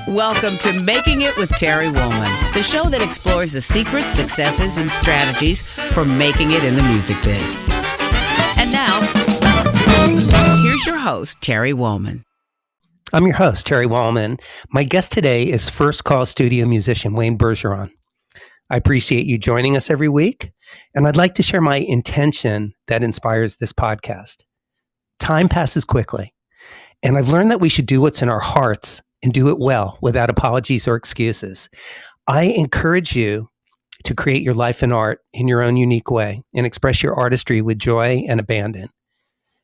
Welcome to Making It with Terry Woolman, the show that explores the secrets, successes, and strategies for making it in the music biz. And now, here's your host, Terry Woolman. I'm your host, Terry Woolman. My guest today is First Call studio musician Wayne Bergeron. I appreciate you joining us every week, and I'd like to share my intention that inspires this podcast. Time passes quickly, and I've learned that we should do what's in our hearts and do it well without apologies or excuses. I encourage you to create your life and art in your own unique way and express your artistry with joy and abandon.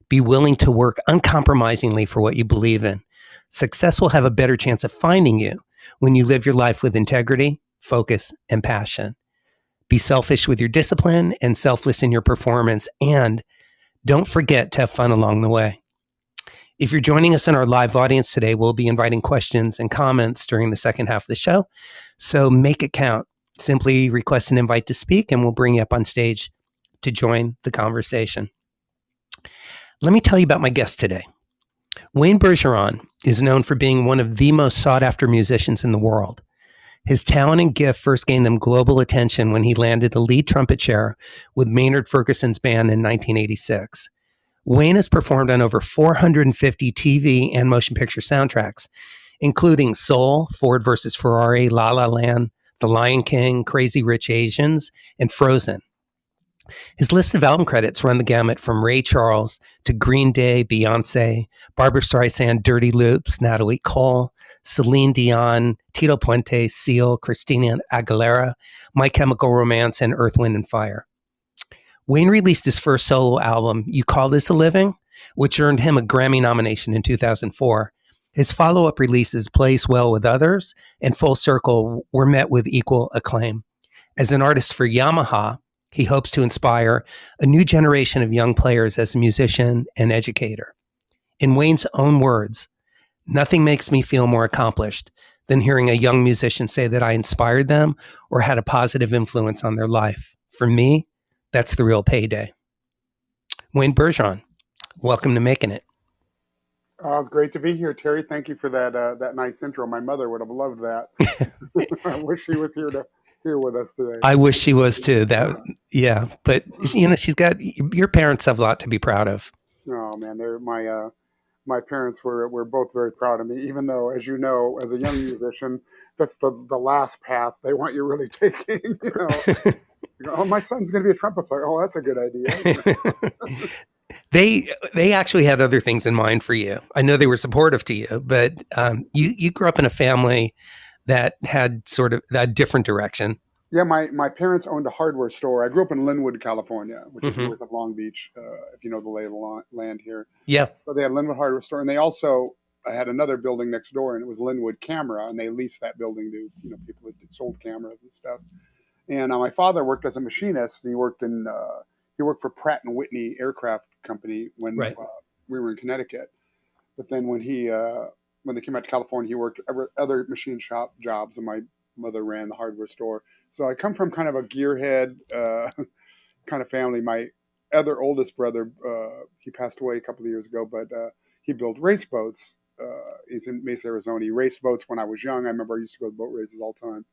Be willing to work uncompromisingly for what you believe in. Success will have a better chance of finding you when you live your life with integrity, focus, and passion. Be selfish with your discipline and selfless in your performance, and don't forget to have fun along the way. If you're joining us in our live audience today, we'll be inviting questions and comments during the second half of the show. So make it count. Simply request an invite to speak and we'll bring you up on stage to join the conversation. Let me tell you about my guest today. Wayne Bergeron is known for being one of the most sought after musicians in the world. His talent and gift first gained him global attention when he landed the lead trumpet chair with Maynard Ferguson's band in 1986. Wayne has performed on over 450 TV and motion picture soundtracks, including Soul, Ford vs. Ferrari, La La Land, The Lion King, Crazy Rich Asians, and Frozen. His list of album credits run the gamut from Ray Charles to Green Day, Beyoncé, Barbra Streisand, Dirty Loops, Natalie Cole, Celine Dion, Tito Puente, Seal, Christina Aguilera, My Chemical Romance, and Earth, Wind, and Fire. Wayne released his first solo album, You Call This a Living?, which earned him a Grammy nomination in 2004. His follow-up releases, Plays Well with Others and Full Circle, were met with equal acclaim. As an artist for Yamaha, he hopes to inspire a new generation of young players as a musician and educator. In Wayne's own words, nothing makes me feel more accomplished than hearing a young musician say that I inspired them or had a positive influence on their life. For me, that's the real payday. Wayne Bergeron, welcome to Making It. It's great to be here, Terry. Thank you for that nice intro. My mother would have loved that. I wish she was here with us today. I wish she was too. Yeah, but she's got, your parents have a lot to be proud of. Oh man, they're my parents were both very proud of me, even though, as you know, as a young musician, that's the last path they want you really taking. Oh, my son's going to be a trumpet player. Oh, that's a good idea. They actually had other things in mind for you. I know they were supportive to you, but you grew up in a family that had sort of that different direction. Yeah, my parents owned a hardware store. I grew up in Linwood, California, which is north of Long Beach, if you know the lay of the land here. Yeah. So they had a Linwood hardware store, and they also had another building next door, and it was Linwood Camera, and they leased that building to people that sold cameras and stuff. And my father worked as a machinist. And he worked for Pratt and Whitney Aircraft Company when we were in Connecticut. But then when they came out to California, he worked other machine shop jobs, and my mother ran the hardware store. So I come from kind of a gearhead kind of family. My other oldest brother, he passed away a couple of years ago, but he built race boats. He's in Mesa, Arizona. He raced boats when I was young. I remember I used to go to boat races all the time.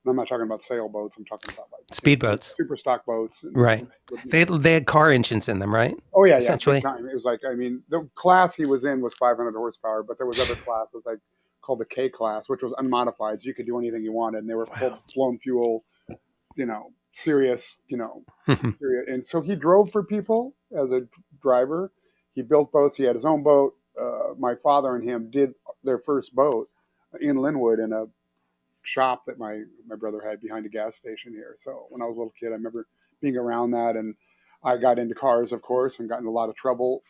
And I'm not talking about sailboats. I'm talking about like speedboats, super stock boats. Right. They had car engines in them, right? Oh yeah, essentially. Yeah. It was like, the class he was in was 500 horsepower, but there was other classes like called the K class, which was unmodified, so you could do anything you wanted, and they were full-blown fuel, serious, serious. And so he drove for people as a driver. He built boats. He had his own boat. My father and him did their first boat in Linwood in a shop that my brother had behind a gas station here. So when I was a little kid, I remember being around that, and I got into cars, of course, and got in a lot of trouble,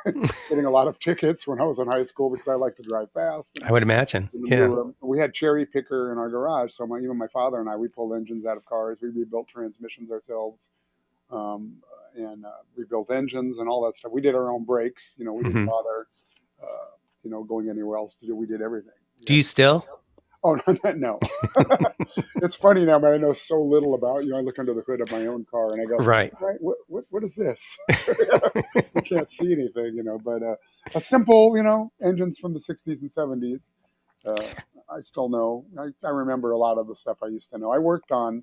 getting a lot of tickets when I was in high school because I like to drive fast. I would imagine. Yeah. We had cherry picker in our garage, so even my father and I, we pulled engines out of cars. We rebuilt transmissions ourselves, and rebuilt engines and all that stuff. We did our own brakes. We didn't bother, going anywhere else to do. We did everything. Do you still? Oh, no. It's funny now, but I know so little about, I look under the hood of my own car and I go, right, what is this? You can't see anything, but a simple, engines from the 60s and 70s. I still know. I remember a lot of the stuff I used to know. I worked on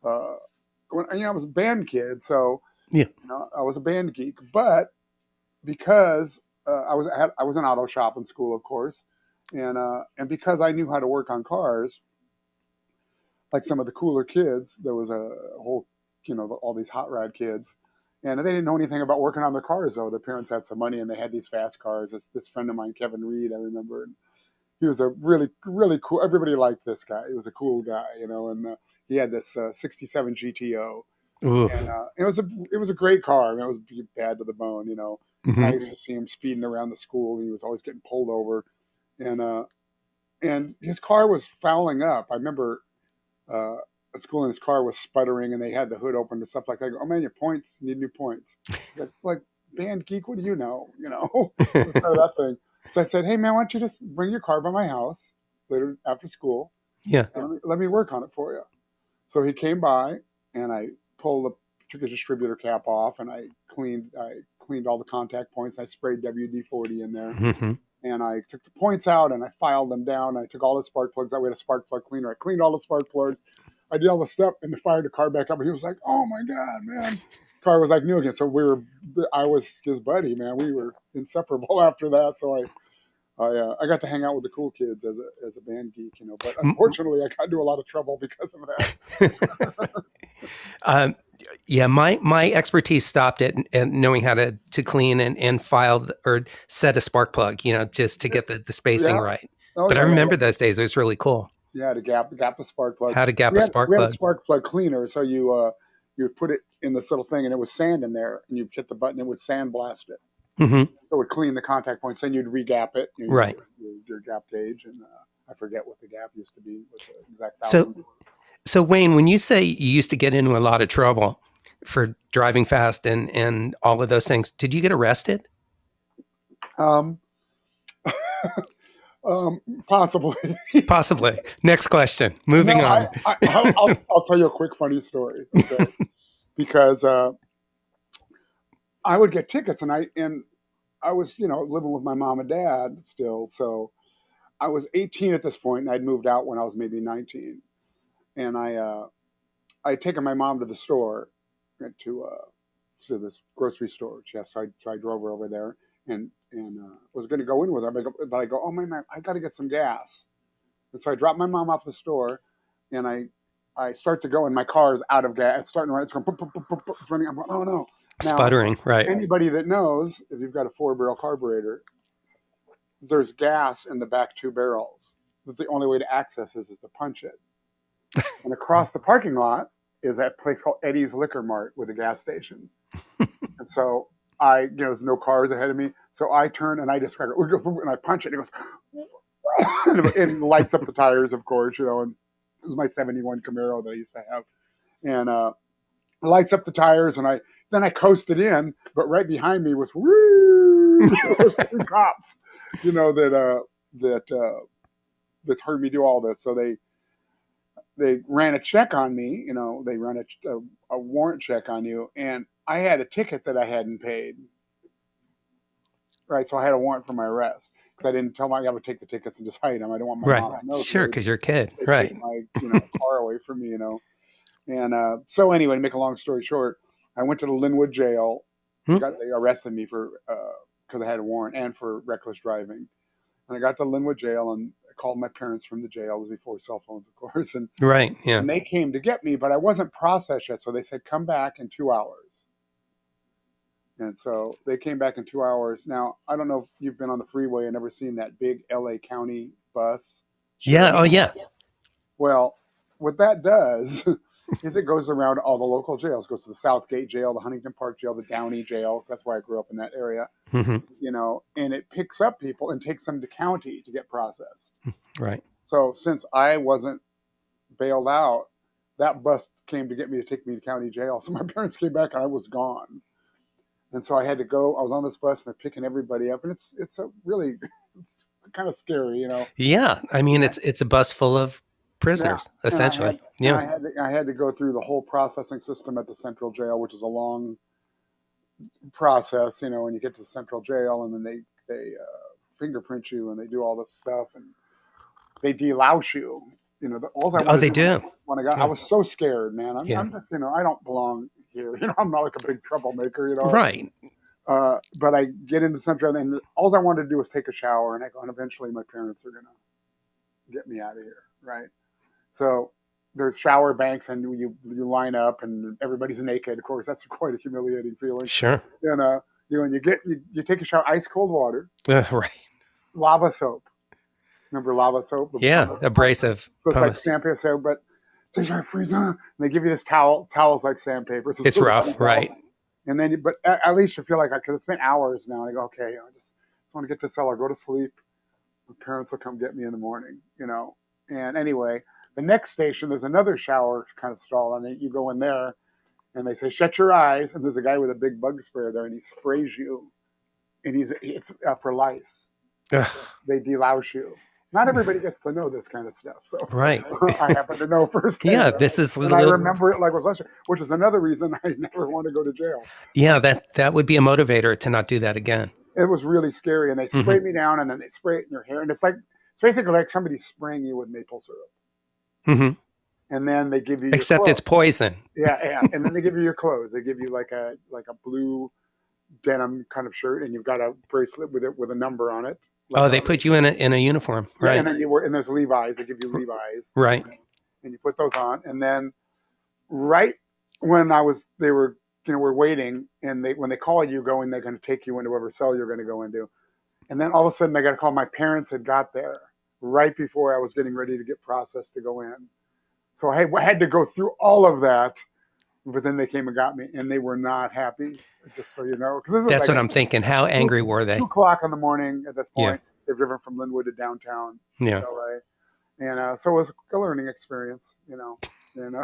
when I was a band kid, so Yeah. I was a band geek. But because I was in auto shop in school, of course, and because I knew how to work on cars, like some of the cooler kids, there was a whole, all these hot rod kids. And they didn't know anything about working on their cars, though. Their parents had some money, and they had these fast cars. This friend of mine, Kevin Reed, I remember, and he was a really, really cool. Everybody liked this guy. He was a cool guy, and he had this '67 GTO, Ooh. and it was a great car. I mean, it was bad to the bone, I Mhm. used to see him speeding around the school. He was always getting pulled over, and his car was fouling up. I remember at school, and his car was sputtering, and they had the hood open and stuff like that. I go, oh man, your points, you need new points. Like band geek, what do you know? That thing. So I said, hey man, why don't you just bring your car by my house later after school, Yeah. and let me work on it for you. So he came by, and I took a distributor cap off, and I cleaned all the contact points. I sprayed WD-40 in there, Mhm. and I took the points out, and I filed them down. I took all the spark plugs out. We had a spark plug cleaner. I cleaned all the spark plugs. I did all the stuff, and fired the car back up. And he was like, "Oh my god, man!" Car was like new again. So I was his buddy, man. We were inseparable after that. So I got to hang out with the cool kids as a band geek, But unfortunately, I got into a lot of trouble because of that. um, yeah, my expertise stopped at knowing how to clean and file or set a spark plug, just to get the spacing Yeah. right. Oh But I yeah, yeah. remember those days. It was really cool. Yeah, to gap the spark plug. How to gap a spark We had a plug. spark plug cleaner, so you would put it in this little thing, and it was sand in there, and you hit the button, it would sandblast it, Hmm. so it would clean the contact points. Then you'd regap it, Right. your gap gauge, and I forget what the gap used to be, what the exact So, thousand. so Wayne, when you say you used to get into a lot of trouble for driving fast and all of those things, did you get arrested? Um, Possibly. Possibly. Next question. Moving No, on. I'll tell you a quick funny story, okay? Because I would get tickets, and I was living with my mom and dad still, so I was 18 at this point, and I'd moved out when I was maybe 19, and I'd taken my mom to the store, to this grocery store. So I drove her over there, and was going to go in with her, but I go, oh man, I got to get some gas, and so I dropped my mom off the store, and I start to go, and my car is out of gas. It's starting to run. It's going, boop, boop, boop, boop, boop, it's running. I'm going, oh no. Now, Sputtering, right. anybody that knows, if you've got a 4-barrel carburetor, there's gas in the back 2 barrels. But the only way to access this is to punch it. And across the parking lot is that place called Eddie's Liquor Mart with a gas station. And so there's no cars ahead of me. So I turn, and I just and I punch it. And it goes, and it lights up the tires, of course, and it was my 71 Camaro that I used to have. And it lights up the tires, and then I coasted in, but right behind me was those 2 cops, that heard me do all this. So they ran a check on me. They run a warrant check on you, and I had a ticket that I hadn't paid. Right, so I had a warrant for my arrest because I didn't tell my I would take the tickets and just hide them. I don't want my mom to know. Sure, because you're a kid, they right? Take my car away from me, And so anyway, to make a long story short, I went to the Linwood jail. They arrested me for because I had a warrant and for reckless driving. And I got to Linwood jail and I called my parents from the jail. It was before cell phones, of course. And right, yeah. And they came to get me, but I wasn't processed yet. So they said, come back in 2 hours. And so they came back in 2 hours. Now, I don't know if you've been on the freeway and ever seen that big LA County bus. Yeah, oh yeah. Well, what that does is it goes around all the local jails. It goes to the Southgate jail, the Huntington Park jail, the Downey jail. That's why I grew up in that area. Mm-hmm. And it picks up people and takes them to county to get processed. Right. So since I wasn't bailed out, that bus came to get me to take me to county jail. So my parents came back and I was gone. And so I had to go. I was on this bus and they're picking everybody up, and it's kind of scary, Yeah, I mean it's a bus full of prisoners, essentially. I had to go through the whole processing system at the central jail, which is a long process, when you get to the central jail, and then they fingerprint you and they do all this stuff, and they delouse you. You know, all I Oh, wanted they to do do. when I got, I Yeah. was so scared, man. Yeah. I'm just, I don't belong here. I'm not like a big troublemaker, Right. But I get into Central, and all I wanted to do was take a shower, and I go, and eventually my parents are gonna get me out of here, right? So there's shower banks, and you line up, and everybody's naked. Of course, that's quite a humiliating feeling. Sure. And you take a shower, ice cold water, Right. lava soap. Remember lava soap? Yeah. Abrasive So it's like pumice. sandpaper. So, but they try to freeze on, and they give you this towels like sandpaper. So It's rough, right? And then, but at least you feel like, because it's been hours now, and I go, okay, I just want to get this out. I'll go to sleep. My parents will come get me in the morning, And anyway, the next station, there's another shower kind of stall, and you go in there, and they say, shut your eyes, and there's a guy with a big bug sprayer there, and he sprays you, and it's for lice. Ugh. They delouse you. Not everybody gets to know this kind of stuff, so Right. I happen to know firsthand. Yeah, this is. And I remember it like it was last year, which is another reason I never want to go to jail. Yeah, that would be a motivator to not do that again. It was really scary, and they sprayed me down, and then they spray it in your hair, and it's basically like somebody spraying you with maple syrup. Mm-hmm. And then they give you except it's poison. Yeah, and then they give you your clothes. They give you like a blue denim kind of shirt, and you've got a bracelet with a number on it. Like they put you in a uniform, right? Yeah, and then and there's Levi's. They give you Levi's, right? And you put those on, and then right when we're waiting, and when they call you, they're going to take you into whatever cell you're going to go into, and then all of a sudden they got a call. My parents had got there right before I was getting ready to get processed to go in, so I had to go through all of that. But then they came and got me, and they were not happy. Just so you know, that's what I'm thinking. How angry were they? 2:00 in the morning at this point. Yeah. They've driven from Linwood to downtown LA, and so it was a learning experience, And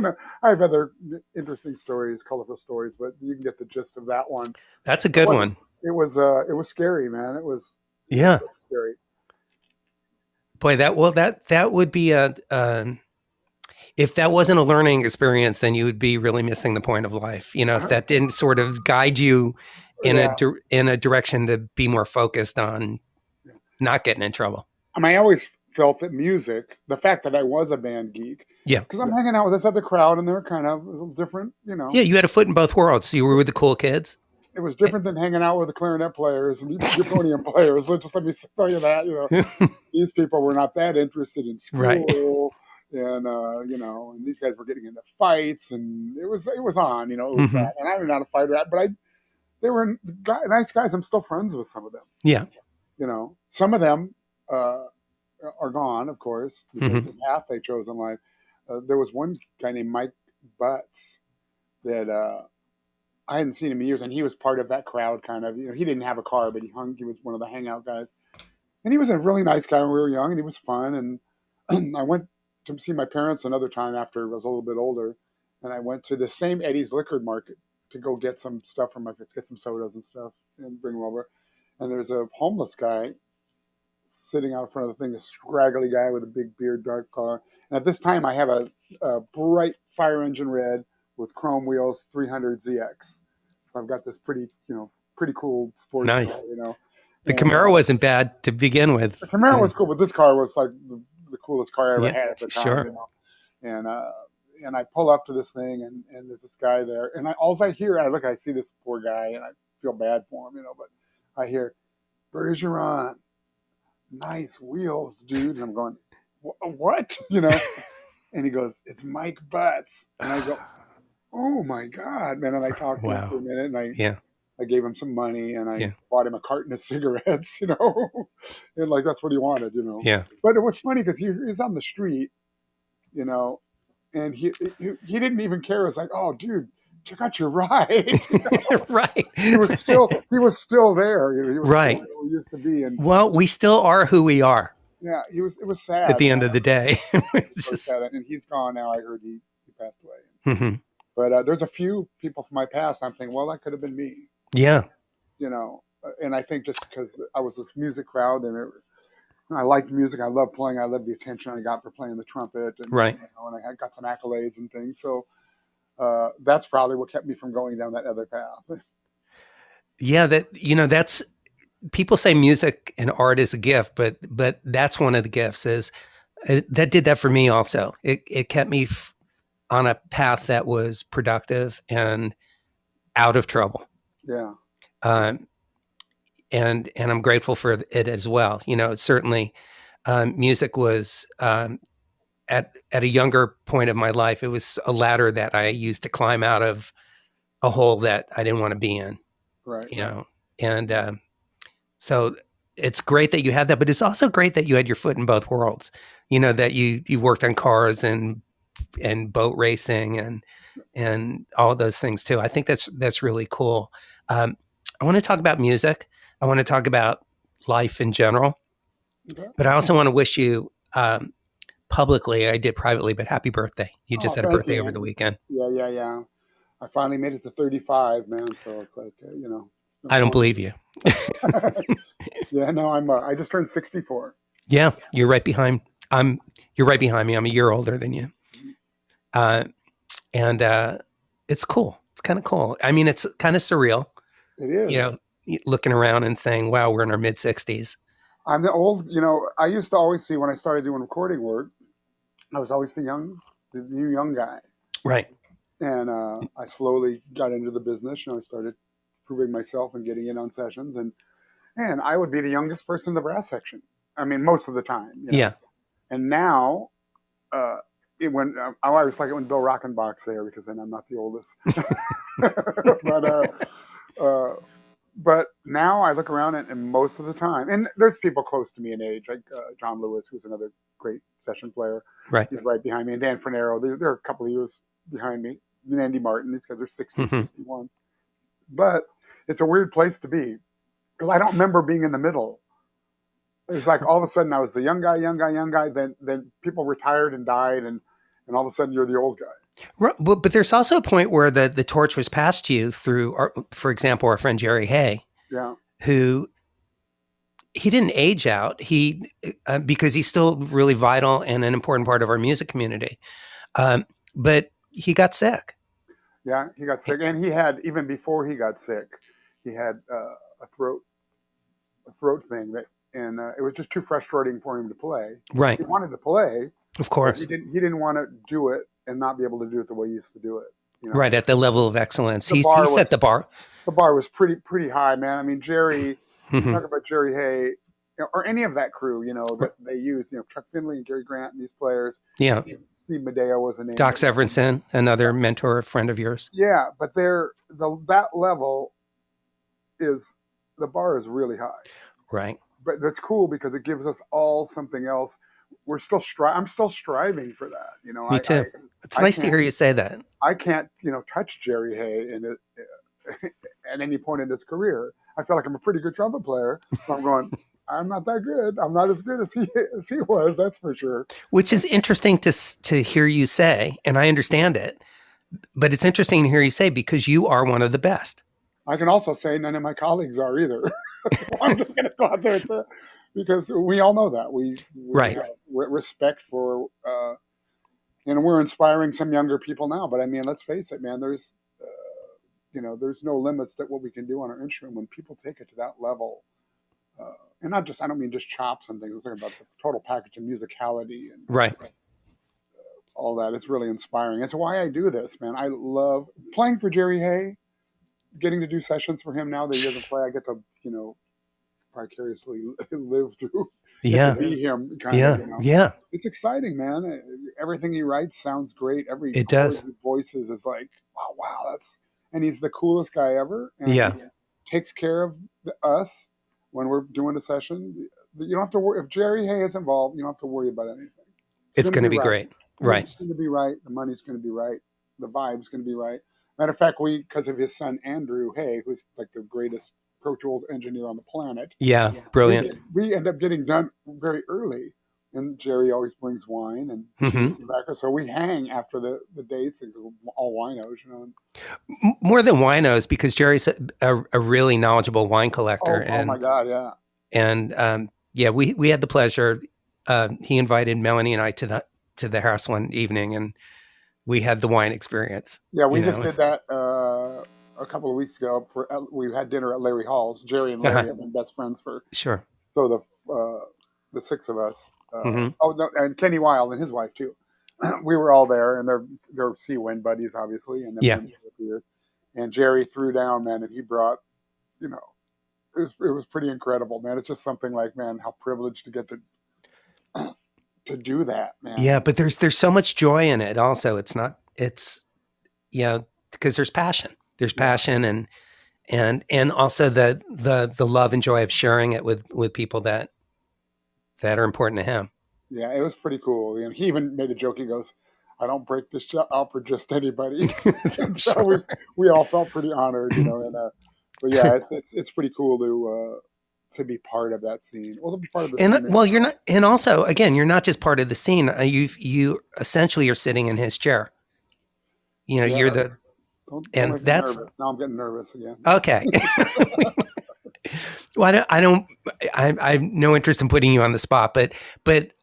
I have other interesting stories, colorful stories, but you can get the gist of that one. That's a good one. It was scary, man. It was scary. Boy, that would be if that wasn't a learning experience, then you would be really missing the point of life. If that didn't sort of guide you in a direction to be more focused on not getting in trouble. I always felt that music, the fact that I was a band geek, because I'm hanging out with this other crowd, and they're kind of a little different, Yeah, you had a foot in both worlds. You were with the cool kids. It was different than hanging out with the clarinet players and the euphonium players. Let me tell you that. These people were not that interested in school. Right. And and these guys were getting into fights, and it was on, it was that. And I'm not a fighter, but they were nice guys. I'm still friends with some of them. Yeah. Some of them are gone, of course, because of the path they chose in life. There was one guy named Mike Butts that I hadn't seen him in years, and he was part of that crowd. Kind of, he didn't have a car, but he was one of the hangout guys, and he was a really nice guy when we were young, and he was fun. And I went to see my parents another time after I was a little bit older, and I went to the same Eddie's Liquor Market to go get some stuff from get some sodas and stuff and bring them over. And there's a homeless guy sitting out in front of the thing, a scraggly guy with a big beard, dark car. And at this time, I have a bright fire engine red with chrome wheels, 300 ZX. So I've got this pretty cool sports nice car, The Camaro wasn't bad to begin with. The Camaro was cool, but this car was like the coolest car I ever had at the time. Sure. And I pull up to this thing, and there's this guy there, and all I hear, I see this poor guy, and I feel bad for him, but I hear, Bergeron, nice wheels, dude. And I'm going, what? And he goes, it's Mike Butts. And I go, oh my God, man. And I talked to him for a minute, and I gave him some money, and I bought him a carton of cigarettes, and that's what he wanted, Yeah. But it was funny because he's on the street, and he didn't even care. It was like, oh, dude, check out your ride. Right. He was still there. He was right. Still where he used to be. And well, we still are who we are. Yeah, it was sad. At the end of the day. It's just sad. And he's gone now. I heard he passed away. Mm-hmm. But there's a few people from my past. I'm thinking, well, that could have been me. Yeah. And I think just because I was this music crowd, and I liked music. I loved playing. I loved the attention I got for playing the trumpet. And, right. And I got some accolades and things. So that's probably what kept me from going down that other path. Yeah, that's people say music and art is a gift, but that's one of the gifts. Is that did that for me also. It kept me on a path that was productive and out of trouble. Yeah. And I'm grateful for it as well. You know, certainly music was at a younger point of my life. It was a ladder that I used to climb out of a hole that I didn't want to be in. Right. You know, and so it's great that you had that, but it's also great that you had your foot in both worlds. You know, that you worked on cars and boat racing and all of those things too. I think that's really cool. I want to talk about music. I want to talk about life in general, but I also want to wish you publicly. I did privately, but happy birthday! You just had a birthday over the weekend. Yeah. I finally made it to 35, man. So it's like, you know. I don't believe you. Yeah, no, I just turned 64. Yeah, you're right behind. You're right behind me. I'm a year older than you. And it's cool. It's kind of cool. I mean, it's kind of surreal. It is. You know, looking around and saying, wow, we're in our mid 60s. I'm the old, you know, I used to always be, when I started doing recording work, I was always the new young guy. Right. And I slowly got into the business. You know, I started proving myself and getting in on sessions. And I would be the youngest person in the brass section. I mean, most of the time. You know? Yeah. And now, I always like it when Bill Rockenbach's there, because then I'm not the oldest. But now I look around and most of the time, and there's people close to me in age, like John Lewis, who's another great session player. Right. He's right behind me. And Dan Fernero, they're a couple of years behind me. And Andy Martin, these guys are 60, 61. But it's a weird place to be, because I don't remember being in the middle. It's like all of a sudden I was the young guy. Then people retired and died, and all of a sudden you're the old guy. Right. Well, but there's also a point where the torch was passed to you through, for example, our friend Jerry Hay. Yeah. Who he didn't age out. Because he's still really vital and an important part of our music community. But he got sick. Yeah, he got sick, and he had, even before he got sick, he had a throat thing and it was just too frustrating for him to play. Right. He wanted to play, of course. He didn't want to do it and not be able to do it the way he used to do it. You know? Right, at the level of excellence. He set the bar. The bar was pretty high, man. I mean, Jerry, talk about Jerry Hay, you know, or any of that crew, you know, that they used, you know, Chuck Finley and Gary Grant and these players. Yeah. Steve Medeo was a name. Doc Severinsen, another mentor, friend of yours. Yeah, but that level the bar is really high. Right. But that's cool because it gives us all something else. We're still I'm still striving for that. You know, me too. It's nice to hear you say that. I can't, you know, touch Jerry Hay at any point in his career. I feel like I'm a pretty good trumpet player. So I'm going, I'm not that good. I'm not as good as he was. That's for sure. Which is interesting to hear you say, and I understand it. But it's interesting to hear you say, because you are one of the best. I can also say none of my colleagues are either. So I'm just going to go out there and say, because we all know that we right. have respect for, and we're inspiring some younger people now. But I mean, let's face it, man. There's, you know, there's no limits to what we can do on our instrument when people take it to that level. And I don't mean just chops and things. I'm talking about the total package of musicality and right. all that. It's really inspiring. That's why I do this, man. I love playing for Jerry Hay. Getting to do sessions for him now that he doesn't play, I get to, you know, vicariously live through. Yeah. Be him. Kind of, you know? Yeah. It's exciting, man. Everything he writes sounds great. It does. His voices is like, wow, and he's the coolest guy ever. And yeah. He takes care of us when we're doing a session. You don't have to worry. If Jerry Hay is involved, you don't have to worry about anything. It's going to be great. Right. It's going to be right. The money's going to be right. The vibe's going to be right. Matter of fact, because of his son, Andrew Hay, who's like the greatest Pro Tools engineer on the planet. Yeah, brilliant. We end up getting done very early. And Jerry always brings wine and tobacco. So we hang after the dates and all winos, you know. More than winos, because Jerry's a really knowledgeable wine collector. Oh my God, yeah. And we had the pleasure. He invited Melanie and I to the house one evening, and we had the wine experience. Yeah, we just did that a couple of weeks ago. We had dinner at Larry Hall's. Jerry and Larry have been best friends for Sure. so the six of us. Oh no, and Kenny Wilde and his wife too. We were all there, and they're Sea-Wind buddies, obviously, and they've been there for years. And Jerry threw down, man, and he brought, you know, it was pretty incredible, man. It's just something like, man, how privileged to get to do that, man. Yeah, but there's so much joy in it. Also, it's you know, because there's passion. There's passion and also the love and joy of sharing it with people that are important to him. Yeah, it was pretty cool. And he even made a joke. He goes, "I don't break this out for just anybody." So we all felt pretty honored, you know. And but yeah, it's pretty cool to be part of that scene. Well, to be part of the scene. Well, you're not, and also again, you're not just part of the scene. You essentially are sitting in his chair. You know, you're the. And that's now I'm getting nervous again. Okay. Well, I have no interest in putting you on the spot, but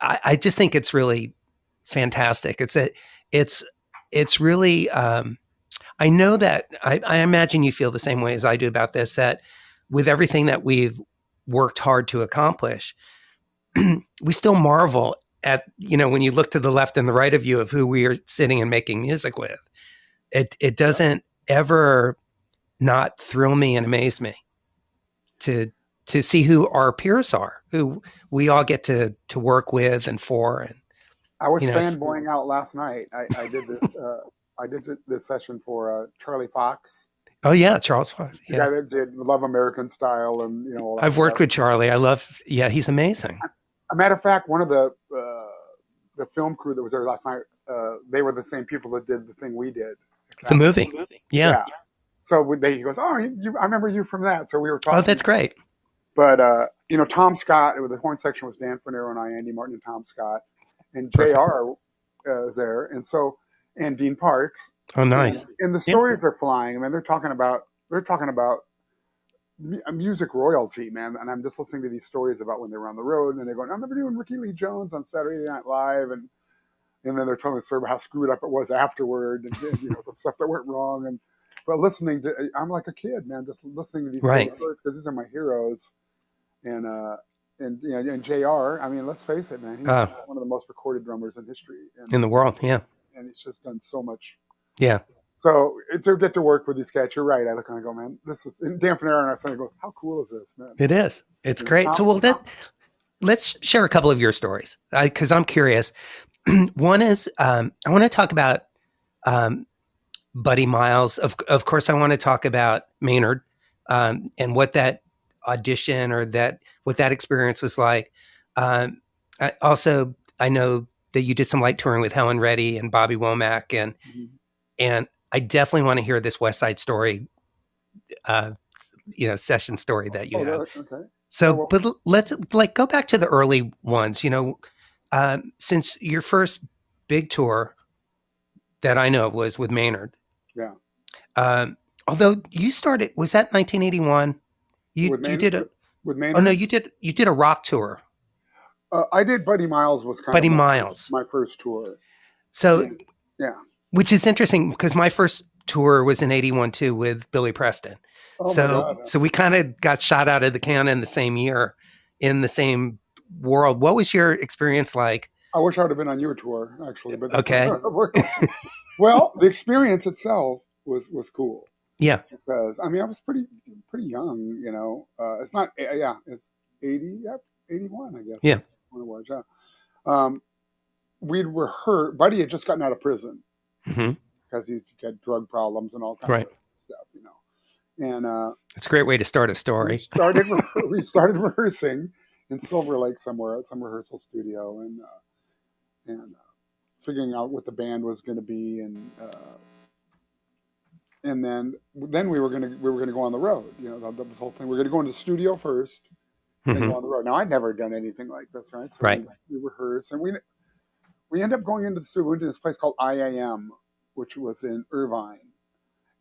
I just think it's really fantastic. It's really, I know that I imagine you feel the same way as I do about this, that with everything that we've worked hard to accomplish, we still marvel at, you know, when you look to the left and the right of you of who we are sitting and making music with. It doesn't ever not thrill me and amaze me to see who our peers are, who we all get to work with and for. And I was fanboying out last night. I did this. I did this session for Charlie Fox. Oh yeah, Charles Fox. The guy that did Love American Style, and you know. All that I've worked stuff. with Charlie. I love. Yeah, he's amazing. A matter of fact, one of the film crew that was there last night, they were the same people that did the thing we did. The movie. Yeah. So he goes, "Oh, I remember you from that." So we were talking. Oh, that's great. But you know, Tom Scott, the horn section was Dan Fernero and I, Andy Martin and Tom Scott, and JR is there, and Dean Parks. Oh, nice. And the stories are flying. I mean, they're talking about music royalty, man. And I'm just listening to these stories about when they were on the road, and they're going, "I remember doing Ricky Lee Jones on Saturday Night Live," and then they're telling the story about how screwed up it was afterward, and you know, the stuff that went wrong. But listening to, I'm like a kid, man, just listening to these stories because these are my heroes. And you know, and JR, I mean, let's face it, man, he's one of the most recorded drummers in history in the world. Yeah, and he's just done so much. Yeah. So to get to work with these cats, you're right. I look and I go, man, this is. And Dan Fernero and our son goes, how cool is this, man? It is. It's great. So let's share a couple of your stories because I'm curious. One is I want to talk about Buddy Miles. Of course, I want to talk about Maynard and what that audition or what that experience was like. I know that you did some light touring with Helen Reddy and Bobby Womack, and I definitely want to hear this West Side Story, session story that you have. Okay. So, but let's go back to the early ones. You know, since your first big tour that I know of was with Maynard. Yeah. Although you started, was that 1981? You did a with Maynard. Oh no, you did a rock tour. I did. Buddy Miles was kind Buddy of Miles, my first tour. So yeah, which is interesting because my first tour was in 81 too with Billy Preston. Oh so we kind of got shot out of the cannon the same year in the same world. What was your experience like? I wish I would have been on your tour actually, but okay. Well, the experience itself was cool. Yeah, because I mean I was pretty young, you know. It's not it's 81, I guess. Yeah, when it was, yeah. We'd rehearsed. Buddy had just gotten out of prison because he had drug problems and all kinds of stuff, you know. And it's a great way to start a story. We started rehearsing in Silver Lake somewhere at some rehearsal studio, and figuring out what the band was going to be, and then we were gonna go on the road. You know, the whole thing. We're gonna go into the studio first, and go on the road. Now I'd never done anything like this, right? So right. We rehearsed, and we ended up going into the studio. We went to this place called IAM, which was in Irvine,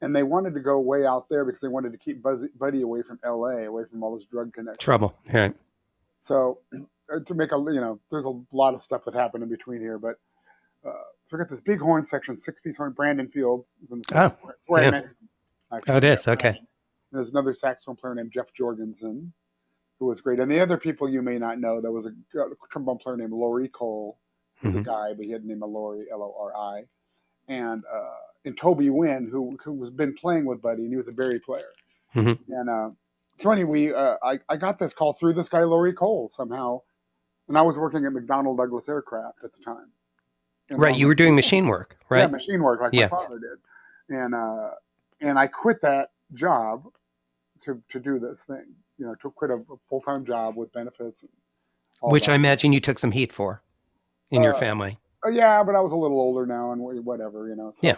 and they wanted to go way out there because they wanted to keep Buddy away from LA, away from all those drug connections. Trouble, right? So to make there's a lot of stuff that happened in between here, but. Forget this big horn section, 6-piece horn. Brandon Fields. I met him. I Oh, it forget. is. Okay. There's another saxophone player named Jeff Jorgensen, who was great. And the other people you may not know, there was a trombone player named Lori Cole, who was a guy, but he had the name of Lori, Lori, and Toby Wynn, who was been playing with Buddy, and he was a Barry player. Mm-hmm. And so anyway, I got this call through this guy Lori Cole somehow, and I was working at McDonnell Douglas Aircraft at the time. Right, you were doing machine work, right? Yeah, machine work like my father did, and I quit that job to do this thing. To quit a full-time job with benefits. And all Which that. I imagine you took some heat for in your family. Yeah, but I was a little older now, and whatever. So, yeah.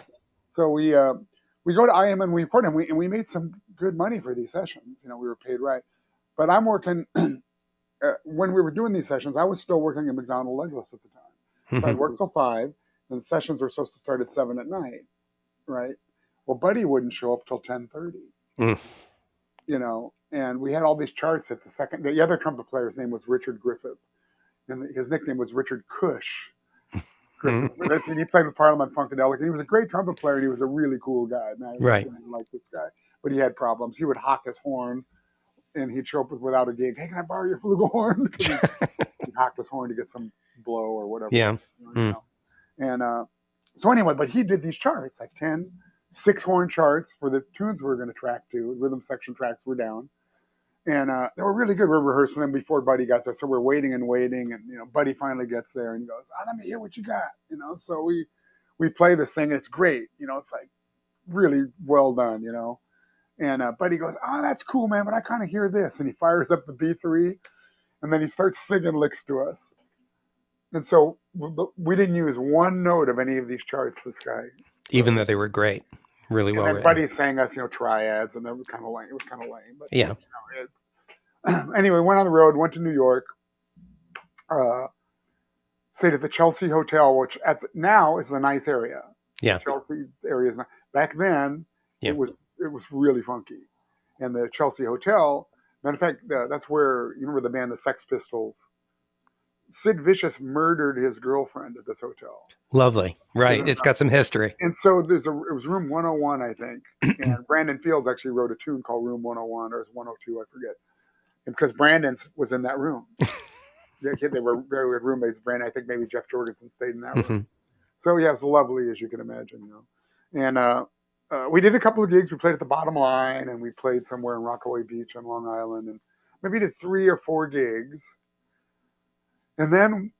So we go to IM and we record, and we made some good money for these sessions. We were paid right. But I'm working when we were doing these sessions. I was still working at McDonnell Douglas at the time. So I'd work till 5, and the sessions were supposed to start at 7 at night, right? Well, Buddy wouldn't show up till 10:30. And we had all these charts at the other trumpet player's name was Richard Griffiths, and his nickname was Richard Cush. Griffiths. He played with Parliament Funkadelic, and he was a great trumpet player, and he was a really cool guy. And I liked this guy, but he had problems. He would hock his horn, and he'd show up without a gig. Hey, can I borrow your flugelhorn? He'd hock his horn to get some blow or whatever. Yeah. And so anyway, but he did these charts, like 10 6-horn charts for the tunes we were going to track to. Rhythm section tracks were down. And they were really good. We're rehearsing them before Buddy got there. So we're waiting. And, Buddy finally gets there and he goes, let me hear what you got. So we play this thing and it's great. It's like really well done, And Buddy goes, that's cool, man. But I kind of hear this. And he fires up the B3 and then he starts singing licks to us. And so we didn't use one note of any of these charts, this guy. Even though they were great. Really well written. Buddy sang us, triads, and that was kind of lame. It was kind of lame, but yeah. Anyway, went on the road, went to New York, stayed at the Chelsea Hotel, which now is a nice area. Yeah, the Chelsea area is nice. Back then, it was really funky, and the Chelsea Hotel. Matter of fact, that's where you remember the band, the Sex Pistols. Sid Vicious murdered his girlfriend at this hotel. Lovely. Right. It's got some history. And so it was room 101, I think. And Brandon Fields actually wrote a tune called Room 101 or 102, I forget. And because Brandon was in that room. They were very good roommates. Brandon, I think maybe Jeff Jorgensen stayed in that room. So yeah, it was lovely, as you can imagine. And we did a couple of gigs. We played at the Bottom Line, and we played somewhere in Rockaway Beach on Long Island. And maybe did 3 or 4 gigs. And then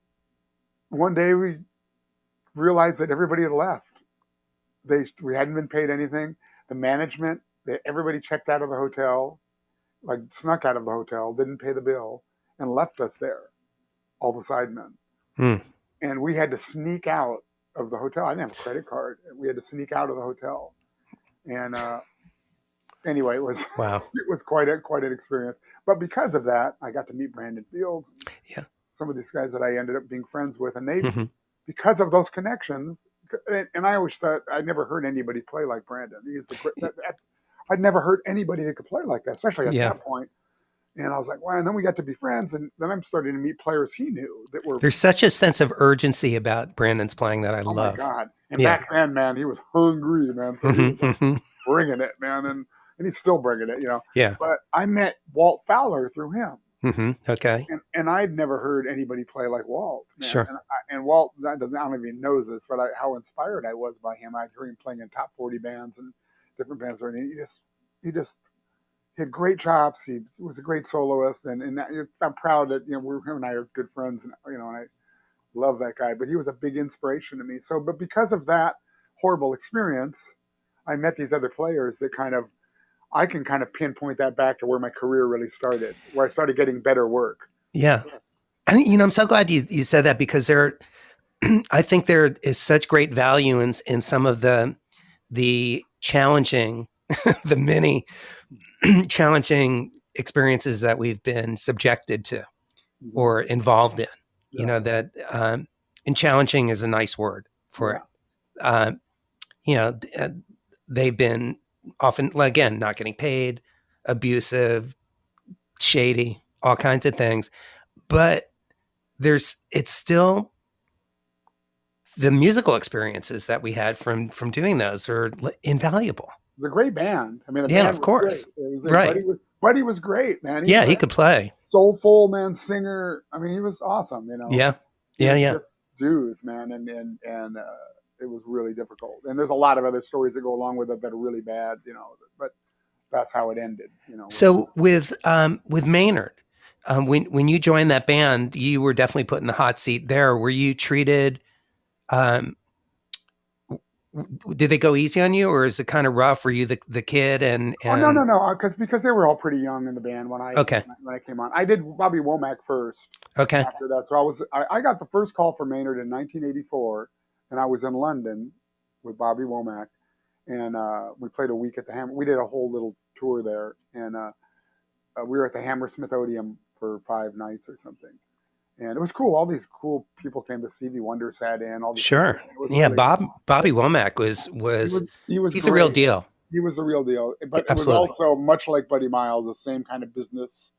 one day we realized that everybody had left. We hadn't been paid anything. The management, everybody checked out of the hotel, like snuck out of the hotel, didn't pay the bill, and left us there, all the sidemen. And we had to sneak out of the hotel. I didn't have a credit card. We had to sneak out of the hotel. And anyway, it was it was quite an experience. But because of that, I got to meet Brandon Fields. Yeah. Some of these guys that I ended up being friends with, and they, because of those connections, and I always thought I'd never heard anybody play like Brandon. I'd never heard anybody that could play like that, especially at that point. And I was like, wow. And then we got to be friends, and then I'm starting to meet players he knew that were. There's such a sense of urgency about Brandon's playing that I love. Oh my God! And back then, man, he was hungry, man. So he was bringing it, man, and he's still bringing it, Yeah. But I met Walt Fowler through him. Okay. And I'd never heard anybody play like Walt. Man. Sure. And Walt, I don't even know this, but how inspired I was by him. I'd hear him playing in top 40 bands and different bands. And he had great chops. He was a great soloist, and I'm proud that him and I are good friends, and and I love that guy. But he was a big inspiration to me. So, but because of that horrible experience, I met these other players that I can kind of pinpoint that back to where my career really started, where I started getting better work. Yeah. And, I'm so glad you said that, because I think there is such great value in some of the challenging, the many challenging experiences that we've been subjected to or involved in, and challenging is a nice word for it. They've been often, again, not getting paid, abusive, shady, all kinds of things. But it's still the musical experiences that we had from doing those are invaluable. was a great band. I mean, the Yeah, band of was great. course. It was Right. Buddy was great, man. Yeah, he could play. Soulful man, singer. I mean, he was awesome. You know, Yeah. he Yeah, was yeah. just dudes, man, and it was really difficult. And there's a lot of other stories that go along with it that are really bad, you know. But that's how it ended, you know. So with Maynard, when you joined that band, you were definitely put in the hot seat there. Were you treated? Um, did they go easy on you, or is it kind of rough? Were you the kid and Oh no, because they were all pretty young in the band when I okay, when I came on. I did Bobby Womack first. okay, After that, so I got the first call for Maynard in 1984, and I was in London with Bobby Womack, and we played a week at the Hammer. We did a whole little tour there, and we were at the Hammersmith Odeum for 5 nights or something, and it was cool. All these cool people came to Stevie Wonder sat in. All these sure, yeah. really, Bobby Womack he was he's the real great. deal. He was the real deal, but it was Absolutely. also much like Buddy Miles, the same kind of business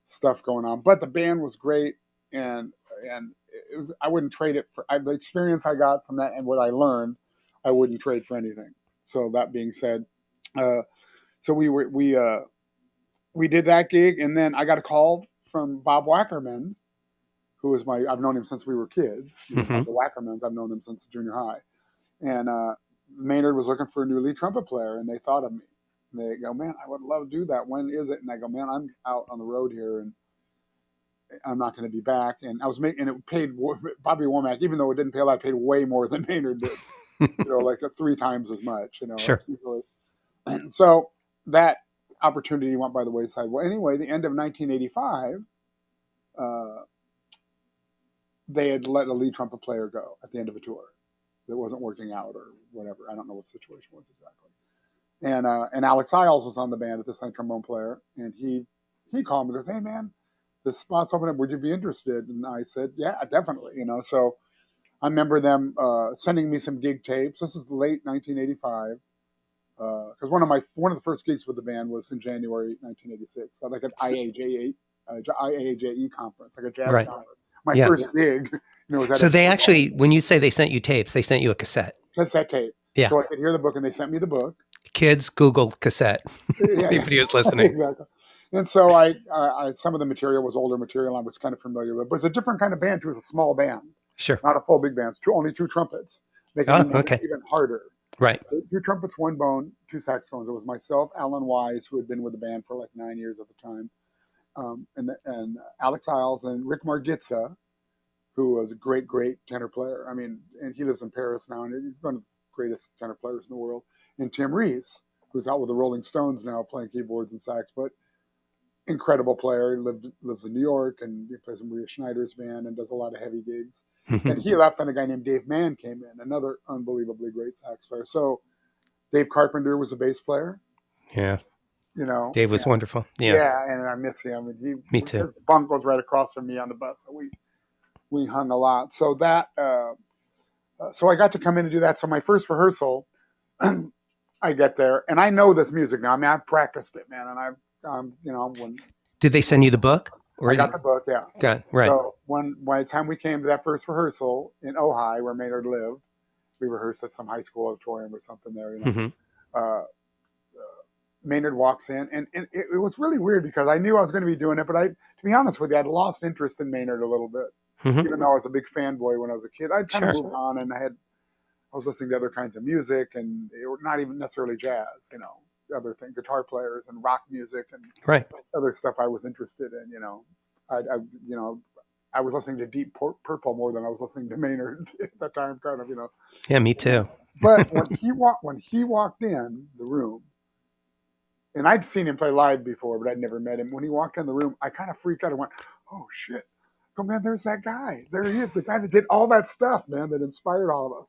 stuff going on. But the band was great, and it was. I wouldn't trade it for the experience I got from that and what I learned. I wouldn't trade for anything. So that being said, so we did that gig, and then I got a call from Bob Wackerman, who was I've known him since we were kids. The Wackermans, I've known them since junior high, and Maynard was looking for a new lead trumpet player, and they thought of me. And they go, man, I would love to do that. When is it? And I go, man, I'm out on the road here, and I'm not going to be back. And I was making, and it paid Bobby Womack, even though it didn't pay a lot, paid way more than Maynard did. You know, like 3 times as much. You know, Sure. So that opportunity went by the wayside. Well, anyway, the end of 1985, they had let a lead trumpet player go at the end of a tour. That wasn't working out or whatever. I don't know what the situation was exactly. And Alex Isles was on the band at this time, trombone player, and he called me and goes, hey man, this spot's open up. Would you be interested? And I said, yeah, definitely. You know, so I remember them sending me some gig tapes. This is late 1985. Because one of the first gigs with the band was in January 1986, like an IAJE conference, like a jazz conference. My first gig, you know, was at so they actually, when you say they sent you tapes, they sent you a cassette tape. Yeah. So I could hear the book, and they sent me the book. Kids, Google cassette. Anybody who's listening. Exactly. And so I some of the material was older material I was kind of familiar with, but it's a different kind of band too. It's a small band, sure, not a full big band. It's only 2 trumpets. Making it even harder. Right. 2 trumpets, 1 bone, 2 saxophones. It was myself, Alan Wise, who had been with the band for like 9 years at the time, and Alex Isles and Rick Margitza, who was a great tenor player. I mean, and he lives in Paris now, and he's one of the greatest tenor players in the world. And Tim Rees, who's out with the Rolling Stones now, playing keyboards and sax, but incredible player. He lives in New York, and he plays in Maria Schneider's band and does a lot of heavy gigs. And he left, and a guy named Dave Mann came in, another unbelievably great sax player. So Dave Carpenter was a bass player. Yeah. You know, Dave was wonderful. Yeah. Yeah, and I miss him. And me too. His bunk was right across from me on the bus, so we hung a lot. So that, so I got to come in and do that. So my first rehearsal, I get there, and I know this music now. I mean, I've practiced it, man, and you know, when did they send you the book? Or I got the book, yeah. Got right. So by the time we came to that first rehearsal in Ojai, where Maynard lived, we rehearsed at some high school auditorium or something there. You know, Maynard walks in, and it was really weird because I knew I was going to be doing it, but to be honest with you, I'd lost interest in Maynard a little bit. Even though I was a big fanboy when I was a kid, I'd kind of moved on, and I was listening to other kinds of music, and it were not even necessarily jazz, you know, other things, guitar players and rock music and other stuff I was interested in. You know, I was listening to Deep Purple more than I was listening to Maynard at that time, kind of, you know. Yeah, me too. But when he walked in the room, and I'd seen him play live before, but I'd never met him. When he walked in the room, I kind of freaked out. I went, "Oh shit! Oh man, there's that guy. There he is, the guy that did all that stuff, man, that inspired all of us."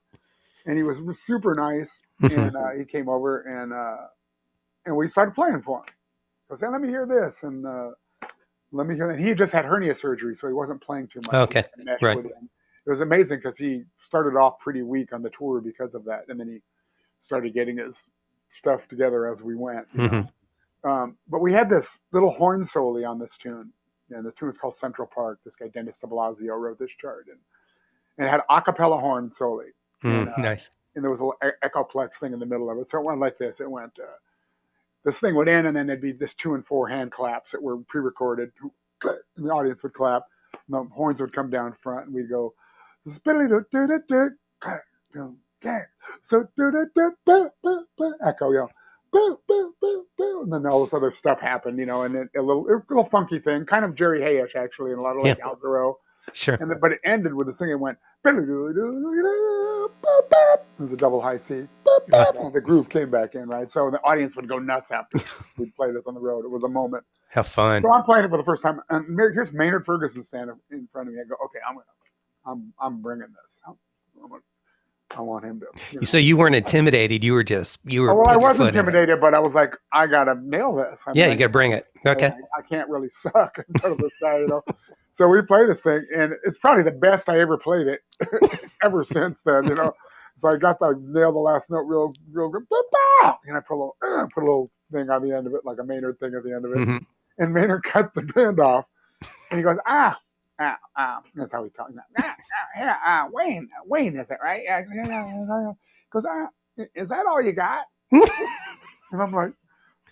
And he was super nice, and he came over and we started playing for him. I said, "Let me hear this," and let me hear that. He had just had hernia surgery, so he wasn't playing too much. Okay, right. It was amazing because he started off pretty weak on the tour because of that, and then he started getting his stuff together as we went. You know? But we had this little horn solo on this tune, and the tune is called Central Park. This guy Dennis de Blasio wrote this chart, and it had a cappella horn solo. Nice. and there was a little echoplex thing in the middle of it. So it went like this. It went, this thing would end, and then there'd be this 2 and 4 hand claps that were pre-recorded. And the audience would clap, and the horns would come down front, and we'd go, so echo, you know, boo, boo, boo, boo, and then all this other stuff happened, you know, and a little funky thing, kind of Jerry Hayish actually, and a lot of like Al Garo. Sure. And but it ended with the thing. It went. It was a double high C. And the groove came back in, right? So the audience would go nuts after we'd play this on the road. It was a moment. How fun! So I'm playing it for the first time, and here's Maynard Ferguson standing in front of me. I go, okay, I'm bringing this. I want him to. You know. So you weren't intimidated. You were. Oh, well, I was intimidated, but I was like, I gotta nail this. You got to bring it. Okay. I can't really suck in front of this guy, you know. So we play this thing, and it's probably the best I ever played it ever since then, you know. So I got to nail the last note real good, and I put a little thing on the end of it, like a Maynard thing at the end of it. Mm-hmm. And Maynard cut the band off, and he goes, that's how he talks. Wayne, is it right? Goes, is that all you got? And I'm like,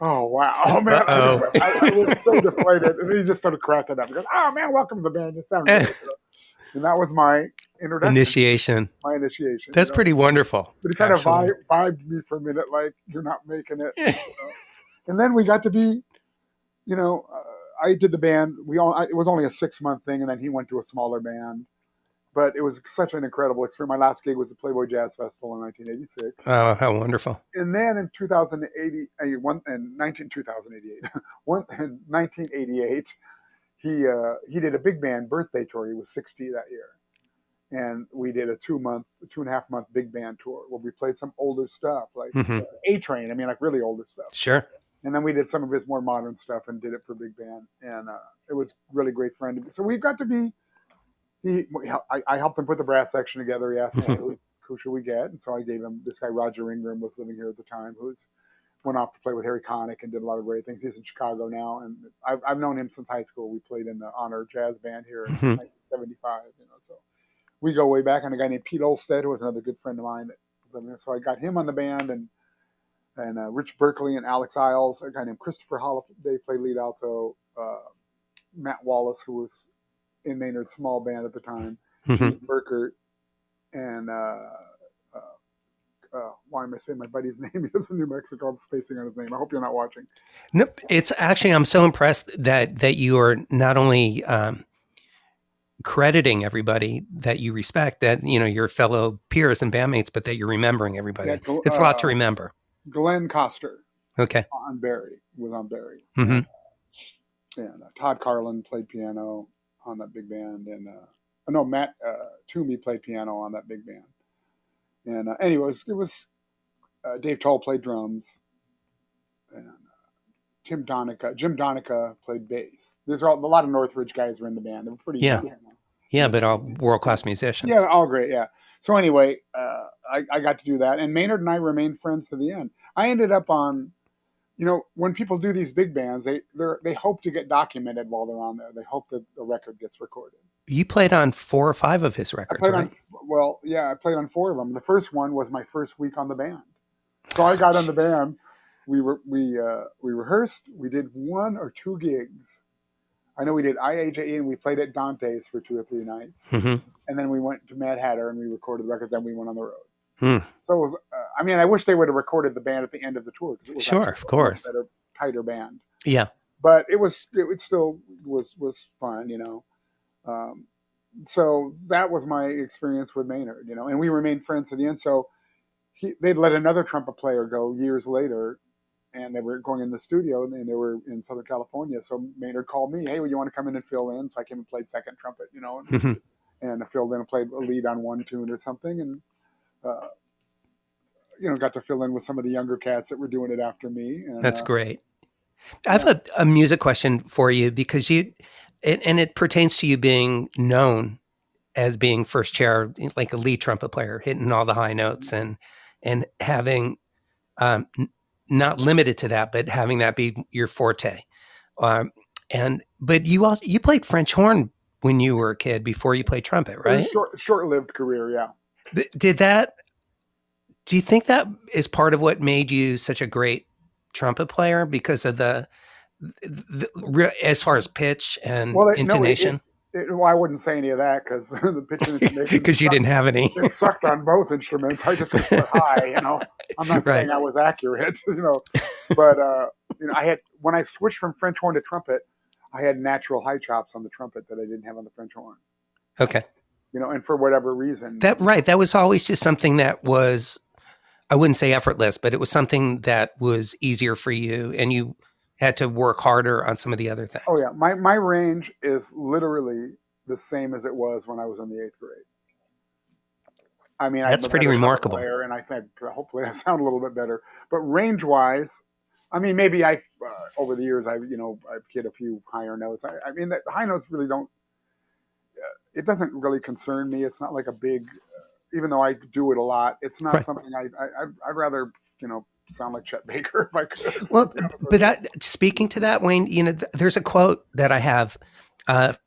oh, wow. Oh, man. I was so deflated. And then he just started cracking up. He goes, oh, man, welcome to the band. You sound great. And that was my initiation. My initiation. That's pretty wonderful. But he kind of vibed me for a minute, like, you're not making it. You know? And then we got to be, you know, I did the band. It was only a 6-month thing, and then he went to a smaller band. But it was such an incredible experience. My last gig was the Playboy Jazz Festival in 1986. Oh, how wonderful. And then in 1988, he did a big band birthday tour. He was 60 that year. And we did a 2.5 month big band tour where we played some older stuff, like A-Train. I mean, like really older stuff. Sure. And then we did some of his more modern stuff and did it for big band. And it was really great fun. So we got to be, I helped him put the brass section together. He asked me, who should we get? And so I gave him this guy, Roger Ingram, was living here at the time, went off to play with Harry Connick and did a lot of great things. He's in Chicago now. And I've known him since high school. We played in the Honor Jazz Band here in 1975. You know, so we go way back. And a guy named Pete Olstead, who was another good friend of mine. So I got him on the band, and Rich Berkeley and Alex Isles. A guy named Christopher Holliday played lead alto. Matt Wallace, who was in Maynard's small band at the time, Burkert, and why am I saying my buddy's name? He lives in New Mexico. I'm spacing on his name. I hope you're not watching. Nope. It's actually, I'm so impressed that you are not only crediting everybody that you respect, that, you know, your fellow peers and bandmates, but that you're remembering everybody. Yeah, it's a lot to remember. Glenn Coster. Okay. Was on Barry. And Todd Carlin played piano on that big band, and Matt Toomey played piano on that big band. And anyway, it was Dave Toll played drums, and Jim Donica played bass. There's a lot of Northridge guys were in the band. They were pretty young. Yeah, but all world-class musicians. Yeah, all great, yeah. So anyway, I got to do that, and Maynard and I remained friends to the end. I ended up on, you know, when people do these big bands, they hope to get documented while they're on there. They hope that the record gets recorded. You played on 4 or 5 of his records, right? I played on 4 of them. The first one was my first week on the band. So I got on the band. We rehearsed. We did 1 or 2 gigs. I know we did IAJE, and we played at Dante's for 2 or 3 nights. And then we went to Mad Hatter and we recorded the record. Then we went on the road. So it was, I wish they would have recorded the band at the end of the tour. It was of course. A better, tighter band. Yeah. But it still was fun, you know. So that was my experience with Maynard, you know, and we remained friends to the end. So they'd let another trumpet player go years later, and they were going in the studio, and they were in Southern California. So Maynard called me, hey, well, you want to come in and fill in? So I came and played second trumpet, you know, and I filled in and played a lead on one tune or something, and you know, got to fill in with some of the younger cats that were doing it after me. And, that's great. I have a music question for you, because it pertains to you being known as being first chair, like a lead trumpet player, hitting all the high notes, and having not limited to that, but having that be your forte. But you played French horn when you were a kid before you played trumpet, right? Short-lived career, yeah. Did that Do you think that is part of what made you such a great trumpet player because of as far as pitch and Well, intonation? well, I wouldn't say any of that because the pitch and intonation Because you didn't have any. it sucked on both instruments. I just could play high, I'm not Right. saying I was accurate, but I had when I switched from French horn to trumpet, I had natural high chops on the trumpet that I didn't have on the French horn. Okay. And for whatever reason, That was always just something that was, I wouldn't say effortless, but it was something that was easier for you, and you had to work harder on some of the other things. Oh yeah, my range is literally the same as it was when I was in the 8th grade. I mean, that's pretty remarkable. Player, and I think hopefully I sound a little bit better. But range wise, I mean, maybe over the years I've hit a few higher notes. I mean, the high notes really don't. It doesn't really concern me. It's not like a big, even though I do it a lot. It's not something I'd rather sound like Chet Baker if I could. Well, but speaking to that, Wayne, there's a quote that I have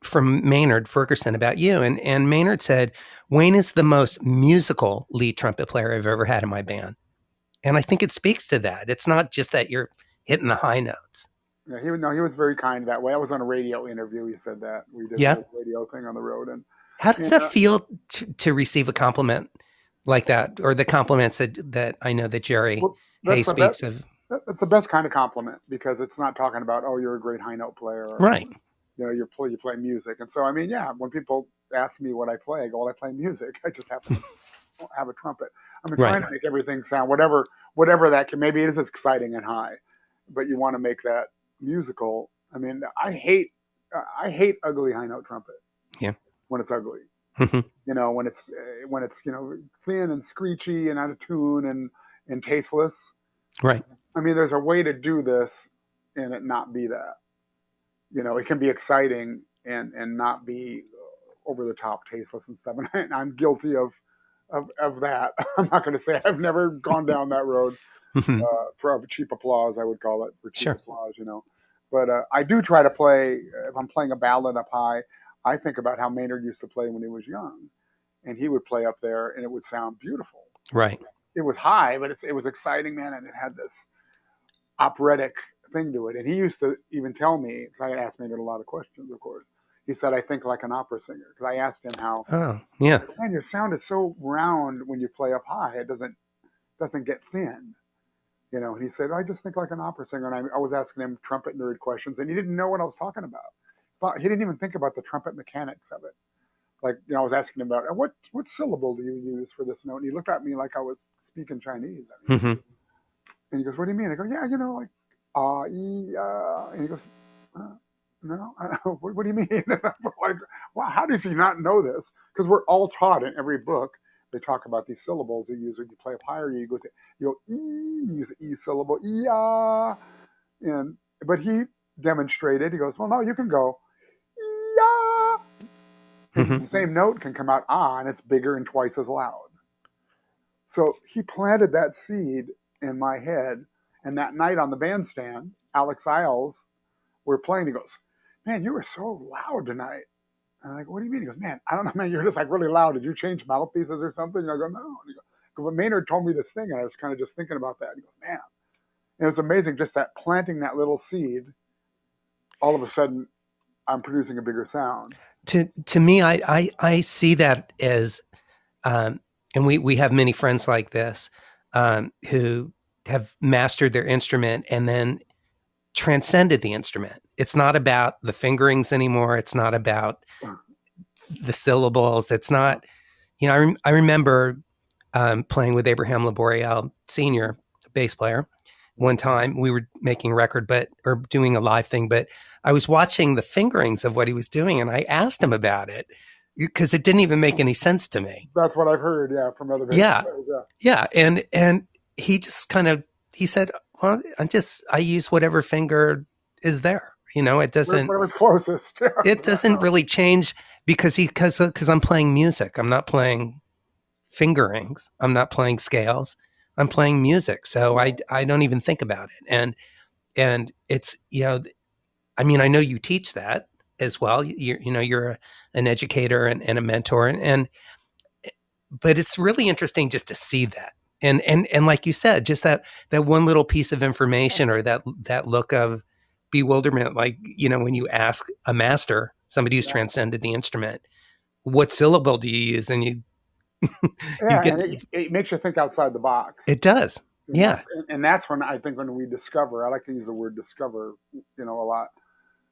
from Maynard Ferguson about you, and Maynard said, "Wayne is the most musical lead trumpet player I've ever had in my band," and I think it speaks to that. It's not just that you're hitting the high notes. Yeah, he was very kind that way. I was on a radio interview. He said that we did a radio thing on the road. And how does that feel to receive a compliment like that, or the compliments that I know that Jerry Hayes speaks of? That's the best kind of compliment because it's not talking about, oh, you're a great high note player, or, right? You play music, and so I mean, yeah. When people ask me what I play, I go, well, I play music. I just happen to have a trumpet. I'm trying to make everything sound whatever that can. Maybe it is exciting and high, but you want to make that musical. I mean, I hate ugly high note trumpet. Yeah. When it's ugly, when it's thin and screechy and out of tune and tasteless. Right. I mean, there's a way to do this and it not be that. It can be exciting and not be over the top, tasteless and stuff. And I'm guilty of that. I'm not going to say I've never gone down that road for cheap applause. I would call it for cheap applause. But I do try to play. If I'm playing a ballad up high, I think about how Maynard used to play when he was young, and he would play up there, and it would sound beautiful. Right. It was high, but it was exciting, man, and it had this operatic thing to it. And he used to even tell me, because I asked Maynard a lot of questions, of course. He said, I think like an opera singer. Because I asked him how. Oh, yeah. Man, your sound is so round when you play up high. It doesn't get thin. And he said, I just think like an opera singer. And I was asking him trumpet nerd questions, and he didn't know what I was talking about. He didn't even think about the trumpet mechanics of it. Like, I was asking him about, what syllable do you use for this note? And he looked at me like I was speaking Chinese. I mean, and he goes, what do you mean? I go, yeah, like, and he goes, no, what do you mean? And I'm like, well, how does he not know this? Because we're all taught in every book. They talk about these syllables you use when you play up higher. You go E, you use the E syllable, but he demonstrated. He goes, well, no, you can go, and the same note can come out and it's bigger and twice as loud. So he planted that seed in my head. And that night on the bandstand, Alex Isles, we're playing. He goes, man, you were so loud tonight. And I'm like, what do you mean? He goes, man, I don't know, man, you're just like really loud. Did you change mouthpieces or something? And I go, no. And he goes, but Maynard told me this thing, and I was kind of just thinking about that. He goes, man. And it was amazing, just that planting that little seed, all of a sudden, I'm producing a bigger sound. To me, I see that as, and we have many friends like this who have mastered their instrument and then transcended the instrument. It's not about the fingerings anymore. It's not about the syllables. It's not, I remember playing with Abraham Laboriel Sr., bass player. One time we were making a record, or doing a live thing, but I was watching the fingerings of what he was doing, and I asked him about it because it didn't even make any sense to me. That's what I've heard, from other bass players. Yeah, and he just he said, well, I use whatever finger is there. It doesn't. Whatever's closest. It doesn't really change because I'm playing music. I'm not playing fingerings. I'm not playing scales. I'm playing music, so I don't even think about it. And it's I mean, I know you teach that as well. You're an educator and a mentor, but it's really interesting just to see that And like you said, just that one little piece of information or that look of bewilderment, like, when you ask a master, somebody who's transcended the instrument, what syllable do you use? And you get, and it makes you think outside the box. it does. Yeah. And that's when I think when we discover, I like to use the word discover, a lot.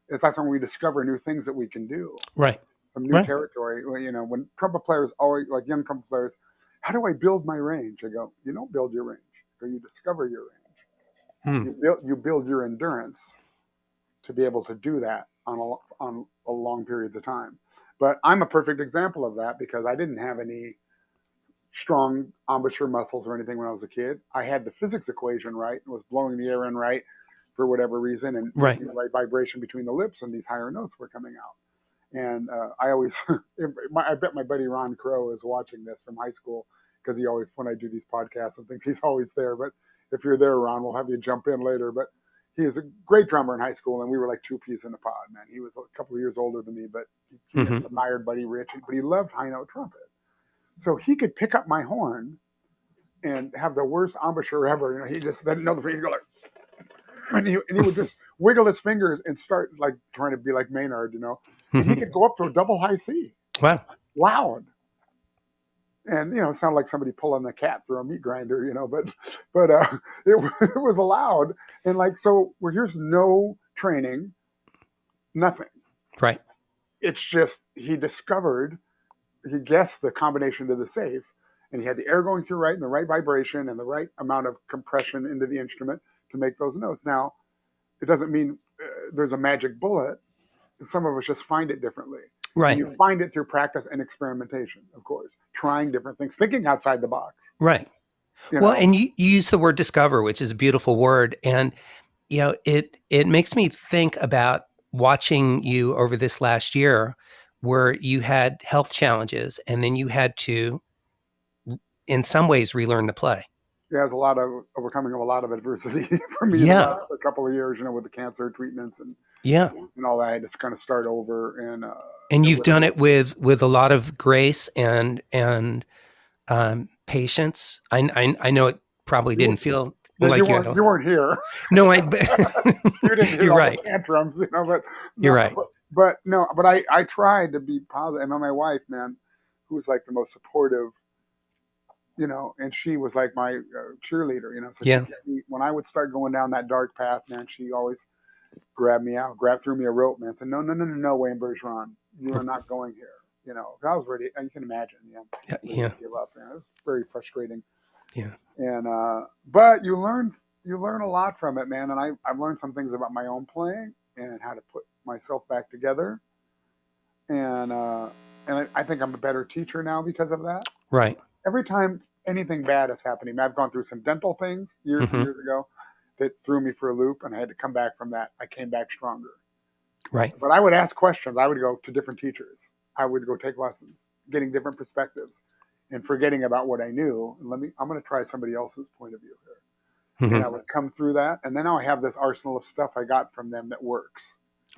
That's when we discover new things that we can do. Right. Some new territory. When trumpet players always, like young trumpet players, how do I build my range? I go, you don't build your range. You discover your range. You build your endurance to be able to do that on a long periods of time. But I'm a perfect example of that because I didn't have any strong embouchure muscles or anything when I was a kid. I had the physics equation right and was blowing the air in right for whatever reason, and right vibration between the lips, and these higher notes were coming out. And I always, I bet my buddy Ron Crow is watching this from high school because he always, when I do these podcasts and things, he's always there. But if you're there, Ron, we'll have you jump in later. But he was a great drummer in high school, and we were like two peas in a pod, man. He was a couple of years older than me, but he admired Buddy Rich, but he loved high note trumpet. So he could pick up my horn and have the worst embouchure ever. He just didn't know the thing. He'd go like, and he would just wiggle his fingers and start like trying to be like Maynard, And he could go up to a double high C. Wow. Loud. And, it sounded like somebody pulling a cat through a meat grinder, but it was loud. And like, so here's no training, nothing. Right. It's just, he guessed the combination to the safe, and he had the air going through right and the right vibration and the right amount of compression into the instrument to make those notes. Now, it doesn't mean there's a magic bullet. Some of us just find it differently. Right. And you find it through practice and experimentation, of course, trying different things, thinking outside the box. Right. Well, and you use the word discover, which is a beautiful word. And, it makes me think about watching you over this last year where you had health challenges and then you had to, in some ways, relearn to play. Yeah, there's a lot of overcoming of a lot of adversity for me in the last couple of years, with the cancer treatments and all that. I had to kind of start over. And you've done it with a lot of grace and patience. I know it probably didn't feel like you weren't here. No, you didn't hear you're right. Tantrums, but you're right. But I tried to be positive. And my wife, man, who was like the most supportive, and she was like my cheerleader, So when I would start going down that dark path, man, she always grabbed me out, threw me a rope, man, said, no, Wayne Bergeron, you are not going here. I was ready. And you can imagine, give up, man. It was very frustrating. Yeah. And but you learn a lot from it, man. And I've learned some things about my own playing and how to put myself back together. And I think I'm a better teacher now because of that. Right. Every time anything bad is happening, I've gone through some dental things years and years ago that threw me for a loop, and I had to come back from that. I came back stronger. Right. But I would ask questions. I would go to different teachers. I would go take lessons, getting different perspectives, and forgetting about what I knew. And I'm going to try somebody else's point of view here. And I would come through that, and then now I have this arsenal of stuff I got from them that works.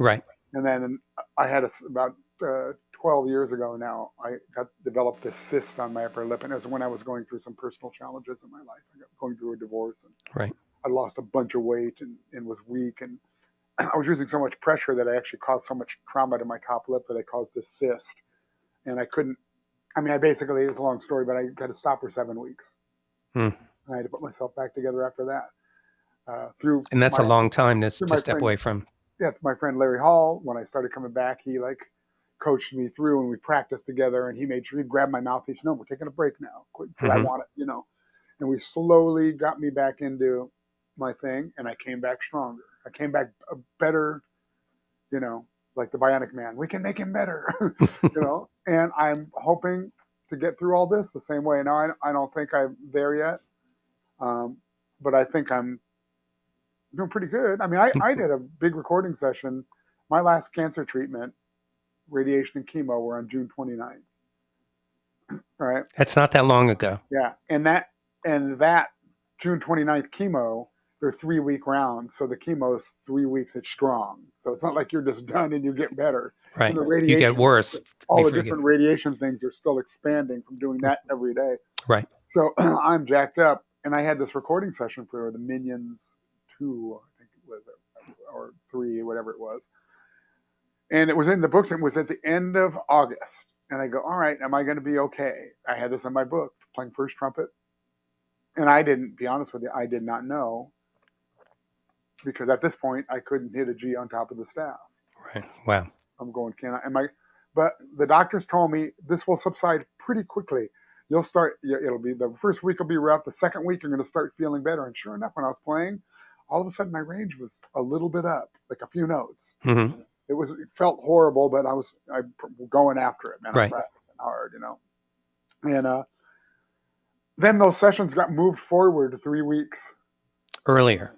Right. And then I had about 12 years ago now, I developed this cyst on my upper lip, and it was when I was going through some personal challenges in my life. I got going through a divorce, and I lost a bunch of weight and was weak, and I was using so much pressure that I actually caused so much trauma to my top lip that I caused this cyst, and I couldn't. I mean, it's a long story, but I had to stop for 7 weeks. And I had to put myself back together after that. And that's a long time to step away from. Yeah, my friend Larry Hall, when I started coming back, he coached me through, and we practiced together, and he made sure he grabbed my mouthpiece. No, we're taking a break now. Quick, I want it, And we slowly got me back into my thing, and I came back stronger. I came back better, like the Bionic Man. We can make him better, And I'm hoping to get through all this the same way. Now, I don't think I'm there yet, but I think I'm doing pretty good. I mean, I did a big recording session. My last cancer treatment, radiation and chemo, were on June 29th. All right. That's not that long ago. Yeah. And that June 29th chemo, they're 3-week rounds. So the chemo's 3 weeks, it's strong. So it's not like you're just done and you get better. Right. You get worse. All the different radiation things are still expanding from doing that every day. Right. So I'm jacked up, and I had this recording session for the Minions 2, I think it was, or 3, whatever it was. And it was in the books, and it was at the end of August. And I go, all right, am I going to be okay? I had this in my book, playing first trumpet. And I didn't, be honest with you, I did not know, because at this point I couldn't hit a G on top of the staff. Right. Wow. I'm going, but the doctors told me this will subside pretty quickly. You'll start, it'll be, the first week will be rough. The second week you're going to start feeling better. And sure enough, when I was playing, all of a sudden my range was a little bit up, like a few notes. Mm-hmm. It felt horrible, but I was going after it, man. I was Right. practicing hard, And then those sessions got moved forward 3 weeks. Earlier.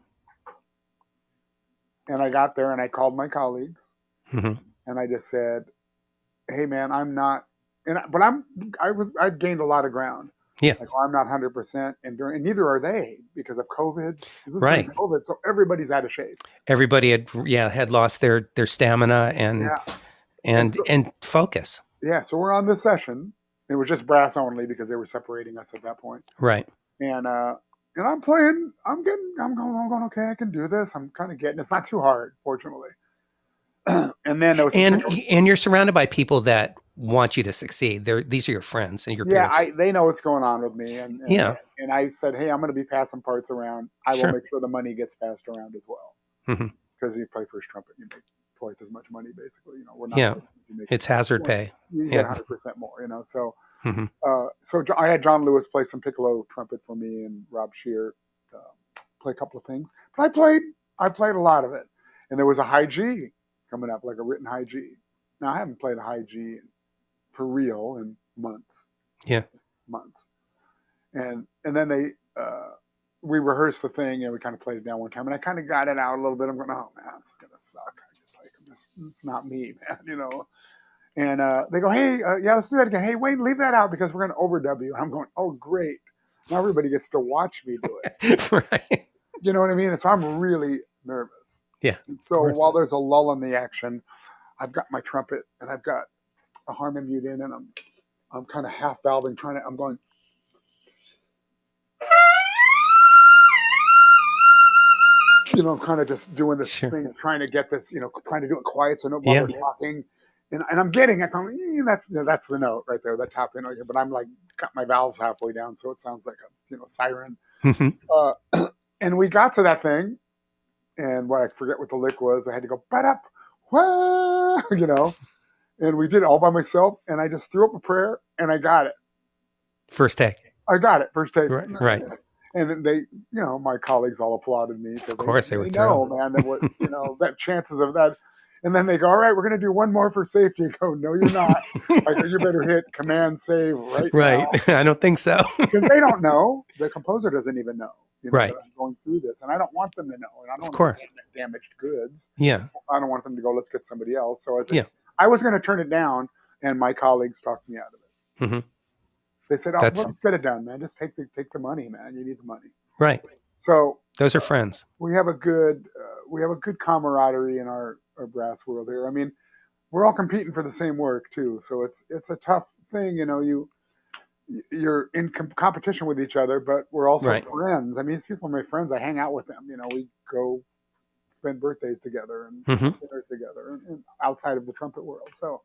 And I got there and I called my colleagues. Mm-hmm. And I just said, hey man, I'm not, I'd gained a lot of ground. Yeah. Like, I'm not 100%, and neither are they, because of COVID. Right. COVID, so everybody's out of shape. Everybody had lost their stamina and focus. Yeah. So we're on this session. It was just brass only because they were separating us at that point. Right. And I'm playing. I'm going. Okay, I can do this. I'm kind of getting. It's not too hard, fortunately. And then there was and you're surrounded by people that want you to succeed. These are your friends and your peers. Yeah, they know what's going on with me, and I said, hey, I'm going to be passing parts around. I will make sure the money gets passed around as well, because you play first trumpet, you make twice as much money, basically. We're not. It's hazard pay. You get 100% more. So. So I had John Lewis play some piccolo trumpet for me, and Rob Shear play a couple of things. But I played a lot of it, and there was a high G coming up, like a written high G. Now I haven't played a high G for real in months. Yeah, months. And then we rehearsed the thing, and we kind of played it down one time, and I kind of got it out a little bit. I'm going, oh man, this is gonna suck. It's not me, man, And they go, hey, let's do that again. Hey, Wayne, leave that out because we're going to overdub you. I'm going, oh, great. Now everybody gets to watch me do it. Right. You know what I mean? And so I'm really nervous. Yeah. And so while there's a lull in the action, I've got my trumpet and I've got a harmon mute in, and I'm kind of half valving, I'm going. I'm kind of just doing this thing, trying to get this, trying to do it quiet so nobody talking. And I'm getting it. That's the note right there, that top note here. But I'm like, got my valves halfway down, so it sounds like a siren. Mm-hmm. And we got to that thing, and I forget what the lick was. I had to go, but up, and we did it all by myself. And I just threw up a prayer, and I got it. First take. I got it first take. Right. And they, my colleagues all applauded me. Of course, they were thrilled. Man, that that chances of that. And then they go, all right, we're going to do one more for safety. I go, no, you're not. I go, you better hit command save right now. I don't think so. Because they don't know. The composer doesn't even know. Right. That I'm going through this. And I don't want them to know. And I don't want them to damaged goods. Yeah. I don't want them to go, let's get somebody else. So I was going to turn it down, and my colleagues talked me out of it. Mm-hmm. They said, oh, let's get it done, man. Just take the money, man. You need the money. Right. So those are friends. We have a good camaraderie in our brass world here. I mean, we're all competing for the same work too, so it's a tough thing. You're in competition with each other, but we're also friends. I mean, these people are my friends. I hang out with them. We go spend birthdays together and dinners together, and outside of the trumpet world. So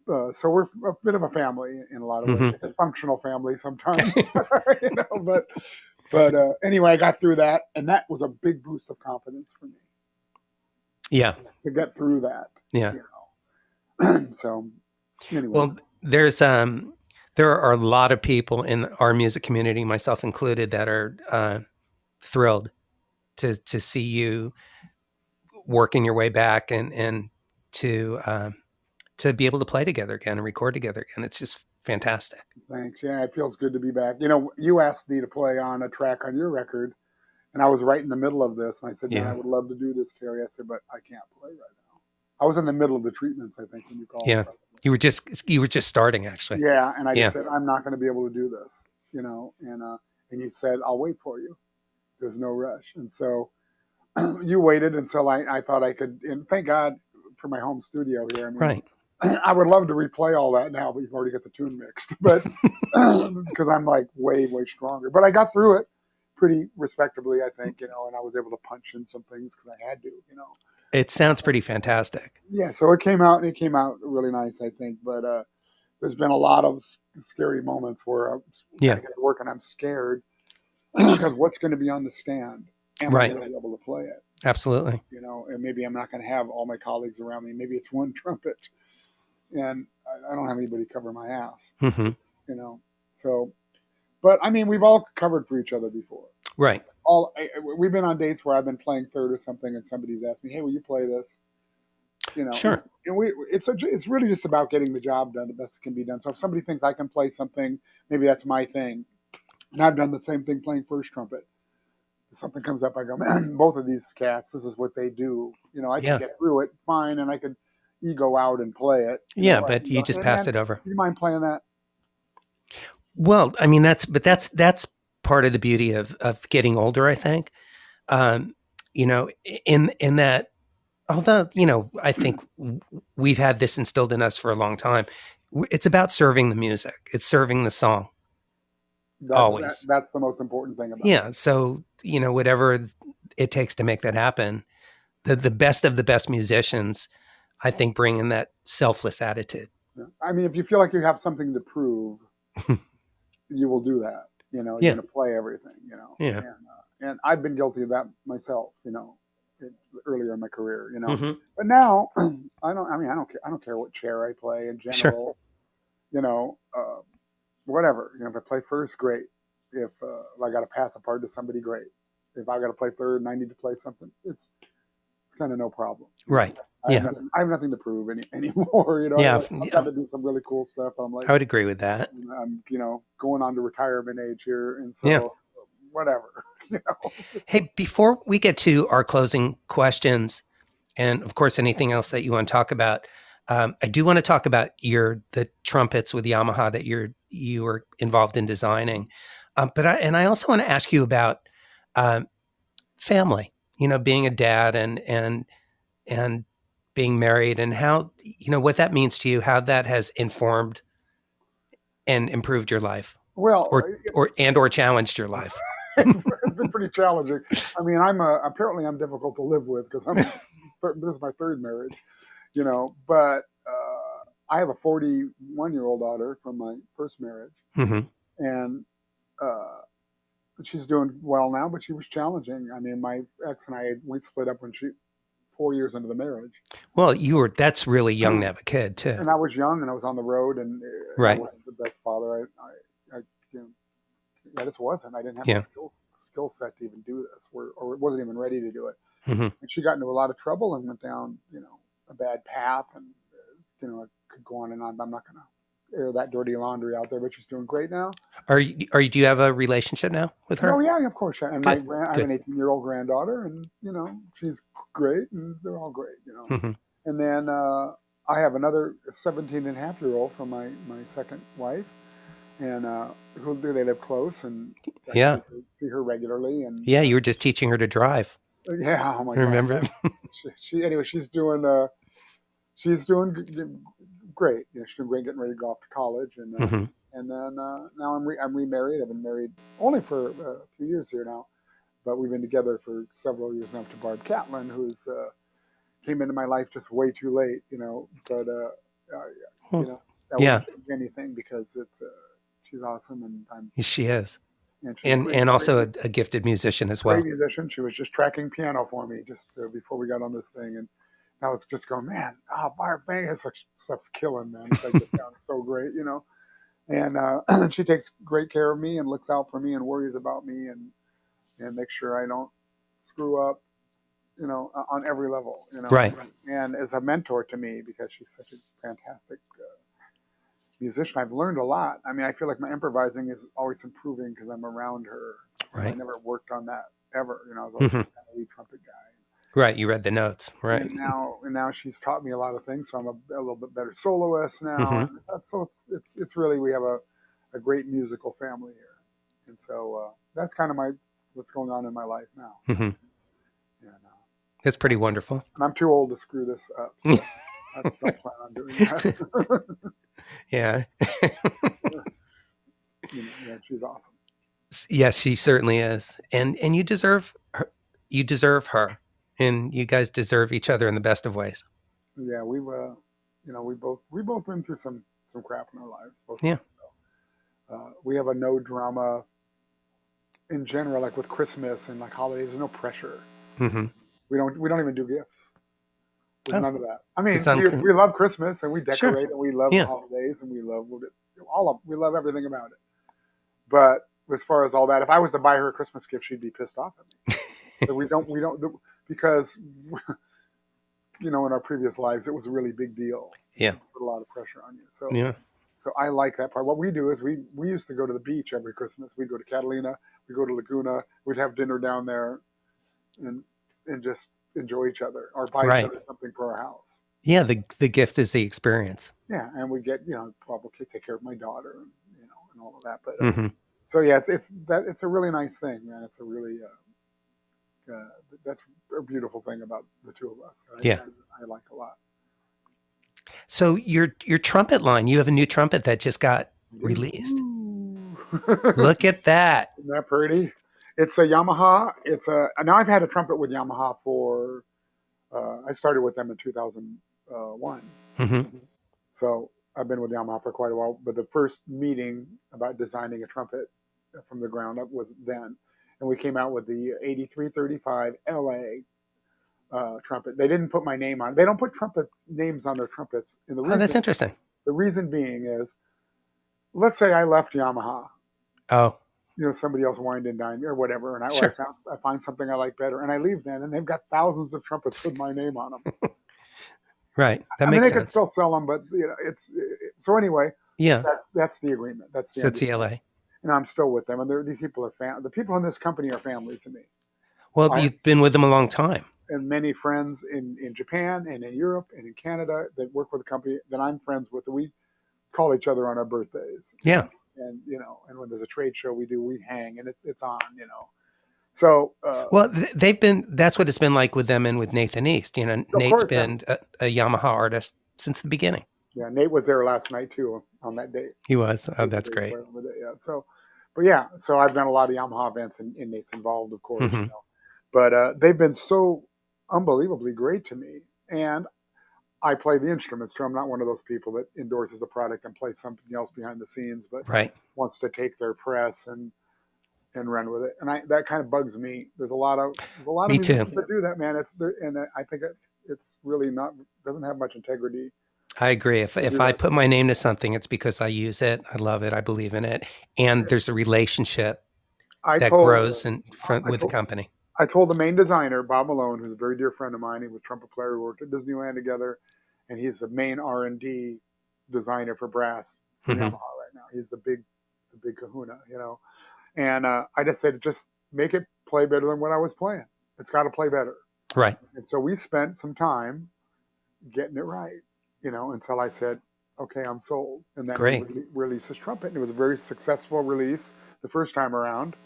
we're a bit of a family in a lot of ways. Dysfunctional family sometimes, But anyway, I got through that, and that was a big boost of confidence for me. Yeah. To get through that. Yeah. So anyway. Well, there are a lot of people in our music community, myself included, that are thrilled to see you working your way back and to be able to play together again and record together again. It's just fantastic. Thanks. Yeah, it feels good to be back. You asked me to play on a track on your record, and I was right in the middle of this. And I said, I would love to do this, Terry. I said, but I can't play right now. I was in the middle of the treatments, I think, when you called. Yeah. You were just starting, actually. Yeah, and I just said, I'm not going to be able to do this, and you said, I'll wait for you. There's no rush. And so you waited until I thought I could, and thank God for my home studio here. I mean, right. I would love to replay all that now, but you've already got the tune mixed. But because I'm like way, way stronger. But I got through it pretty respectably, I think, and I was able to punch in some things because I had to. It sounds pretty fantastic. Yeah, so it came out really nice, I think. But there's been a lot of scary moments where I'm Yeah. get to work and I'm scared because what's going to be on the stand? Am I Right. going to be able to play it? Absolutely. And maybe I'm not going to have all my colleagues around me. Maybe it's one trumpet, and I don't have anybody cover my ass. Mm-hmm. So, but I mean, we've all covered for each other before. Right. We've been on dates where I've been playing third or something, and somebody's asked me, "Hey, will you play this?" Sure. And it's really just about getting the job done the best it can be done. So if somebody thinks I can play something, maybe that's my thing, and I've done the same thing playing first trumpet. If something comes up, I go, man, both of these cats, this is what they do. I can get through it fine, and I could ego out and play it. But you just pass it over. Do you mind playing that? Well, I mean, that's part of the beauty of getting older, I think. In that, although, I think we've had this instilled in us for a long time. It's about serving the music. It's serving the song. Always. That's the most important thing about it. Yeah. So, whatever it takes to make that happen, the best of the best musicians, I think, bring in that selfless attitude. I mean, if you feel like you have something to prove, you will do that. You're going to play everything, Yeah. And I've been guilty of that myself, earlier in my career, Mm-hmm. But now I don't care what chair I play in general, whatever. If I play first, great. If I got to pass a part to somebody, great. If I got to play third and I need to play something, it's kind of no problem. Right. I have nothing to prove anymore. I'm trying to do some really cool stuff. I'm like, I would agree with that. I'm, going on to retirement age here, and so whatever. Hey, before we get to our closing questions, and of course anything else that you want to talk about, I do want to talk about the trumpets with Yamaha that you were involved in designing, but I also want to ask you about family. Being a dad and being married, and how what that means to you, how that has informed and improved your life, well, or challenged your life. It's been pretty challenging. I mean, apparently I'm difficult to live with because this is my third marriage, But I have a 41-year-old daughter from my first marriage, mm-hmm. and she's doing well now. But she was challenging. I mean, my ex and we split up when 4 years into the marriage. Well, that's really young to have a kid too. And I was young, and I was on the road, and right. I wasn't the best father. I just wasn't. I didn't have the skill set to even do this, or it wasn't even ready to do it. Mm-hmm. And she got into a lot of trouble and went down, a bad path, and it could go on and on. I'm not going to air that dirty laundry out there, but she's doing great now. Do you have a relationship now with her? Oh yeah, of course. And I have an 18-year-old granddaughter, and she's great, and they're all great, Mm-hmm. And then I have another 17-and-a-half-year-old from my second wife. And they live close, and I see her regularly. And you were just teaching her to drive. Yeah, oh my God. Remember? Anyway, she's doing great. She's doing great, getting ready to go off to college, and mm-hmm. and then now I'm remarried. I've been married only for a few years here now, but we've been together for several years now to Barb Catlin, who's came into my life just way too late, But I wouldn't change anything because she's awesome, and she is, and also a gifted musician as well. Great musician. She was just tracking piano for me just before we got on this thing, and I was just going, man, Barb, stuff's killing, man. It's like, it sounds so great, And she takes great care of me and looks out for me and worries about me and makes sure I don't screw up, on every level, Right. And as a mentor to me, because she's such a fantastic musician. I've learned a lot. I mean, I feel like my improvising is always improving because I'm around her. Right. I never worked on that ever. I was always kind of lead trumpet guy. Right. You read the notes. Right. And now she's taught me a lot of things, so I'm a little bit better soloist now. Mm-hmm. And so it's really, we have a great musical family here, and so that's kind of what's going on in my life now. Mm-hmm. That's pretty wonderful. And I'm too old to screw this up. So. I don't plan on doing that. Yeah. Yeah, she's awesome. Yes, she certainly is. And you deserve her. You deserve her. And you guys deserve each other in the best of ways. Yeah, we both been through some crap in our lives, both of Yeah. us. We have a no drama in general, like with Christmas and like holidays. There's no pressure. Mm-hmm. We don't even do gifts. There's Oh, none of that. I it's mean, on. we love Christmas and we Sure. decorate and we love the Yeah. holidays and we love we love everything about it. But as far as all that, if I was to buy her a Christmas gift, she'd be pissed off at me. But we don't because in our previous lives it was a really big deal. Yeah. Put a lot of pressure on you. So Yeah. so I like that part. What we do is we used to go to the beach every Christmas. We'd go to Catalina, we'd go to Laguna, we'd have dinner down there and just enjoy each other or buy each other something for our house. Yeah, the gift is the experience. Yeah, and we get probably take care of my daughter and all of that. But Mm-hmm. so yeah, it's a really nice thing, man. It's a really that's a beautiful thing about the two of us. Yeah. I like a lot. So your trumpet line, you have a new trumpet that just got released. Look at that. Isn't that pretty? It's a Yamaha. Now I've had a trumpet with Yamaha for I started with them in 2001. Mm-hmm. So I've been with Yamaha for quite a while. But the first meeting about designing a trumpet from the ground up was then, and we came out with the 8335 LA trumpet. They didn't put my name on. They don't put trumpet names on their trumpets. And That's interesting. The reason being is, let's say I left Yamaha. Oh. Somebody else wined and dined or whatever, and Sure. I find something I like better, and I leave then, and they've got thousands of trumpets with my name on them. That I makes mean, they sense. could still sell them, but so anyway. Yeah. That's the agreement. That's the LA. And I'm still with them, and these people are the people in this company are family to me. Well, you've been with them a long time. And many friends in Japan and in Europe and in Canada that work with the company that I'm friends with. We call each other on our birthdays. Yeah. And and when there's a trade show, we hang, and it's on. So well, that's what it's been like with them and with Nathan East. Nate's been a Yamaha artist since the beginning. Yeah, Nate was there last night too on that day. He was. Oh, that's great. Yeah. So I've done a lot of Yamaha events, and Nate's involved, of course. Mm-hmm. But they've been so unbelievably great to me, and I play the instruments too. I'm not one of those people that endorses a product and plays something else behind the scenes, but wants to take their press and run with it. And that kind of bugs me. There's a lot of musicians that do that, man. I think it's really doesn't have much integrity. I agree. If I put my name to something, it's because I use it, I love it, I believe in it, and there's a relationship that grows with the company. I told the main designer, Bob Malone, who's a very dear friend of mine. He was a trumpet player. We worked at Disneyland together, and he's the main R&D designer for brass for Yamaha right now. He's the big kahuna, And I just said, just make it play better than what I was playing. It's got to play better. Right. And so we spent some time getting it right, until I said, okay, I'm sold. And then we released his trumpet. And it was a very successful release the first time around,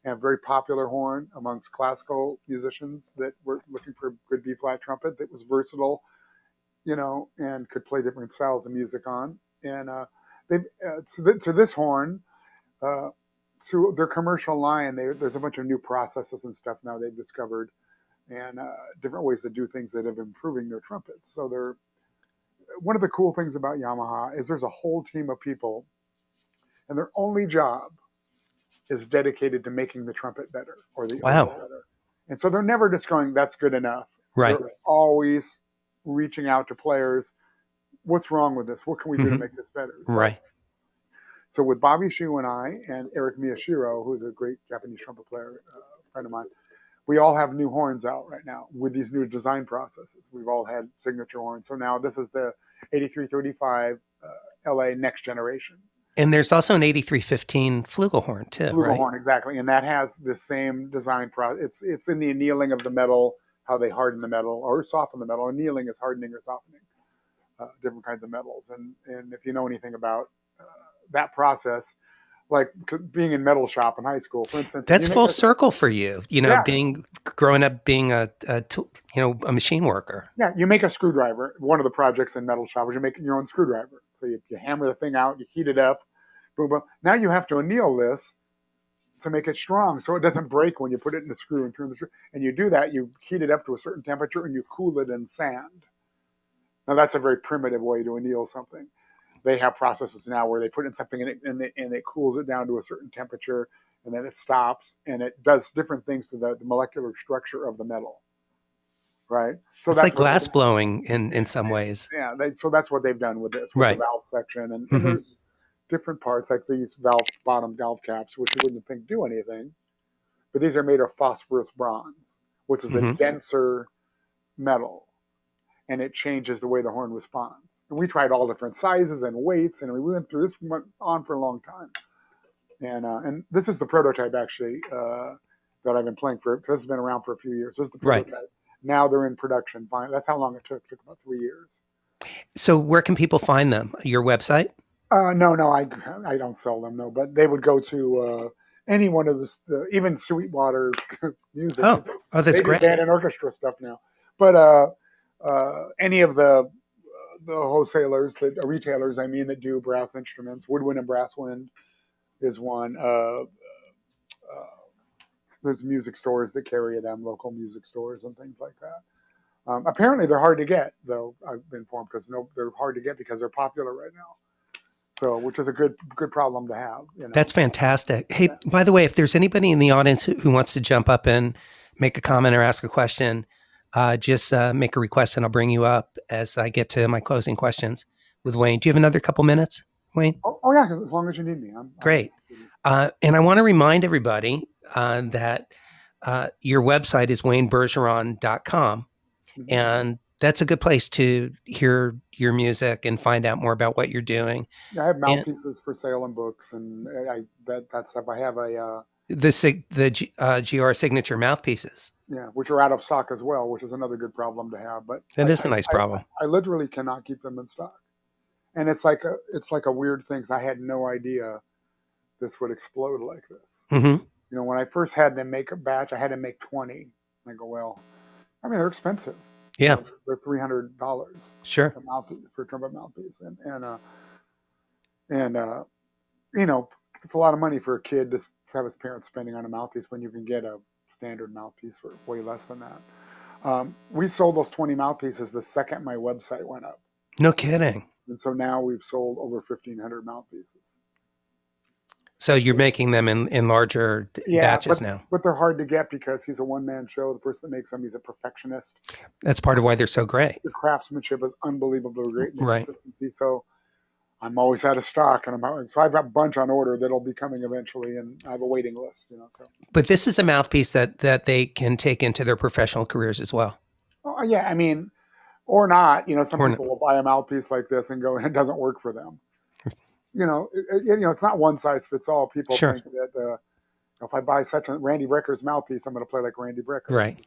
and a very popular horn amongst classical musicians that were looking for a good B-flat trumpet that was versatile, and could play different styles of music on. And to this horn, through their commercial line, there's a bunch of new processes and stuff now they've discovered, and different ways to do things that have improving their trumpets. So one of the cool things about Yamaha is there's a whole team of people, and their only job is dedicated to making the trumpet better or the organ better. And so they're never just going, that's good enough. Right. They're always reaching out to players. What's wrong with this? What can we do to make this better? Right. So with Bobby Shu and I and Eric Miyashiro, who's a great Japanese trumpet player, friend of mine, we all have new horns out right now with these new design processes. We've all had signature horns. So now this is the 8335 LA Next Generation. And there's also an 8315 flugelhorn too, Flugelhorn, exactly. And that has the same design process. It's in the annealing of the metal, how they harden the metal or soften the metal. Annealing is hardening or softening different kinds of metals. And if you know anything about that process, like being in metal shop in high school, for instance. That's full circle for you, Yeah, growing up being a machine worker. yeah. You make a screwdriver. One of the projects in metal shop is you're making your own screwdriver. So you hammer the thing out, you heat it up, boom, boom. Now you have to anneal this to make it strong so it doesn't break when you put it in the screw and turn the screw. And you do that, you heat it up to a certain temperature and you cool it in sand. Now that's a very primitive way to anneal something. They have processes now where they put in something and it cools it down to a certain temperature, and then it stops and it does different things to the molecular structure of the metal. Right. So it's that's like glass blowing in some ways. Yeah. So that's what they've done with this, with right. the valve section. And there's different parts like these bottom valve caps, which you wouldn't think do anything, but these are made of phosphorus bronze, which is a denser metal, and it changes the way the horn responds. And we tried all different sizes and weights, and we went through this, went on for a long time. And this is the prototype actually that I've been playing for. This has been around for a few years. This is the prototype. Right. Now they're in production. That's how long it took. It took about 3 years. So where can people find them? Your website? No, I don't sell them. No, but they would go to any one of the even Sweetwater music. Oh, that's great. Band and orchestra stuff now. But any of the wholesalers, retailers, I mean, that do brass instruments, woodwind and brass wind is one. There's music stores that carry them, local music stores and things like that. Apparently, they're hard to get, though. I've been informed they're hard to get because they're popular right now. So, which is a good problem to have. That's fantastic. Hey, by the way, if there's anybody in the audience who wants to jump up and make a comment or ask a question, just make a request and I'll bring you up as I get to my closing questions with Wayne. Do you have another couple minutes, Wayne? Oh yeah, because as long as you need me. Great. And I want to remind everybody that your website is waynebergeron.com. And that's a good place to hear your music and find out more about what you're doing. Yeah, I have mouthpieces for sale and books and that stuff. I have the GR signature mouthpieces. Yeah, which are out of stock as well, which is another good problem to have. But that is a nice problem. I literally cannot keep them in stock, and it's like a weird thing. I had no idea this would explode like this. When I first had them make a batch, I had to make 20. I go, well, I mean, they're expensive. Yeah, they're $300. Sure. For a trumpet mouthpiece, and it's a lot of money for a kid to have his parents spending on a mouthpiece when you can get a standard mouthpiece for way less than that. We sold those 20 mouthpieces the second my website went up. No kidding. And so now we've sold over 1,500 mouthpieces. So you're making them in larger batches now. But they're hard to get because he's a one-man show. The person that makes them, he's a perfectionist. That's part of why they're so great. The craftsmanship is unbelievably great. And the right. consistency. So I'm always out of stock, and so I've got a bunch on order that'll be coming eventually, and I have a waiting list. So. But this is a mouthpiece that they can take into their professional careers as well. Oh yeah, I mean, or not. Some people will buy a mouthpiece like this and go, and it doesn't work for them. It's not one size fits all. People think that if I buy such a Randy Brecker's mouthpiece, I'm going to play like Randy Brecker. Right.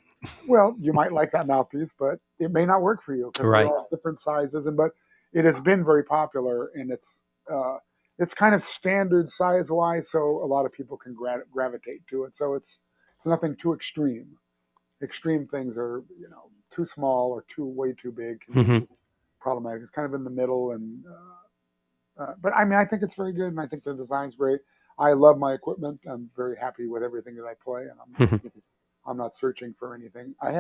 Well, you might like that mouthpiece, but it may not work for you because they're all different sizes. But it has been very popular, and it's kind of standard size wise, so a lot of people can gravitate to it. So it's nothing too extreme. Extreme things are too small or way too big can be problematic. It's kind of in the middle, and but I mean, I think it's very good, and I think the design's great. I love my equipment. I'm very happy with everything that I play, and I'm not searching for anything. I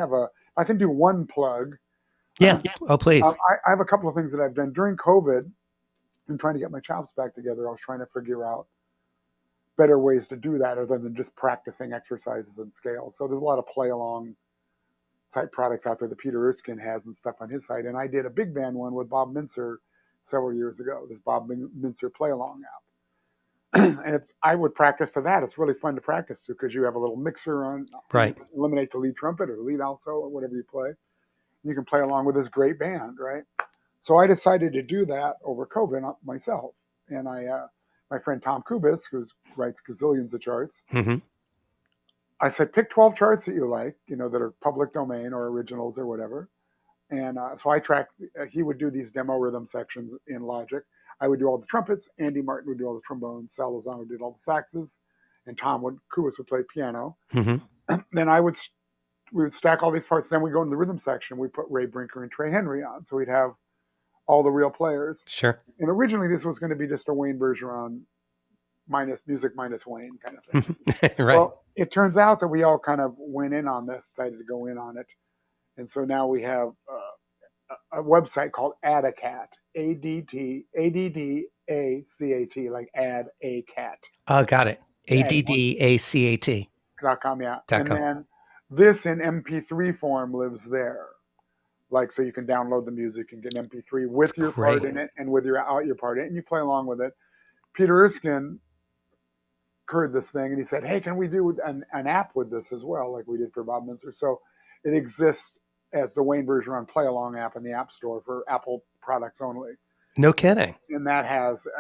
can do one plug. Yeah. Oh, please. I have a couple of things that I've done during COVID. I'm trying to get my chops back together. I was trying to figure out better ways to do that other than just practicing exercises and scales. So there's a lot of play along type products out there that Peter Erskine has and stuff on his site. And I did a big band one with Bob Mintzer several years ago, this Bob Mintzer play along app. And I would practice to that. It's really fun to practice to because you have a little mixer on. Right. Eliminate the lead trumpet or the lead alto or whatever you play. You can play along with this great band, right? So I decided to do that over COVID myself. And my friend Tom Kubis, who writes gazillions of charts, I said, pick 12 charts that you like, that are public domain or originals or whatever. And so I tracked, he would do these demo rhythm sections in Logic. I would do all the trumpets. Andy Martin would do all the trombones. Sal Lozano did all the saxes. And Kouis would play piano. Mm-hmm. Then we would stack all these parts. Then we go into the rhythm section. We put Ray Brinker and Trey Henry on. So we'd have all the real players. Sure. And originally this was going to be just a Wayne Bergeron minus Wayne kind of thing. Right. Well, it turns out that we all kind of went in on this, decided to go in on it. And so now we have a website called Addacat, ADDACAT, like add a cat. Oh, got it. ADDACAT. .com, yeah. .com. And then this in MP3 form lives there. Like, so you can download the music and get an MP3 with your part in it and with your part in it, and you play along with it. Peter Erskine heard this thing and he said, hey, can we do an app with this as well, like we did for Bob Minzer? So it exists as the Wayne Bergeron Play Along app in the App Store for Apple products only. No kidding. And that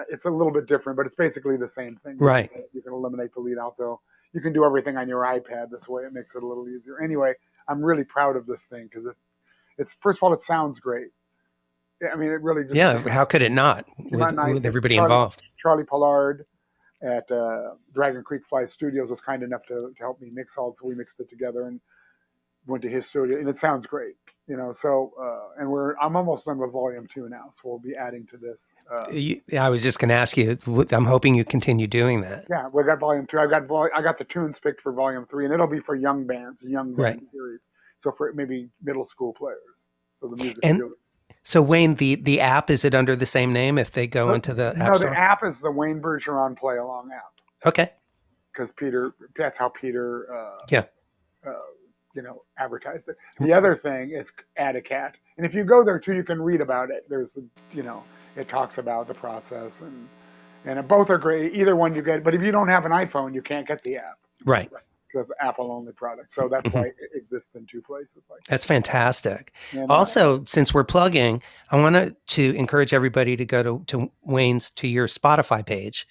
it's a little bit different, but it's basically the same thing. Right. You can eliminate the lead out, though. You can do everything on your iPad this way. It makes it a little easier. Anyway, I'm really proud of this thing because it's first of all, it sounds great. I mean, it really just... Yeah, how could it not with everybody involved? Charlie Pollard at Dragon Creek Fly Studios was kind enough to help me mix all, so we mixed it together and went to his studio, and it sounds great, so and I'm almost done with volume 2 now, so we'll be adding to this. I was just going to ask you, I'm hoping you continue doing that. Yeah, we got volume 2. I got the tunes picked for volume 3, and it'll be for young bands, band series, so for maybe middle school players. So the music. And so Wayne, the app, is it under the same name if they go into the app store? No, the app is the Wayne Bergeron Play Along app. Okay. Because that's how Peter advertised it. The other thing is Addacat. And if you go there too, you can read about it. There's, it talks about the process and both are great. Either one you get, but if you don't have an iPhone, you can't get the app. Right. Because Apple only product. So that's why it exists in 2 places. That's fantastic. And, also, since we're plugging, I wanted to encourage everybody to go to Wayne's, to your Spotify page,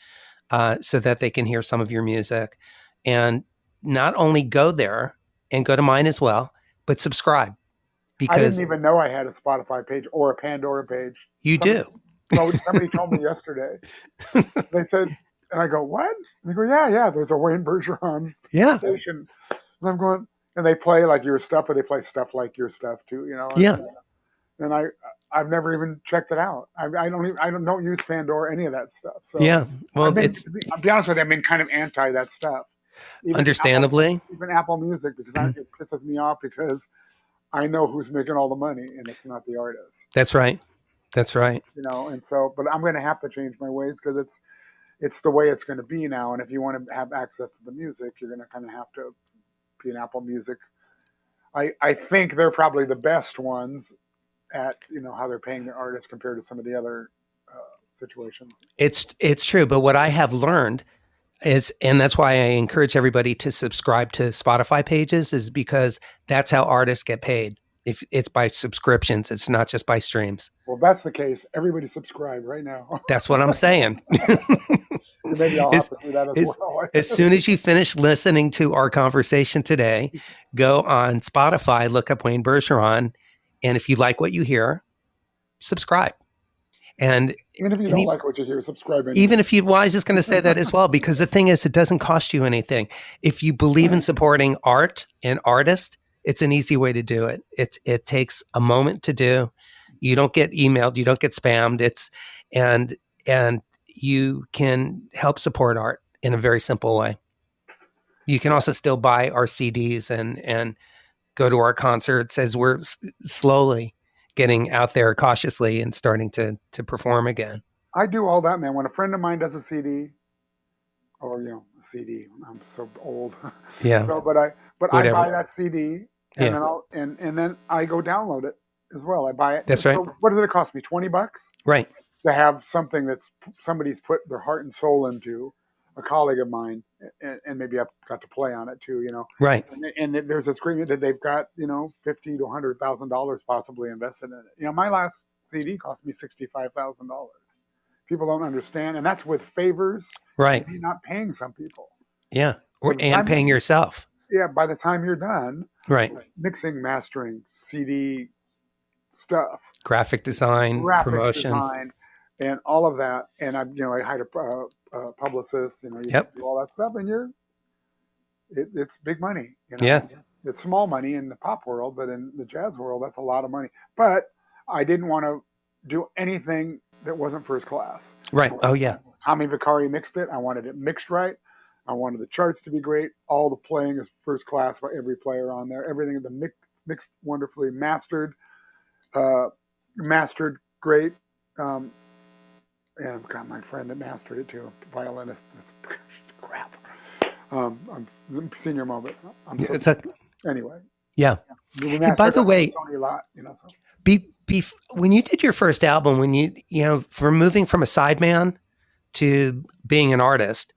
so that they can hear some of your music, and not only go there and go to mine as well, but subscribe. Because I didn't even know I had a Spotify page or a Pandora page. Somebody told me yesterday. They said, and I go, what? And they go, yeah, there's a Wayne Bergeron station. And I'm going, and they play like your stuff, but they play stuff like your stuff too, Yeah. And I've never even checked it out. I don't use Pandora, any of that stuff. So yeah. Well, I'll be honest with you, I've been kind of anti that stuff. Understandably. Even Apple Music, because it pisses me off because I know who's making all the money and it's not the artist. That's right. And so, but I'm going to have to change my ways because it's the way it's going to be now. And if you want to have access to the music, you're going to kind of have to be an Apple Music. I think they're probably the best ones at, how they're paying their artists compared to some of the other situations. It's true. But what I have learned is, and that's why I encourage everybody to subscribe to Spotify pages, is because that's how artists get paid. If it's by subscriptions, it's not just by streams. Well, if that's the case, everybody subscribe right now. That's what I'm saying. Maybe I'll have to do that as well. As soon as you finish listening to our conversation today, go on Spotify, look up Wayne Bergeron, and if you like what you hear, subscribe. And even if you don't like what you hear, subscribe. Even if I was just going to say that as well, because the thing is, it doesn't cost you anything. If you believe in supporting art and artists, it's an easy way to do it. It takes a moment to do. You don't get emailed. You don't get spammed. And you can help support art in a very simple way. You can also still buy our CDs and go to our concerts as we're slowly getting out there cautiously and starting to perform again. I do all that, man. When a friend of mine does a CD, or a CD, I'm so old. Yeah. I buy that CD, and then I go download it as well. I buy it. That's right. So what does it cost me? $20? Right. To have something that's somebody's put their heart and soul into, a colleague of mine, and maybe I've got to play on it too, Right. And there's this agreement that they've got, $50,000 to $100,000 possibly invested in it. My last CD cost me $65,000. People don't understand, and that's with favors. Right. You're not paying some people. Yeah. And paying yourself. Yeah. By the time you're done. Right. Mixing, mastering, CD stuff. Graphic design, Graphic promotion. design, and all of that. And I hired a publicist. You Yep. do all that stuff, and it's big money. Yeah. It's small money in the pop world, but in the jazz world, that's a lot of money. But I didn't want to do anything that wasn't first class. Right. Oh yeah. Tommy Vicari mixed it. I wanted it mixed right. I wanted the charts to be great. All the playing is first class by every player on there. Everything, the mixed wonderfully, mastered great. And I've got my friend that mastered it too, violinist. Crap. I'm senior moment. Anyway. Yeah. Yeah. By the way, Sony a lot, so. When you did your first album, when from moving from a sideman to being an artist,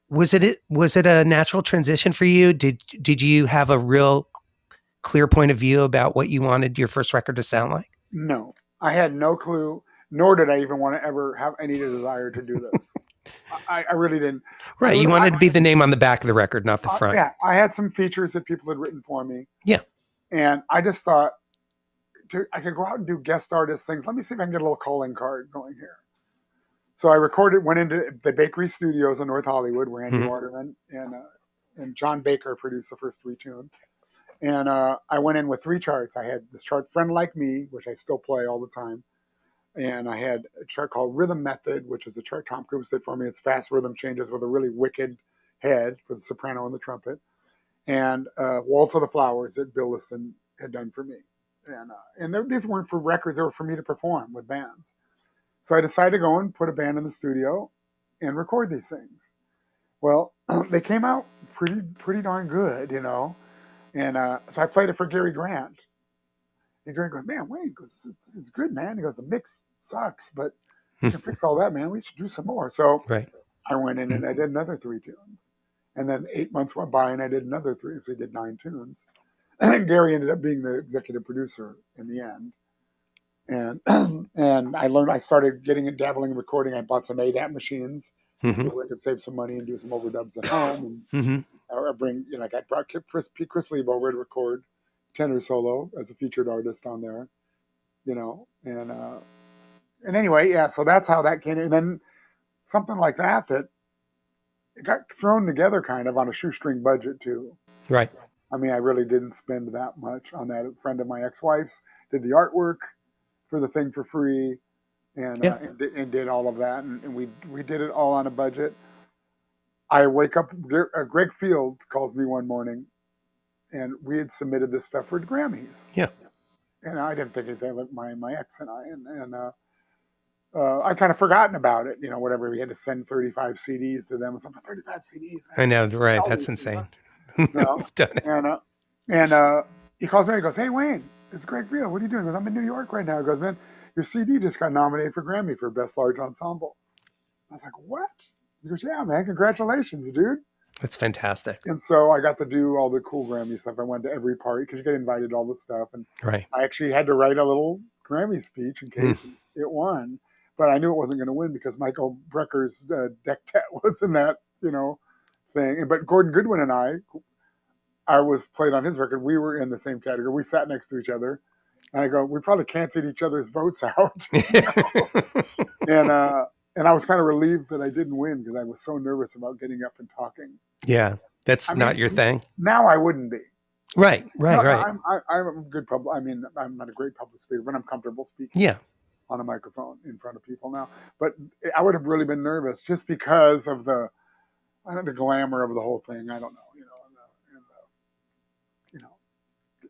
was it a natural transition for you? Did you have a real clear point of view about what you wanted your first record to sound like? No, I had no clue, nor did I even want to ever have any desire to do this. I really didn't. Right, you wanted to be the name on the back of the record, not the front. Yeah, I had some features that people had written for me. Yeah. And I just thought, I could go out and do guest artist things. Let me see if I can get a little calling card going here. So I went into the Bakery Studios in North Hollywood, where Andy Waterman and John Baker produced the first 3 tunes. And I went in with 3 charts. I had this chart, Friend Like Me, which I still play all the time. And I had a chart called Rhythm Method, which is a chart Tom Cruise did for me. It's fast rhythm changes with a really wicked head for the soprano and the trumpet. And Waltz of the Flowers that Bill Liston had done for me. And these weren't for records. They were for me to perform with bands. So I decided to go and put a band in the studio and record these things. Well, they came out pretty darn good, And so I played it for Gary Grant. And Gary goes, man, Wayne, this is good, man. He goes, the mix sucks, but you can fix all that, man. We should do some more. So right. I went in and I did another 3 tunes. And then 8 months went by and I did another 3. So we did 9 tunes. And Gary ended up being the executive producer in the end. And I started dabbling in recording. I bought some ADAT machines so I could save some money and do some overdubs at home. And I brought Chris Lieb over to record tenor solo as a featured artist on there, and anyway, yeah. So that's how that came in. And then something like that it got thrown together kind of on a shoestring budget too. Right. I mean, I really didn't spend that much on that. A friend of my ex-wife's did the artwork for the thing for free, and did all of that, and we did it all on a budget. I wake up, Greg Field calls me one morning, and we had submitted this stuff for the Grammys. Yeah. And I didn't think anything of my ex and I, and I kind of forgotten about it, whatever. We had to send 35 CDs to them. Something 35 CDs. Man. I know, right? That's insane. And he calls me and he goes, hey, Wayne, it's Greg Field. What are you doing? He goes, I'm in New York right now. He goes, man, your CD just got nominated for Grammy for Best Large Ensemble. I was like, what? He goes, yeah, man, congratulations, dude. That's fantastic. And so I got to do all the cool Grammy stuff. I went to every party because you get invited to all the stuff. And right. I actually had to write a little Grammy speech in case it won. But I knew it wasn't going to win because Michael Brecker's Deck Tat was in that, thing. But Gordon Goodwin and I was played on his record. We were in the same category. We sat next to each other. And I go, we probably canceled each other's votes out. And I was kind of relieved that I didn't win because I was so nervous about getting up and talking. Yeah, that's not your thing. Now I wouldn't be. Right. I'm a good public. I mean, I'm not a great public speaker, but I'm comfortable speaking. Yeah. On a microphone in front of people now. But I would have really been nervous just because of the glamour of the whole thing. I don't know,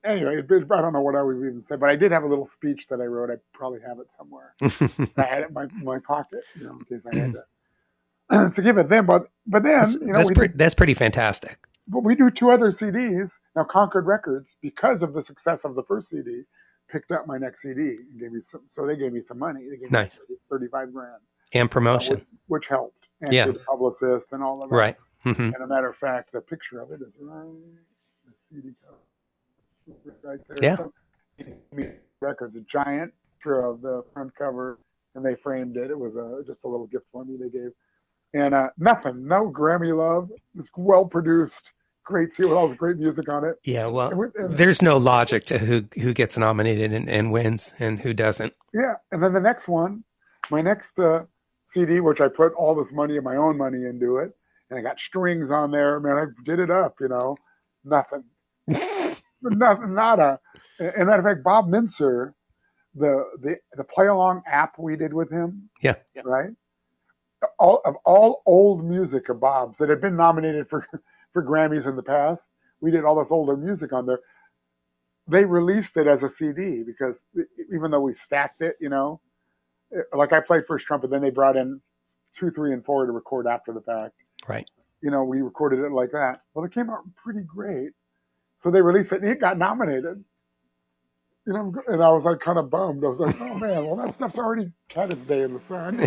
Anyway, I don't know what I would even say, but I did have a little speech that I wrote. I probably have it somewhere. I had it in my pocket, in case I had to give it them. But then, that's pretty fantastic. But we do 2 other CDs now. Concord Records, because of the success of the first CD, picked up my next CD and gave me some. So they gave me some money. They gave me $35,000 and promotion, which helped. And the publicist and all of that. Right. And a matter of fact, the picture of it is right. The CD cover. Right there. Yeah. So, records, a giant picture of the front cover, and they framed it. It was just a little gift for me they gave, and nothing, no Grammy love. This well-produced, great CD with all the great music on it. Yeah, well, And there's no logic to who gets nominated and wins and who doesn't. yeah, and then the next one, my next CD, which I put all this money of my own money into it, and I got strings on there. Man, I did it up, nothing, nothing, nada. And matter of fact, Bob Mincer, the play along app we did with him, Yeah. right? All old music of Bob's that had been nominated for Grammys in the past, we did all this older music on there. They released it as a CD because even though we stacked it, like I played first trumpet, then they brought in 2, 3, and 4 to record after the fact. Right. We recorded it like that. Well, it came out pretty great. So they released it and it got nominated. And I was like kind of bummed. I was like, oh man, well that stuff's already had its day in the sun.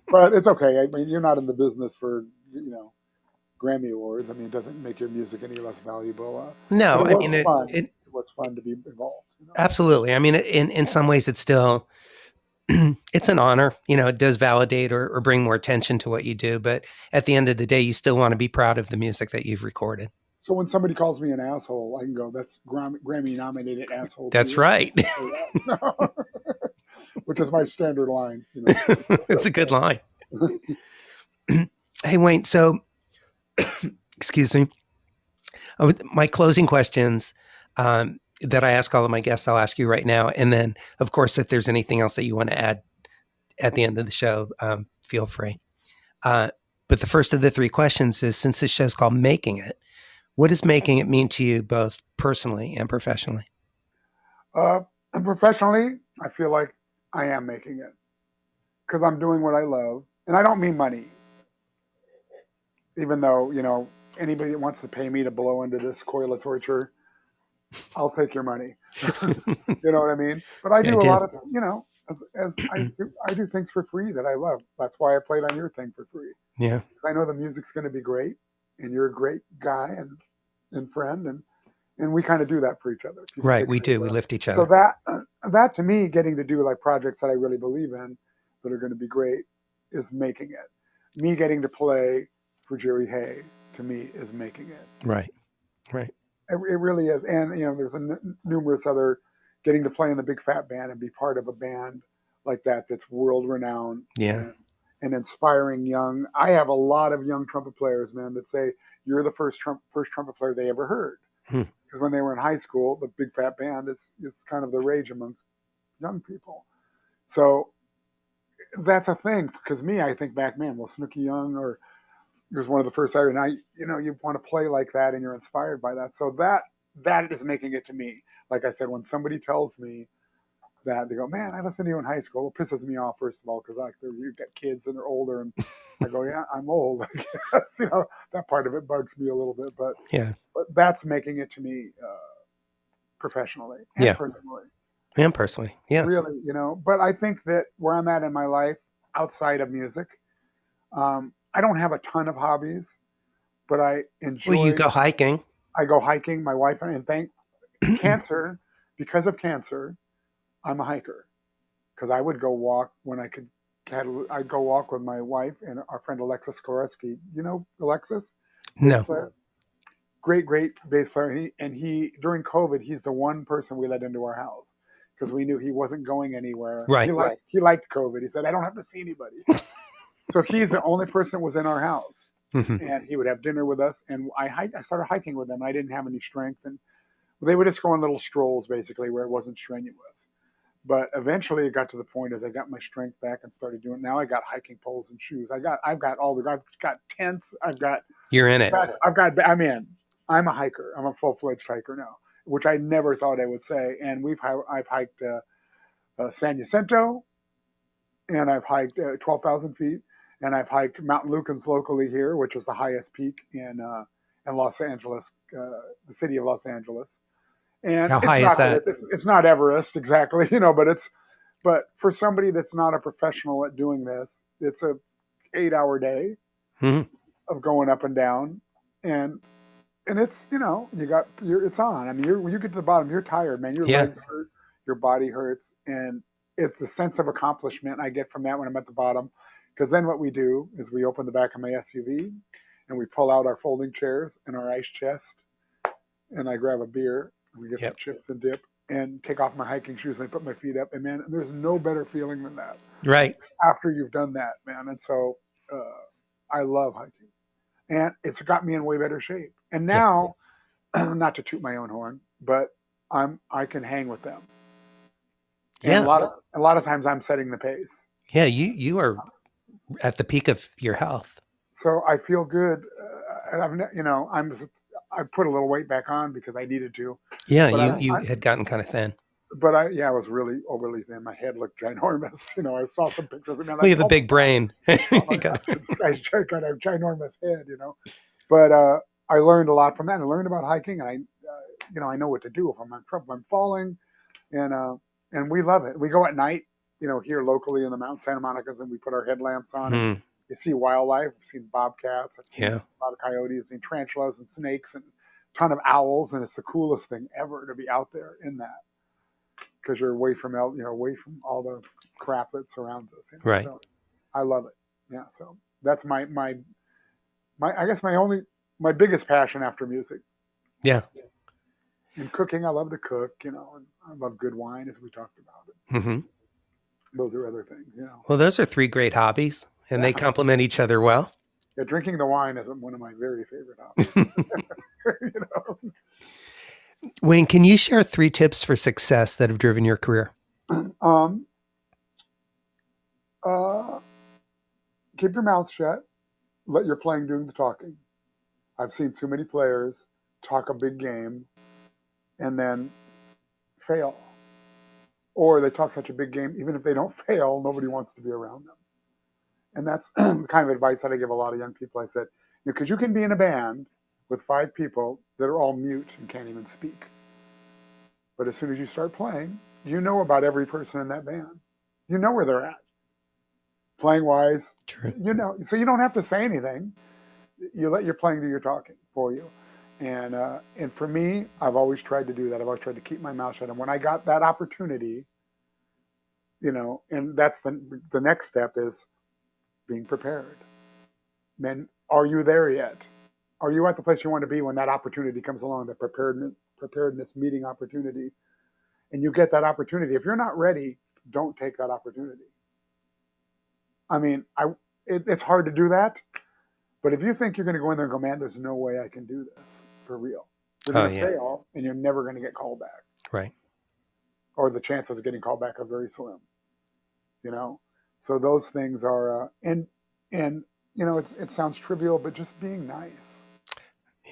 But it's okay. I mean, you're not in the business for, Grammy Awards. I mean, it doesn't make your music any less valuable. No, I mean, it was fun to be involved. Absolutely. I mean, in some ways, it's still, it's an honor. It does validate or bring more attention to what you do. But at the end of the day, you still want to be proud of the music that you've recorded. So when somebody calls me an asshole, I can go, that's Grammy-nominated asshole. That's right. Which is my standard line. It's a good line. Hey, Wayne, so, excuse me. My closing questions that I ask all of my guests, I'll ask you right now. And then, of course, if there's anything else that you want to add at the end of the show, feel free. But the first of the 3 questions is, since this show's called Making It, what does making it mean to you both personally and professionally? And professionally, I feel like I am making it because I'm doing what I love. And I don't mean money. Even though, anybody that wants to pay me to blow into this coil of torture, I'll take your money. You know what I mean? But I do a lot of, as I do things for free that I love. That's why I played on your thing for free. Yeah. I know the music's going to be great, and you're a great guy and friend, and we kind of do that for each other. Right, we do. We lift each other. So that to me, getting to do like projects that I really believe in that are going to be great is making it. Me getting to play for Jerry Hay, to me, is making it. Right. It really is. And, there's numerous other, getting to play in the big fat band and be part of a band like that that's world renowned. Yeah. And inspiring young. I have a lot of young trumpet players, man, that say you're the first trumpet player they ever heard. Because when they were in high school, the big fat band is kind of the rage amongst young people. So that's a thing. Because I think back, man, well, Snooky Young was one of the first I heard. Now, you want to play like that and you're inspired by that. So that is making it to me. Like I said, when somebody tells me that, they go, man, I listened to you in high school. It pisses me off, first of all, because you've got kids and they're older. And I go, yeah, I'm old. I guess, that part of it bugs me a little bit. But that's making it to me professionally and personally. And personally, yeah. Really, But I think that where I'm at in my life, outside of music, I don't have a ton of hobbies, but I enjoy. Well, you go hiking. I go hiking. My wife and thank cancer, because of cancer, I'm a hiker. Because I would go walk when I could. I'd go walk with my wife and our friend Alexis Koreski. You know Alexis? No. Great bass player. And he during COVID, he's the one person we let into our house because we knew he wasn't going anywhere. Right. He liked COVID. He said, I don't have to see anybody. So he's the only person that was in our house. And he would have dinner with us. And I started hiking with them. I didn't have any strength. And they would just go on little strolls, basically, where it wasn't strenuous. But eventually it got to the point as I got my strength back and started doing it. Now I got hiking poles and shoes. I've got tents. You're in it. I'm in. I'm a hiker. I'm a full-fledged hiker now, which I never thought I would say. And I've hiked San Jacinto, and I've hiked 12,000 feet, and I've hiked Mount Lukens locally here, which is the highest peak in Los Angeles, the city of Los Angeles. And how high is that? It's not Everest exactly, but for somebody that's not a professional at doing this, it's a 8-hour day of going up and down, and it's it's on. I mean, you get to the bottom, you're tired, man. Your legs hurt, your body hurts, and it's the sense of accomplishment I get from that when I'm at the bottom. Because then what we do is we open the back of my SUV, and we pull out our folding chairs and our ice chest, and I grab a beer, and we get some Yep. chips and dip, and take off my hiking shoes, and I put my feet up, and man, there's no better feeling than that Right. after you've done that, man. And so I love hiking, and it's got me in way better shape. And Yeah. now, not to toot my own horn, but I can hang with them. And Yeah. a lot of times I'm setting the pace. Yeah. You are at the peak of your health. So I feel good. I put a little weight back on because I needed to. Yeah. But You had gotten kind of thin. But I was really overly thin. My head looked ginormous. I saw some pictures of me. Well, you have a big brain. I got a ginormous head, But I learned a lot from that. I learned about hiking, and I know what to do if I'm on trouble. I'm falling, and we love it. We go at night, here locally in the Mount Santa Monica's, and we put our headlamps on. And you see wildlife. I've seen bobcats. I've seen a lot of coyotes. I've seen tarantulas and snakes and a ton of owls, and it's the coolest thing ever to be out there in that. Because you're away from away from all the crap that surrounds us. Right. So I love it. Yeah. So that's my I guess my biggest passion after music. Yeah. And cooking, I love to cook. And I love good wine, as we talked about it. Mm-hmm. Those are other things. Well, those are 3 great hobbies, and they complement each other well. Yeah, drinking the wine is one of my very favorite hobbies. Wayne, can you share 3 tips for success that have driven your career? Keep your mouth shut. Let your playing do the talking. I've seen too many players talk a big game and then fail. Or they talk such a big game, even if they don't fail, nobody wants to be around them. And that's the kind of advice that I give a lot of young people. I said, because you can be in a band with 5 people that are all mute and can't even speak. But as soon as you start playing, you know about every person in that band. You know where they're at. Playing wise, True. So you don't have to say anything. You let your playing do your talking for you. And for me, I've always tried to do that. I've always tried to keep my mouth shut. And when I got that opportunity, and that's the next step is being prepared. Man, are you there yet? Are you at the place you want to be when that opportunity comes along, the preparedness meeting opportunity, and you get that opportunity? If you're not ready, don't take that opportunity. I mean, it's hard to do that, but if you think you're going to go in there and go, man, there's no way I can do this for real, you're going to fail, and you're never going to get called back. Right. Or the chances of getting called back are very slim. So those things are, and it sounds trivial, but just being nice.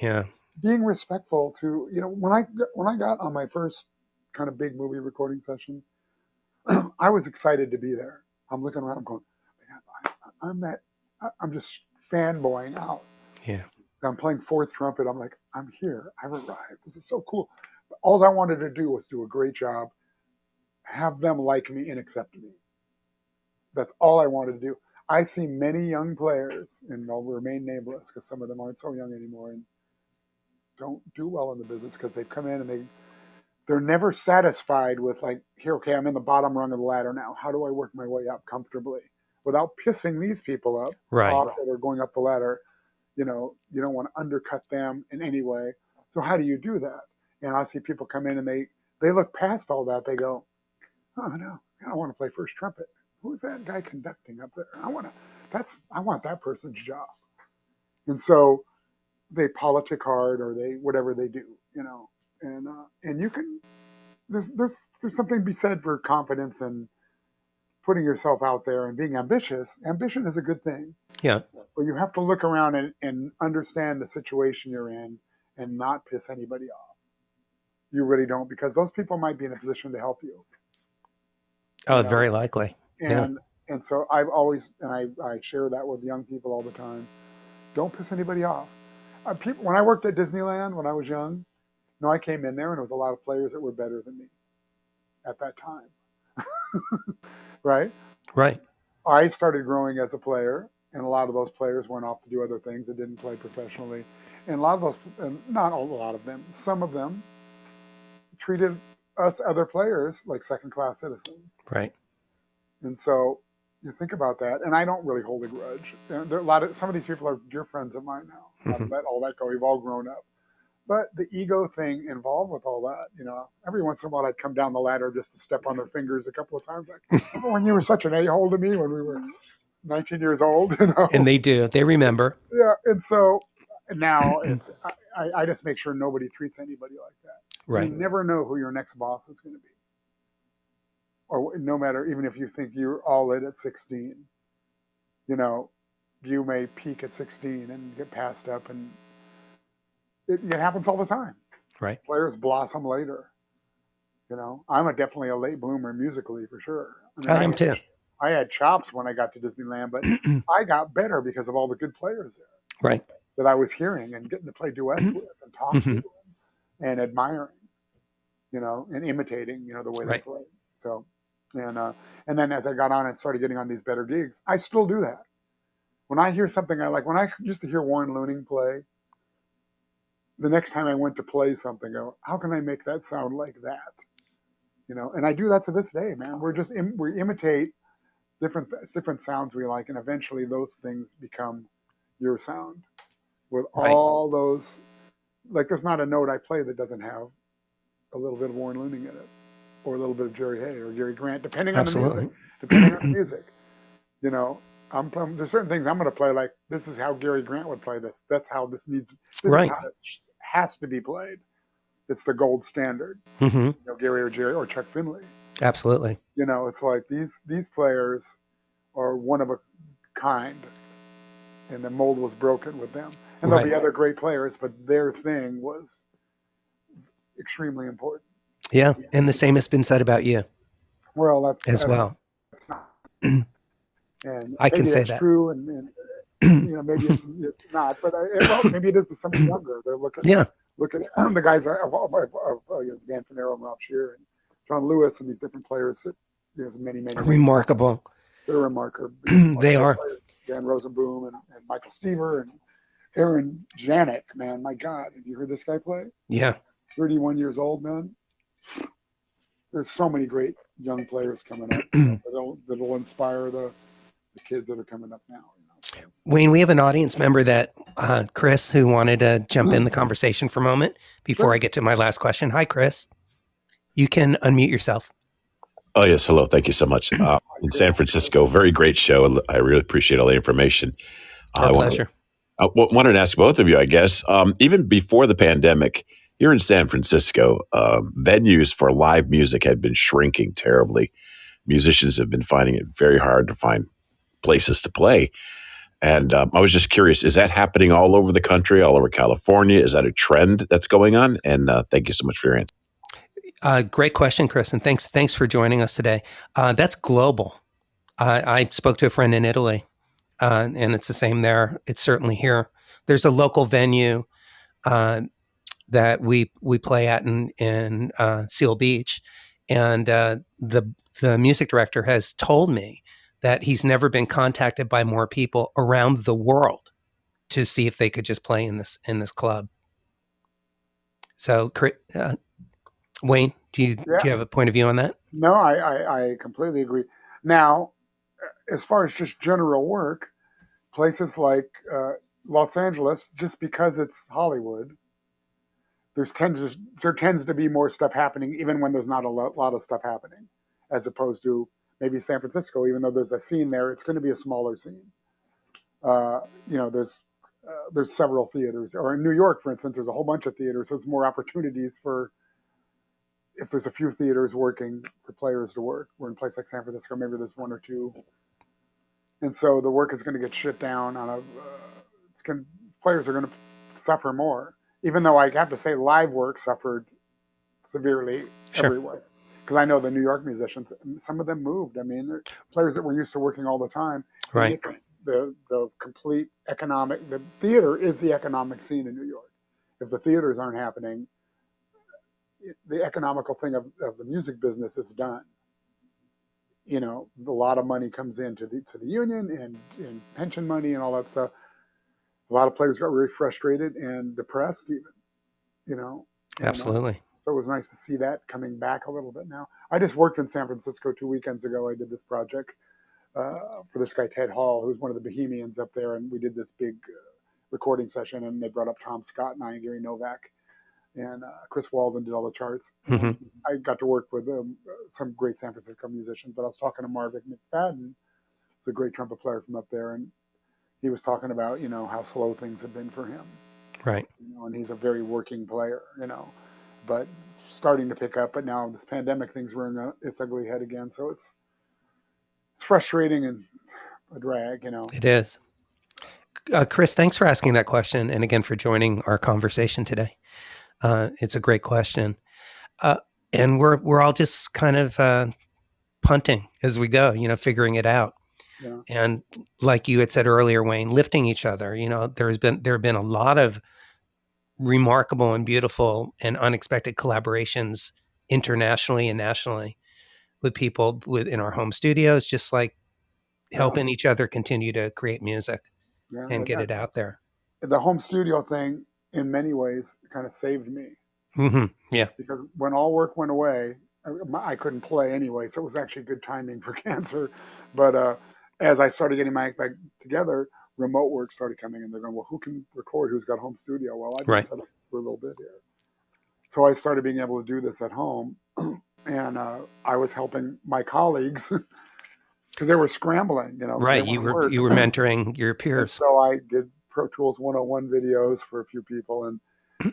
Yeah. Being respectful to, when I got on my first kind of big movie recording session, I was excited to be there. I'm looking around, I'm going, man, I'm just fanboying out. Yeah. I'm playing 4th trumpet. I'm like, I'm here. I've arrived. This is so cool. But all I wanted to do was do a great job, have them like me and accept me. That's all I wanted to do. I see many young players, and I'll remain nameless because some of them aren't so young anymore and don't do well in the business because they've come in and they're never satisfied with okay, I'm in the bottom rung of the ladder now. How do I work my way up comfortably without pissing these people up off that are going up the ladder? You don't want to undercut them in any way. So how do you do that? And I see people come in and they look past all that. They go, oh no, I don't want to play first trumpet. Who's that guy conducting up there? I want that person's job. And so they politic hard, or they whatever they do, and you can. There's something to be said for confidence and putting yourself out there and being ambitious. Ambition is a good thing. Yeah. But you have to look around and understand the situation you're in and not piss anybody off. You really don't, because those people might be in a position to help you. Oh, very likely. And so I've always, and I share that with young people all the time. Don't piss anybody off. When I worked at Disneyland when I was young, I came in there and there was a lot of players that were better than me at that time. Right? Right. I started growing as a player, and a lot of those players went off to do other things that didn't play professionally. And a lot of those, not a lot of them, some of them treated us other players like second-class citizens. Right. And so, you think about that, and I don't really hold a grudge. And some of these people are dear friends of mine now. I've let all that go. We've all grown up. But the ego thing involved with all that, every once in a while I'd come down the ladder just to step on their fingers a couple of times. Like, remember when you were such an a-hole to me when we were 19 years old? And they do. They remember. Yeah, and so now I just make sure nobody treats anybody like that. Right. You never know who your next boss is going to be. Or no matter, even if you think you're all in at 16, you may peak at 16 and get passed up, and it happens all the time. Right. Players blossom later. I'm definitely a late bloomer musically for sure. I am too. I had chops when I got to Disneyland, but I got better because of all the good players there. Right. That I was hearing and getting to play duets with and talk to and admiring, and imitating, the way they play. So, and then as I got on and started getting on these better gigs, I still do that. When I hear something I like, when I used to hear Warren Looning play, the next time I went to play something, I go, how can I make that sound like that? And I do that to this day, man. We imitate different sounds we like, and eventually those things become your sound. With all those, like there's not a note I play that doesn't have a little bit of Warren Looning in it, or a little bit of Jerry Hay or Gary Grant, depending on the music. Depending on the music, there's certain things I'm going to play like this is how Gary Grant would play this. That's how this is how it has to be played. It's the gold standard. Gary or Jerry or Chuck Finley. Absolutely. It's like these players are one of a kind, and the mold was broken with them. And there'll be other great players, but their thing was extremely important. Yeah, and the same has been said about you. Well, that's well. And I can say that. True, and maybe it's not, but maybe it is to somebody younger. They're looking at the guys of Dan Finero and Ralph Shear and John Lewis and these different players. There's many remarkable. They're remarkable. They are. Players. Dan Rosenboom and Michael Stever and Aaron Janik, man, my God, have you heard this guy play? Yeah. 31 years old, man. There's so many great young players coming up that'll inspire the kids that are coming up now. Wayne, we have an audience member that, Chris, who wanted to jump in the conversation for a moment before I get to my last question. Hi, Chris. You can unmute yourself. Oh, yes. Hello. Thank you so much. In San Francisco, very great show. I really appreciate all the information. Our pleasure. I wanted to ask both of you, I guess, even before the pandemic, here in San Francisco, venues for live music had been shrinking terribly. Musicians have been finding it very hard to find places to play. And I was just curious, is that happening all over the country, all over California? Is that a trend that's going on? And thank you so much for your answer. Great question, Chris, and thanks for joining us today. That's global. I spoke to a friend in Italy, and it's the same there. It's certainly here. There's a local venue that we play at in Seal Beach, and the music director has told me that he's never been contacted by more people around the world to see if they could just play in this club. So, Wayne, do you have a point of view on that? No, I completely agree. Now, as far as just general work, places like Los Angeles, just because it's Hollywood, there tends to be more stuff happening, even when there's not a lot of stuff happening, as opposed to maybe San Francisco. Even though there's a scene there, it's going to be a smaller scene. There's several theaters, or in New York, for instance, there's a whole bunch of theaters. So there's more opportunities for, if there's a few theaters working, for players to work. Where in a place like San Francisco, maybe there's one or two, and so the work is going to get shut down on players are going to suffer more. Even though I have to say live work suffered severely everywhere. Because I know the New York musicians, some of them moved. I mean, they're players that were used to working all the time. Right. The complete the theater is the economic scene in New York. If the theaters aren't happening, the economical thing of the music business is done. A lot of money comes into the union and pension money and all that stuff. A lot of players got very frustrated and depressed even, Absolutely. So it was nice to see that coming back a little bit now. I just worked in San Francisco 2 weekends ago. I did this project for this guy Ted Hall, who's one of the Bohemians up there, and we did this big recording session, and they brought up Tom Scott and I and Gary Novak, and Chris Walden did all the charts. Mm-hmm. I got to work with some great San Francisco musicians, but I was talking to Marvin McFadden, the great trumpet player from up there, and he was talking about, how slow things have been for him. Right. And he's a very working player, but starting to pick up. But now this pandemic thing's rearing its ugly head again, so it's frustrating and a drag, It is. Chris, thanks for asking that question, and again for joining our conversation today. It's a great question, and we're all just kind of punting as we go, figuring it out. Yeah. And like you had said earlier, Wayne, lifting each other. There have been a lot of remarkable and beautiful and unexpected collaborations internationally and nationally with people in our home studios, just like helping each other continue to create music and get it out there. The home studio thing, in many ways, kind of saved me. Mm-hmm. Yeah. Because when all work went away, I couldn't play anyway, so it was actually good timing for cancer. But as I started getting my act back together, remote work started coming in. They're going, well, who can record? Who's got home studio? Well, I've been set up for a little bit here. So I started being able to do this at home, and I was helping my colleagues because they were scrambling. Right, you were mentoring your peers. And so I did Pro Tools 101 videos for a few people, and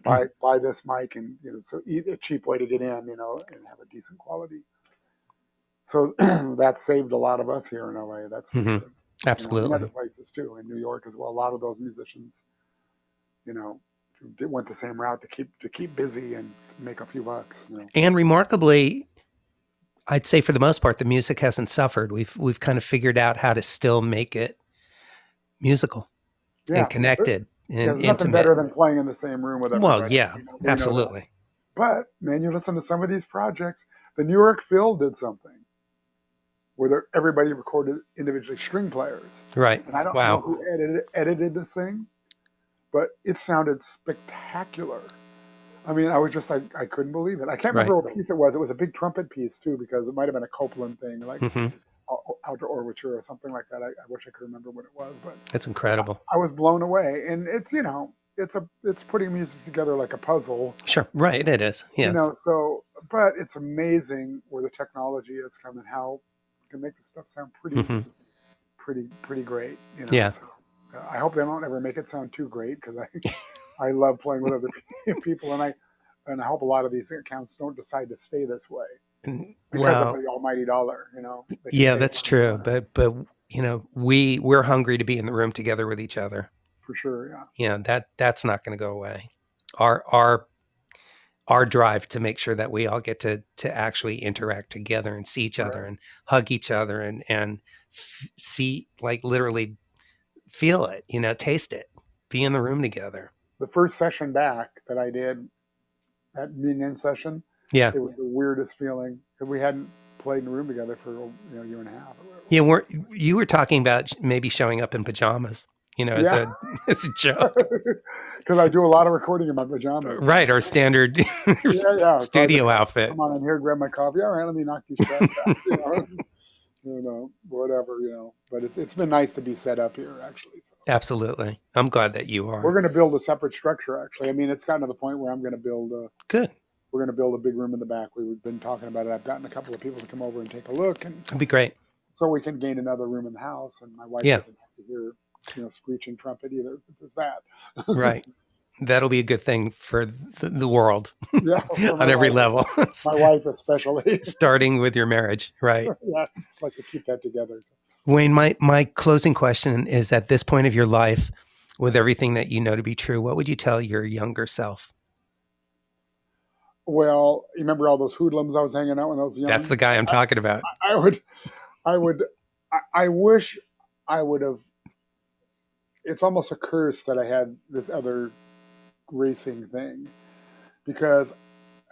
buy this mic, and so a cheap way to get in, and have a decent quality. So that saved a lot of us here in LA. That's for sure. Absolutely. And other places too, in New York as well. A lot of those musicians, went the same route to keep busy and make a few bucks. And remarkably, I'd say for the most part, the music hasn't suffered. We've kind of figured out how to still make it musical and connected and there's nothing intimate. better than playing in the same room with everybody. Well, yeah, absolutely. But man, you listen to some of these projects. The New York Phil did something where everybody recorded individually string players. Right. And I don't know who edited this thing, but it sounded spectacular. I mean, I was just like, I couldn't believe it. I can't remember what piece it was. It was a big trumpet piece too, because it might have been a Copland thing, like Outdoor Overture or something like that. I wish I could remember what it was, but it's incredible. I was blown away, and it's it's putting music together like a puzzle. Sure, right, it is. Yeah. But it's amazing where the technology has come and how it can make the stuff sound pretty great. Yeah. So, I hope they don't ever make it sound too great, because I love playing with other people, and I hope a lot of these accounts don't decide to stay this way because of the almighty dollar. Yeah, that's true. But we're hungry to be in the room together with each other. For sure, yeah. Yeah, that's not going to go away. Our drive to make sure that we all get to actually interact together and see each other and hug each other and see, like, literally feel it, taste it, be in the room together. The first session back that I did, that Minion session, it was the weirdest feeling, because we hadn't played in the room together for a year and a half. Yeah, you were talking about maybe showing up in pajamas, as a joke. Because I do a lot of recording in my pajamas. Right, our standard studio outfit. Come on in here, grab my coffee. All right, let me knock these straps out. Whatever. But it's been nice to be set up here, actually. So. Absolutely, I'm glad that you are. We're going to build a separate structure, actually. I mean, it's gotten to the point where I'm going to build Good. We're going to build a big room in the back. We've been talking about it. I've gotten a couple of people to come over and take a look, and that'd be great. So we can gain another room in the house, and my wife doesn't have to hear screeching trumpet either. There's that. Right. That'll be a good thing for the world. Yeah, on every level. My wife especially. Starting with your marriage, right? Yeah, I'd like to keep that together. Wayne, my closing question is, at this point of your life, with everything that you know to be true, what would you tell your younger self? Well, you remember all those hoodlums I was hanging out when I was young? That's the guy I'm talking about. I wish I would have. It's almost a curse that I had this other racing thing, because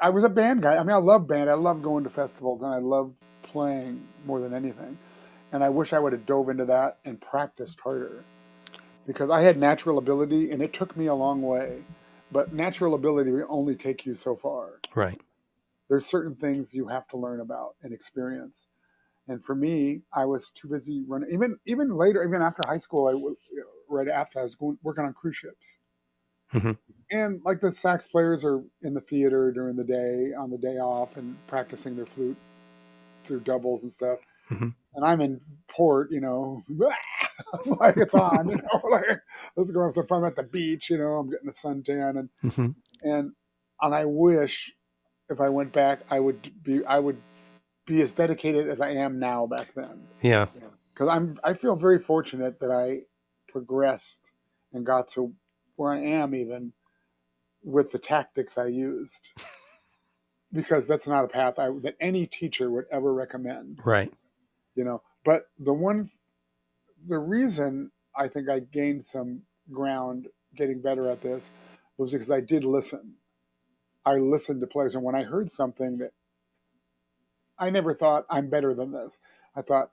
I was a band guy. I mean, I love band. I love going to festivals, and I love playing more than anything. And I wish I would have dove into that and practiced harder, because I had natural ability, and it took me a long way. But natural ability will only take you so far. Right. There's certain things you have to learn about and experience. And for me, I was too busy running. Even later, even after high school, right after I was working on cruise ships. Mhm. And like the sax players are in the theater during the day, on the day off, and practicing their flute through doubles and stuff. Mhm. And I'm in port, like it's on, like let's go have some fun at the beach, I'm getting a suntan, Mhm. and I wish if I went back, I would be as dedicated as I am now back then. Yeah. Because I feel very fortunate that I progressed and got to where I am even with the tactics I used, because that's not a path that any teacher would ever recommend. Right. But the reason I think I gained some ground getting better at this was because I did listen. I listened to players, and when I heard something that I never thought I'm better than this, I thought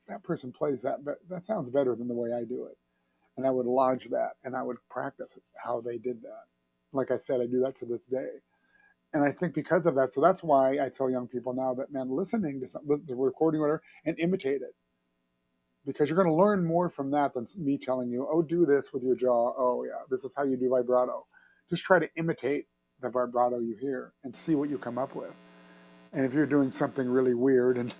that person plays that, but that sounds better than the way I do it. And I would lodge that, and I would practice how they did that. Like I said, I do that to this day. And I think because of that, so that's why I tell young people now that, man, listening to the recording, whatever, and imitate it. Because you're going to learn more from that than me telling you, oh, do this with your jaw. Oh, yeah, this is how you do vibrato. Just try to imitate the vibrato you hear and see what you come up with. And if you're doing something really weird, and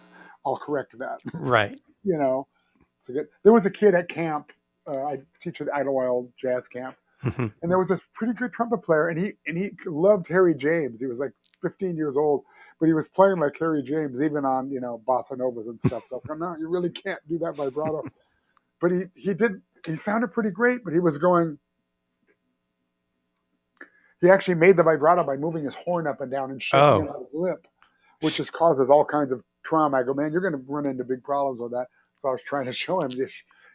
I'll correct that. Right. It's a good. There was a kid at camp. I teach at Idlewild Jazz Camp, Mhm. and there was this pretty good trumpet player, and he loved Harry James. He was like 15 years old, but he was playing like Harry James, even on bossa novas and stuff. So I was going, no, you really can't do that vibrato. But he did. He sounded pretty great, but he was going. He actually made the vibrato by moving his horn up and down and shaking it on his lip, which just causes all kinds of trauma. I go, man, you're going to run into big problems with that. So I was trying to show him just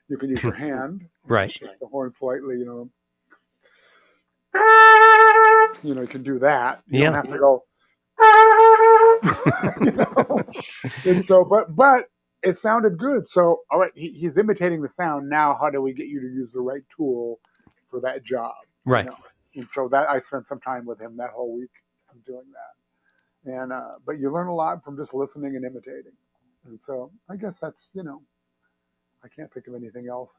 you can use your hand, Right. shake the horn slightly, you can do that. You don't have to go, And so, but it sounded good. So, all right, he's imitating the sound. Now, how do we get you to use the right tool for that job? Right. And so that I spent some time with him that whole week of doing that. And but you learn a lot from just listening and imitating. And so I guess that's I can't think of anything else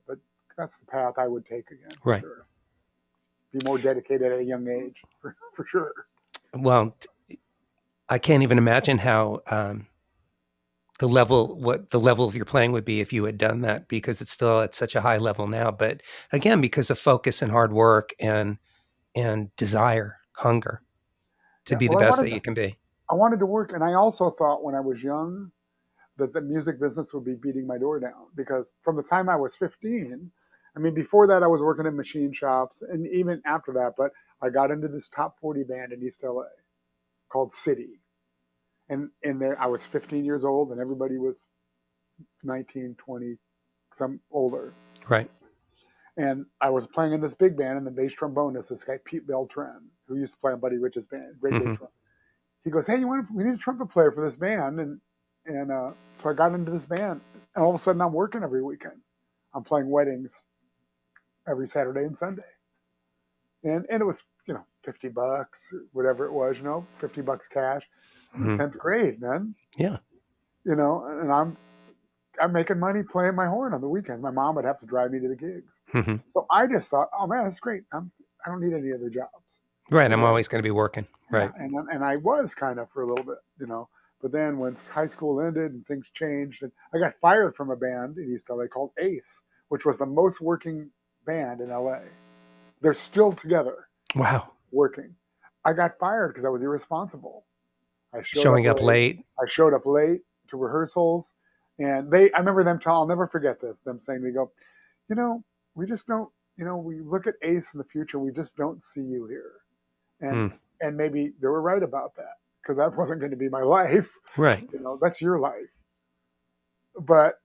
but that's the path I would take again. Right. Sure. Be more dedicated at a young age, for sure. Well, I can't even imagine how what the level of your playing would be if you had done that, because it's still at such a high level now. But again, because of focus and hard work and desire, hunger to be the best that you can be. I wanted to work, and I also thought when I was young that the music business would be beating my door down, because from the time I was 15, I mean, before that I was working in machine shops, and even after that, but I got into this top 40 band in East LA called City. And there I was 15 years old, and everybody was 19, 20, some older. Right. And I was playing in this big band, and the bass trombonist, this guy Pete Beltran, who used to play on Buddy Rich's band, great bass trombone. He goes, hey, we need a trumpet player for this band. And so I got into this band, and all of a sudden I'm working every weekend. I'm playing weddings every Saturday and Sunday. And it was, $50, whatever it was, $50 cash. Mhm. 10th grade, man. Yeah. And I'm making money playing my horn on the weekends. My mom would have to drive me to the gigs. Mhm. So I just thought, oh man, that's great. I don't need any other jobs. Right. I'm always going to be working. Right. Yeah, and I was kind of for a little bit, But then when high school ended and things changed, and I got fired from a band in East LA called Ace, which was the most working band in LA. They're still together. Wow. Working. I got fired because I was irresponsible. I showing up late. I showed up late to rehearsals, and I remember them I'll never forget this, them saying to me, go, we just don't, we look at Ace in the future, we just don't see you here. And maybe they were right about that, because that wasn't going to be my life. Right. That's your life. But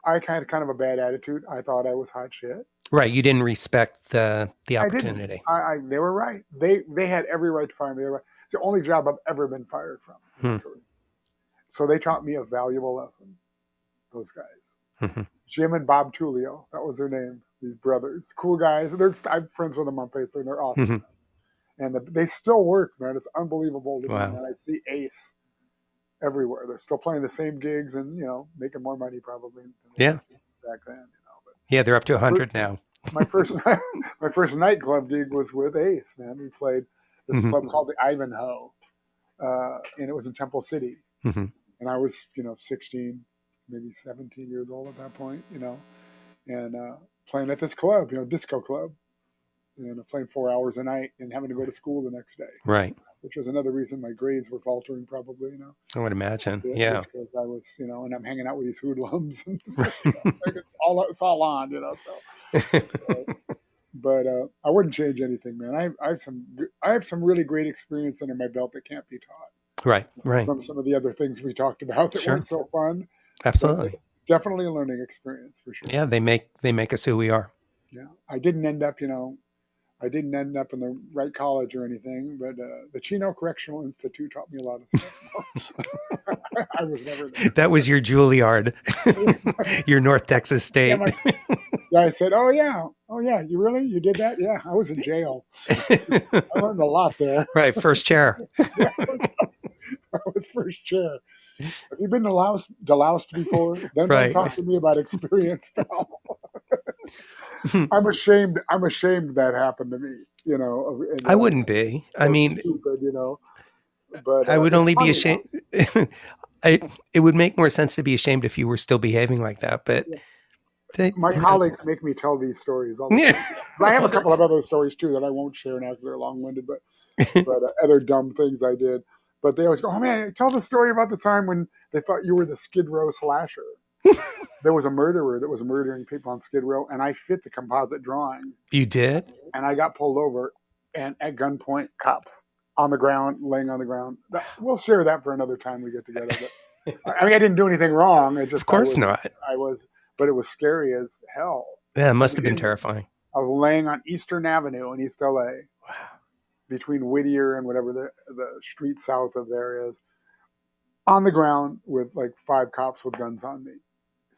I had kind of a bad attitude. I thought I was hot shit. Right. You didn't respect the opportunity. They were right. They had every right to fire me. It's the only job I've ever been fired from. So they taught me a valuable lesson, those guys. Jim and Bob Tullio, that was their names, these brothers. Cool guys. I'm friends with them on Facebook, and they're awesome. And they still work, man. It's unbelievable to me. And I see Ace, everywhere. They're still playing the same gigs and, making more money probably than they Yeah. did back then. But Yeah, they're up to my 100 now. my first my first nightclub gig was with Ace, man. We played this Mhm. club called the Ivanhoe, and it was in Temple City. Mhm. And I was, 16, maybe 17 years old at that point, and playing at this club, disco club, and playing 4 hours a night and having to go to school the next day, Right. which was another reason my grades were faltering probably, I would imagine. just Yeah. because I was, and I'm hanging out with these hoodlums and it's all on, so. But I wouldn't change anything, man. I have some really great experience under my belt that can't be taught Right. Right. from some of the other things we talked about that Sure. weren't so fun. Absolutely. Definitely a learning experience for sure. Yeah, they make us who we are. Yeah, I didn't end up, I didn't end up in the right college or anything, but the Chino Correctional Institute taught me a lot of stuff. I was never there. That was your Juilliard, your North Texas State. Yeah, I said, oh yeah, you did that? Yeah, I was in jail. I learned a lot there. Right, first chair. Yeah, I was first chair. Have you been to Laos before? Then Right. Don't talk to me about experience now. I'm ashamed that happened to me, I wouldn't be. I mean, stupid, but I would it's only be funny, ashamed. It would make more sense to be ashamed if you were still behaving like that. But my colleagues make me tell these stories all the time. Yeah. But I have a couple of other stories too that I won't share now because they're long-winded, but other dumb things I did. But they always go, oh man, tell the story about the time when they thought you were the Skid Row slasher. There was a murderer that was murdering people on Skid Row, and I fit the composite drawing. You did? And I got pulled over, and at gunpoint, cops on the ground, laying on the ground. We'll share that for another time we get together. But I didn't do anything wrong. Of course not. But it was scary as hell. Yeah, it must have been terrifying. I was laying on Eastern Avenue in East LA. Wow. Between Whittier and whatever the street south of there is, on the ground with like 5 cops with guns on me,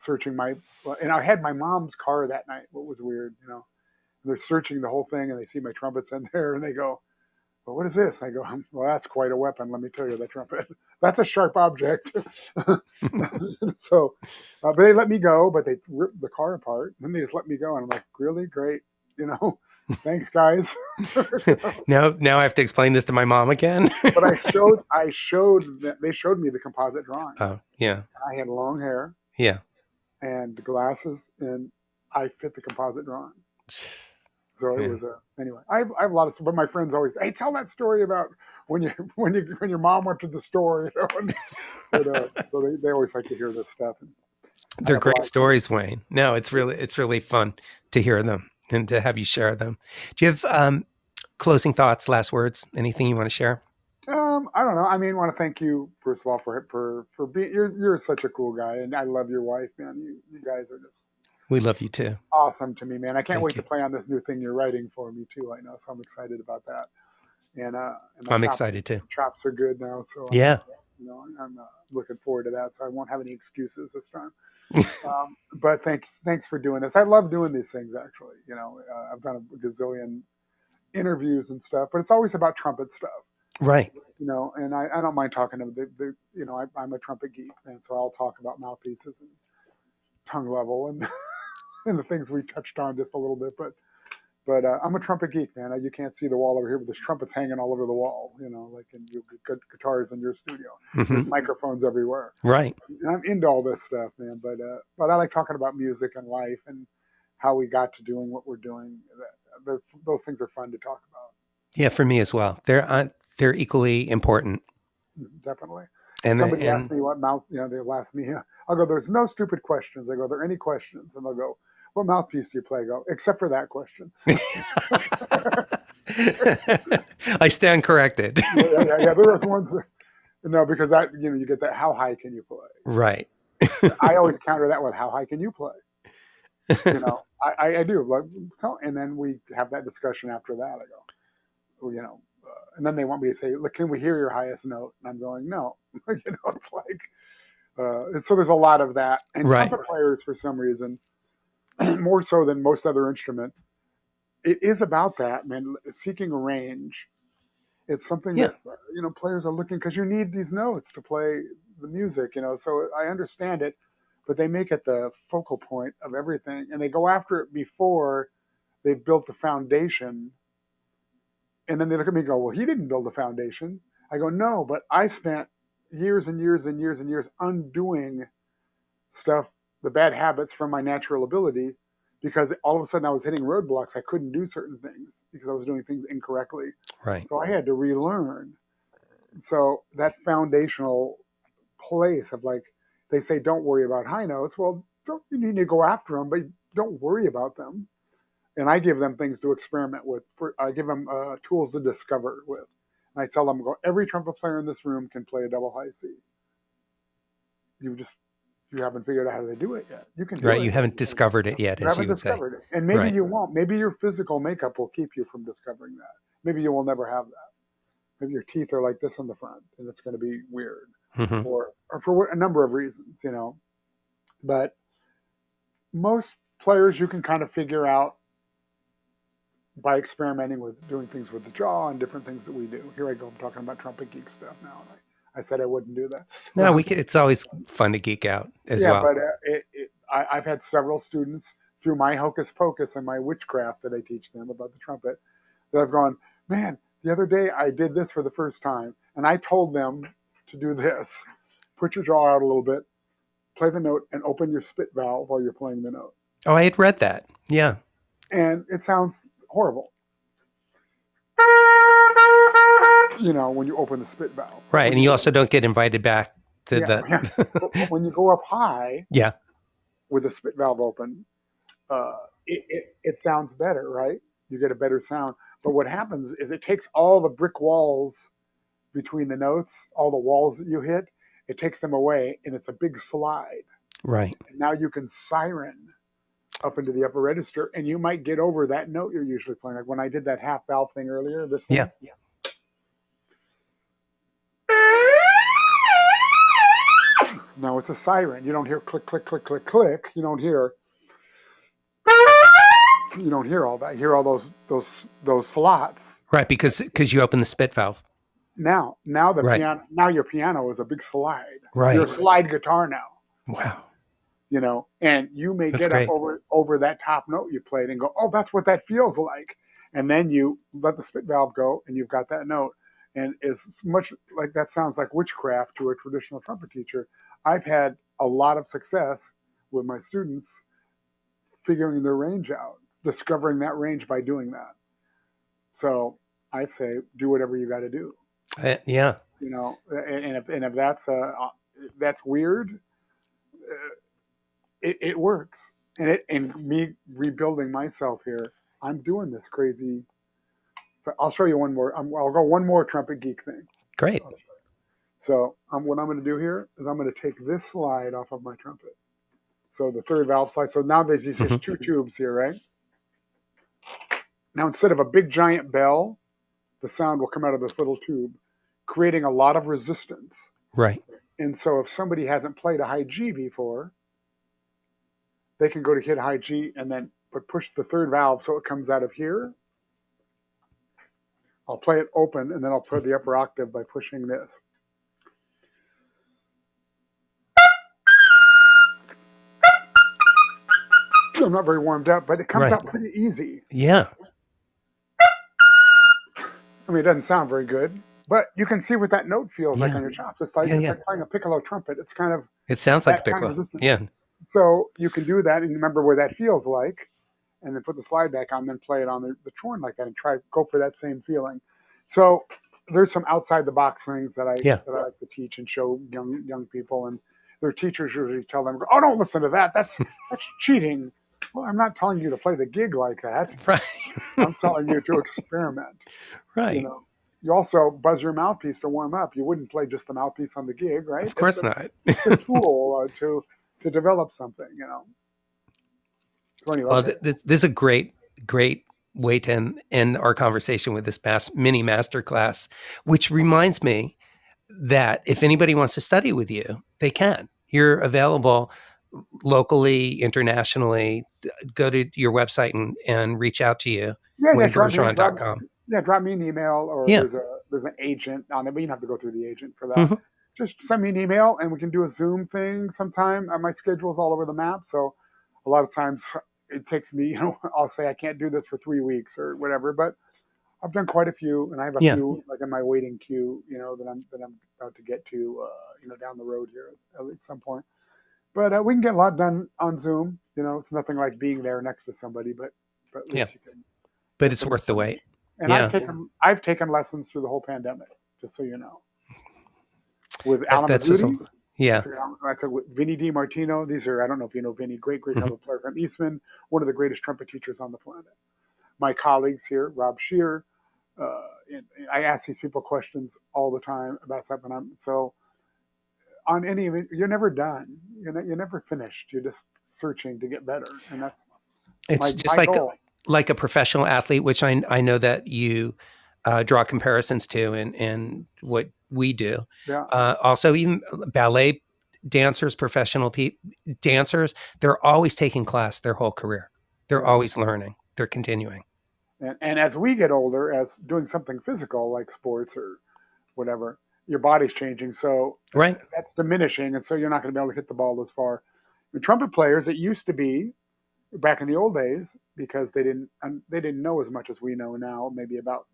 searching and I had my mom's car that night. What was weird, And they're searching the whole thing, and they see my trumpets in there, and they go, well, what is this? I go, well, that's quite a weapon. Let me tell you, the trumpet. That's a sharp object. So, but they let me go, but they ripped the car apart. And then they just let me go. And I'm like, really? Great. Thanks, guys. Now I have to explain this to my mom again. But they showed me the composite drawing. Oh, yeah. I had long hair. Yeah. And the glasses, and I fit the composite drawing. So it was anyway. I have a lot of, but my friends always, hey, tell that story about when your mom went to the store, so they always like to hear this stuff. And they're great stories, Wayne. No, it's really fun to hear them and to have you share them. Do you have closing thoughts, last words, anything you want to share? I don't know. I want to thank you first of all for being. You're such a cool guy, and I love your wife, man. You guys are just. We love you too. Awesome to me, man. I can't Thank wait you. to play on this new thing you're writing for me too. I know, so I'm excited about that. And I'm excited too. Chops are good now, so yeah. I'm looking forward to that. So I won't have any excuses this time. But thanks for doing this. I love doing these things. Actually, I've done a gazillion interviews and stuff, but it's always about trumpet stuff. Right. And I don't mind talking to I'm a trumpet geek, and so I'll talk about mouthpieces and tongue level and and the things we touched on just a little bit, but I'm a trumpet geek, man. You can't see the wall over here, but there's trumpets hanging all over the wall, like in your guitars in your studio. Mm-hmm. There's microphones everywhere. Right. And I'm into all this stuff, man. But I like talking about music and life and how we got to doing what we're doing. Those things are fun to talk about. Yeah, for me as well. They're equally important. Definitely. And somebody asked me what mouth, they'll ask me, I'll go, there's no stupid questions. I go, are there any questions? And they'll go, what mouthpiece do you play? I go, except for that question. I stand corrected. Yeah. There was ones, because that, you get that, how high can you play? Right. I always counter that with, how high can you play? I do. And then we have that discussion after that. I go, and then they want me to say, look, can we hear your highest note? And I'm going, no. It's like, and so there's a lot of that. And right. trumpet players, for some reason, more so than most other instrument, it is about that, man, seeking a range. It's something that, players are looking, because you need these notes to play the music, so I understand it, but they make it the focal point of everything, and they go after it before they've built the foundation. And then they look at me and go, well, he didn't build a foundation. I go, no, but I spent years and years and years and years undoing stuff, the bad habits from my natural ability, because all of a sudden I was hitting roadblocks. I couldn't do certain things because I was doing things incorrectly. Right. So I had to relearn. So that foundational place of like, they say, don't worry about high notes. Well, you need to go after them, but don't worry about them. And I give them things to experiment with. I give them tools to discover with. And I tell them, every trumpet player in this room can play a double high C. You haven't figured out how to do it yet. You can do it. You haven't discovered it yet, as you would say. It. And maybe you won't. Maybe your physical makeup will keep you from discovering that. Maybe you will never have that. Maybe your teeth are like this on the front, and it's going to be weird. Mm-hmm. Or for a number of reasons, But most players you can kind of figure out by experimenting with doing things with the jaw and different things that we do. Here I go, I'm talking about trumpet geek stuff now. I said I wouldn't do that. No, it's always fun to geek out as well. Yeah, but I've had several students through my hocus pocus and my witchcraft that I teach them about the trumpet that I've gone, man, the other day I did this for the first time, and I told them to do this. Put your jaw out a little bit, play the note, and open your spit valve while you're playing the note. Oh, I had read that. Yeah. And it sounds horrible. When you open the spit valve. Right, and you also don't get invited back to the... But when you go up high with the spit valve open, it sounds better, right? You get a better sound. But what happens is it takes all the brick walls between the notes, all the walls that you hit, it takes them away, and it's a big slide. Right. And now you can siren up into the upper register, and you might get over that note you're usually playing. Like when I did that half valve thing earlier, this thing. Yeah. Now it's a siren. You don't hear click, click, click, click, click. You don't hear all that. You hear all those slots. Right, because you open the spit valve. Now the piano. Now your piano is a big slide. Right. You're a slide guitar now. Wow. And you may That's get great. up over that top note you played and go, oh, that's what that feels like. And then you let the spit valve go, and you've got that note. And as much like that sounds like witchcraft to a traditional trumpet teacher, I've had a lot of success with my students figuring their range out, discovering that range by doing that. So I say, do whatever you got to do. Yeah. And if that's weird, it works. And me rebuilding myself here, I'm doing this crazy. So I'll show you one more. I'll go one more trumpet geek thing. Great. So what I'm going to do here is I'm going to take this slide off of my trumpet. So the third valve slide. So now there's just two tubes here, right? Now instead of a big giant bell, the sound will come out of this little tube, creating a lot of resistance. Right. And so if somebody hasn't played a high G before, they can go to hit high G and then push the third valve so it comes out of here. I'll play it open, and then I'll play the upper octave by pushing this. I'm not very warmed up, but it comes out pretty easy. Yeah. I mean, it doesn't sound very good, but you can see what that note feels like on your chops. It's like, it's like playing a piccolo trumpet. It's kind of... It sounds like a piccolo. Kind of yeah. So you can do that and remember where that feels like, and then put the slide back on, then play it on the horn like that and go for that same feeling. So there's some outside the box things that I like to teach and show young people, and their teachers usually tell them, "Oh, don't listen to that. That's cheating." Well, I'm not telling you to play the gig like that. Right. I'm telling you to experiment. Right. You also buzz your mouthpiece to warm up. You wouldn't play just the mouthpiece on the gig, right? Of course not. It's a tool to develop something, So anyway, well, this is a great way to end our conversation with this mini masterclass, which reminds me that if anybody wants to study with you, they can. You're available locally, internationally. Go to your website and reach out to you. WayneBergeron.com. Drop me an email, or there's an agent on it, but you don't have to go through the agent for that. just send me an email and we can do a Zoom thing sometime. My schedule's all over the map, so a lot of times it takes me, I'll say I can't do this for 3 weeks or whatever, but I've done quite a few, and I have a Yeah. few like in my waiting queue, that I'm about to get to, down the road here at some point. But we can get a lot done on Zoom. It's nothing like being there next to somebody, but at least Yeah. you can. But it's worth the wait. And Yeah. I've taken lessons through the whole pandemic, just so you know. With Alan That's Magudi, yeah. I took with Vinny DiMartino. These are, I don't know if you know Vinny, great trumpet player from Eastman, one of the greatest trumpet teachers on the planet. My colleagues here, Rob Shear. And I ask these people questions all the time about stuff, and so on any of it, you're never done. You're never finished. You're just searching to get better, and that's just my goal. Like a professional athlete, which I know that you draw comparisons to, and what we do. Yeah. Also, even ballet dancers, professional dancers, they're always taking class their whole career. They're always learning. They're continuing. And as we get older, as doing something physical like sports or whatever, your body's changing. So that's diminishing. And so you're not going to be able to hit the ball as far. The trumpet players, it used to be back in the old days, because they didn't know as much as we know now, maybe about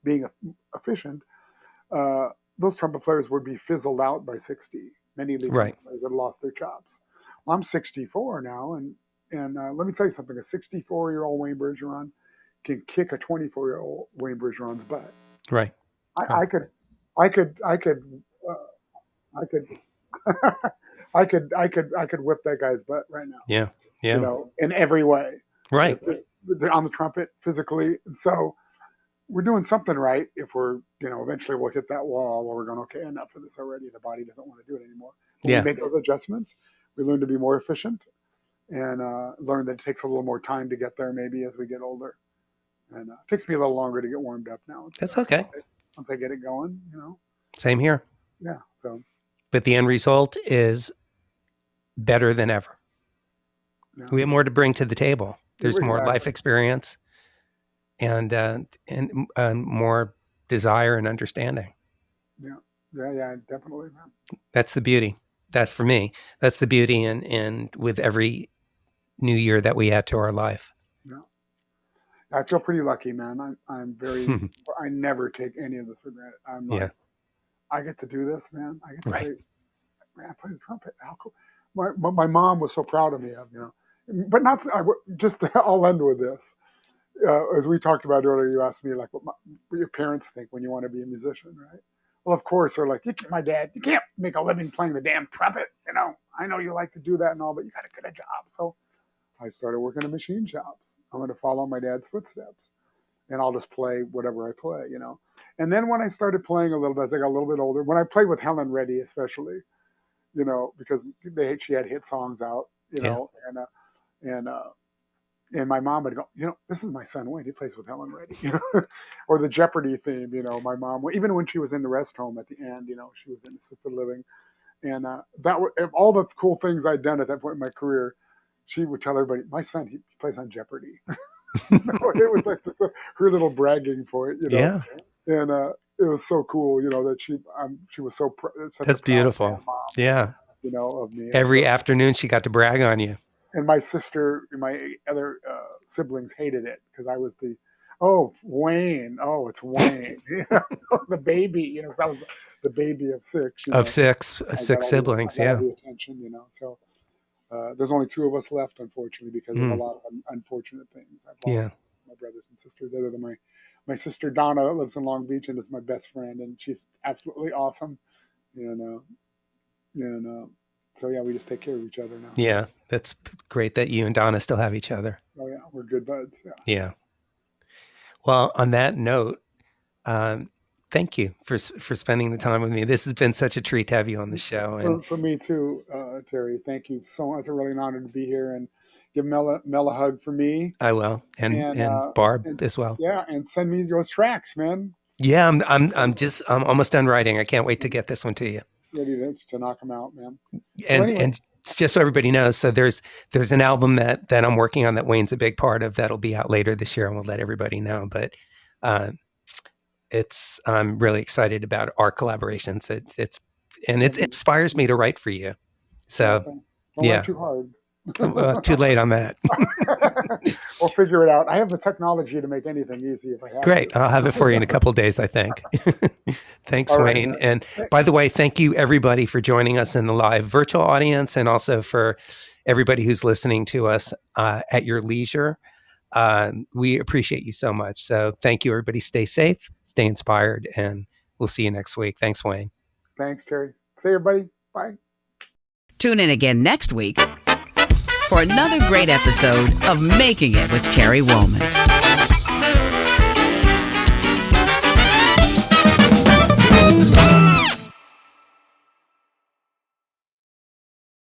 being efficient. Those trumpet players would be fizzled out by 60. Many lead trumpet players had lost their chops. Well, I'm 64 now, and let me tell you something. A 64-year-old Wayne Bergeron can kick a 24-year-old Wayne Bergeron's butt. Right. I could whip that guy's butt right now. Yeah. Yeah. In every way. Right. On the trumpet, physically. And so we're doing something right if we're, eventually we'll hit that wall where we're going, okay, enough of this already. The body doesn't want to do it anymore. But we make those adjustments. We learn to be more efficient and learn that it takes a little more time to get there maybe as we get older. And it takes me a little longer to get warmed up now. That's okay. Once I get it going, Same here. Yeah. So. But the end result is better than ever. Yeah. We have more to bring to the table. There's more life experience and more desire and understanding. Yeah, definitely, man. That's the beauty. That's for me. That's the beauty and with every new year that we add to our life. Yeah. I feel pretty lucky, man. I'm very, I never take any of this for granted. I'm like, I get to do this, man. I get to play, man, I play the trumpet. How cool. My mom was so proud of me, but not, I'll end with this. As we talked about earlier, you asked me like what your parents think when you want to be a musician, right? Well, of course, they're like, my dad, you can't make a living playing the damn trumpet. I know you like to do that and all, but you got to get a job. So I started working in machine shops. I'm going to follow my dad's footsteps, and I'll just play whatever I play, And then when I started playing a little bit, as I got a little bit older, when I played with Helen Reddy, especially, because she had hit songs out, and my mom would go, this is my son Wayne. He plays with Helen Reddy, or the Jeopardy theme. My mom, even when she was in the rest home at the end, she was in assisted living, and that were all the cool things I'd done at that point in my career. She would tell everybody, my son, he plays on Jeopardy. It was like her little bragging point, Yeah. And it was so cool, that she was so. That's beautiful. Mom, yeah. Of me. Every afternoon she got to brag on you. And my sister, my other siblings hated it because I was Wayne. Oh, it's Wayne. The baby. Because I was the baby of six. Of six siblings. Yeah. The attention. So there's only two of us left, unfortunately, because of a lot of unfortunate things. I've lost my brothers and sisters. Other than my sister Donna that lives in Long Beach and is my best friend, and she's absolutely awesome. So yeah, we just take care of each other now. Yeah, that's great that you and Donna still have each other. Oh yeah, we're good buds. Yeah. Well, on that note, thank you for spending the time with me. This has been such a treat to have you on the show. And for me too, Terry. Thank you so much. It's really an honor to be here, and give Mel a hug for me. I will, and Barb as well. Yeah, and send me those tracks, man. Yeah, I'm almost done writing. I can't wait to get this one to you. Ready to knock them out, man. And just so everybody knows, so there's an album that I'm working on that Wayne's a big part of that'll be out later this year, and we'll let everybody know. But I'm really excited about our collaborations. It inspires me to write for you. So Don't work too hard. Too late on that. We'll figure it out. I have the technology to make anything easy if I have Great. to. I'll have it for you in a couple of days, I think. Thanks, All right, Wayne. man. And by the way, thank you everybody for joining us in the live virtual audience, and also for everybody who's listening to us at your leisure. We appreciate you so much. So thank you, everybody. Stay safe, stay inspired, and we'll see you next week. Thanks, Wayne. Thanks, Terry. See you, everybody. Bye. Tune in again next week for another great episode of Making It with Terry Woolman.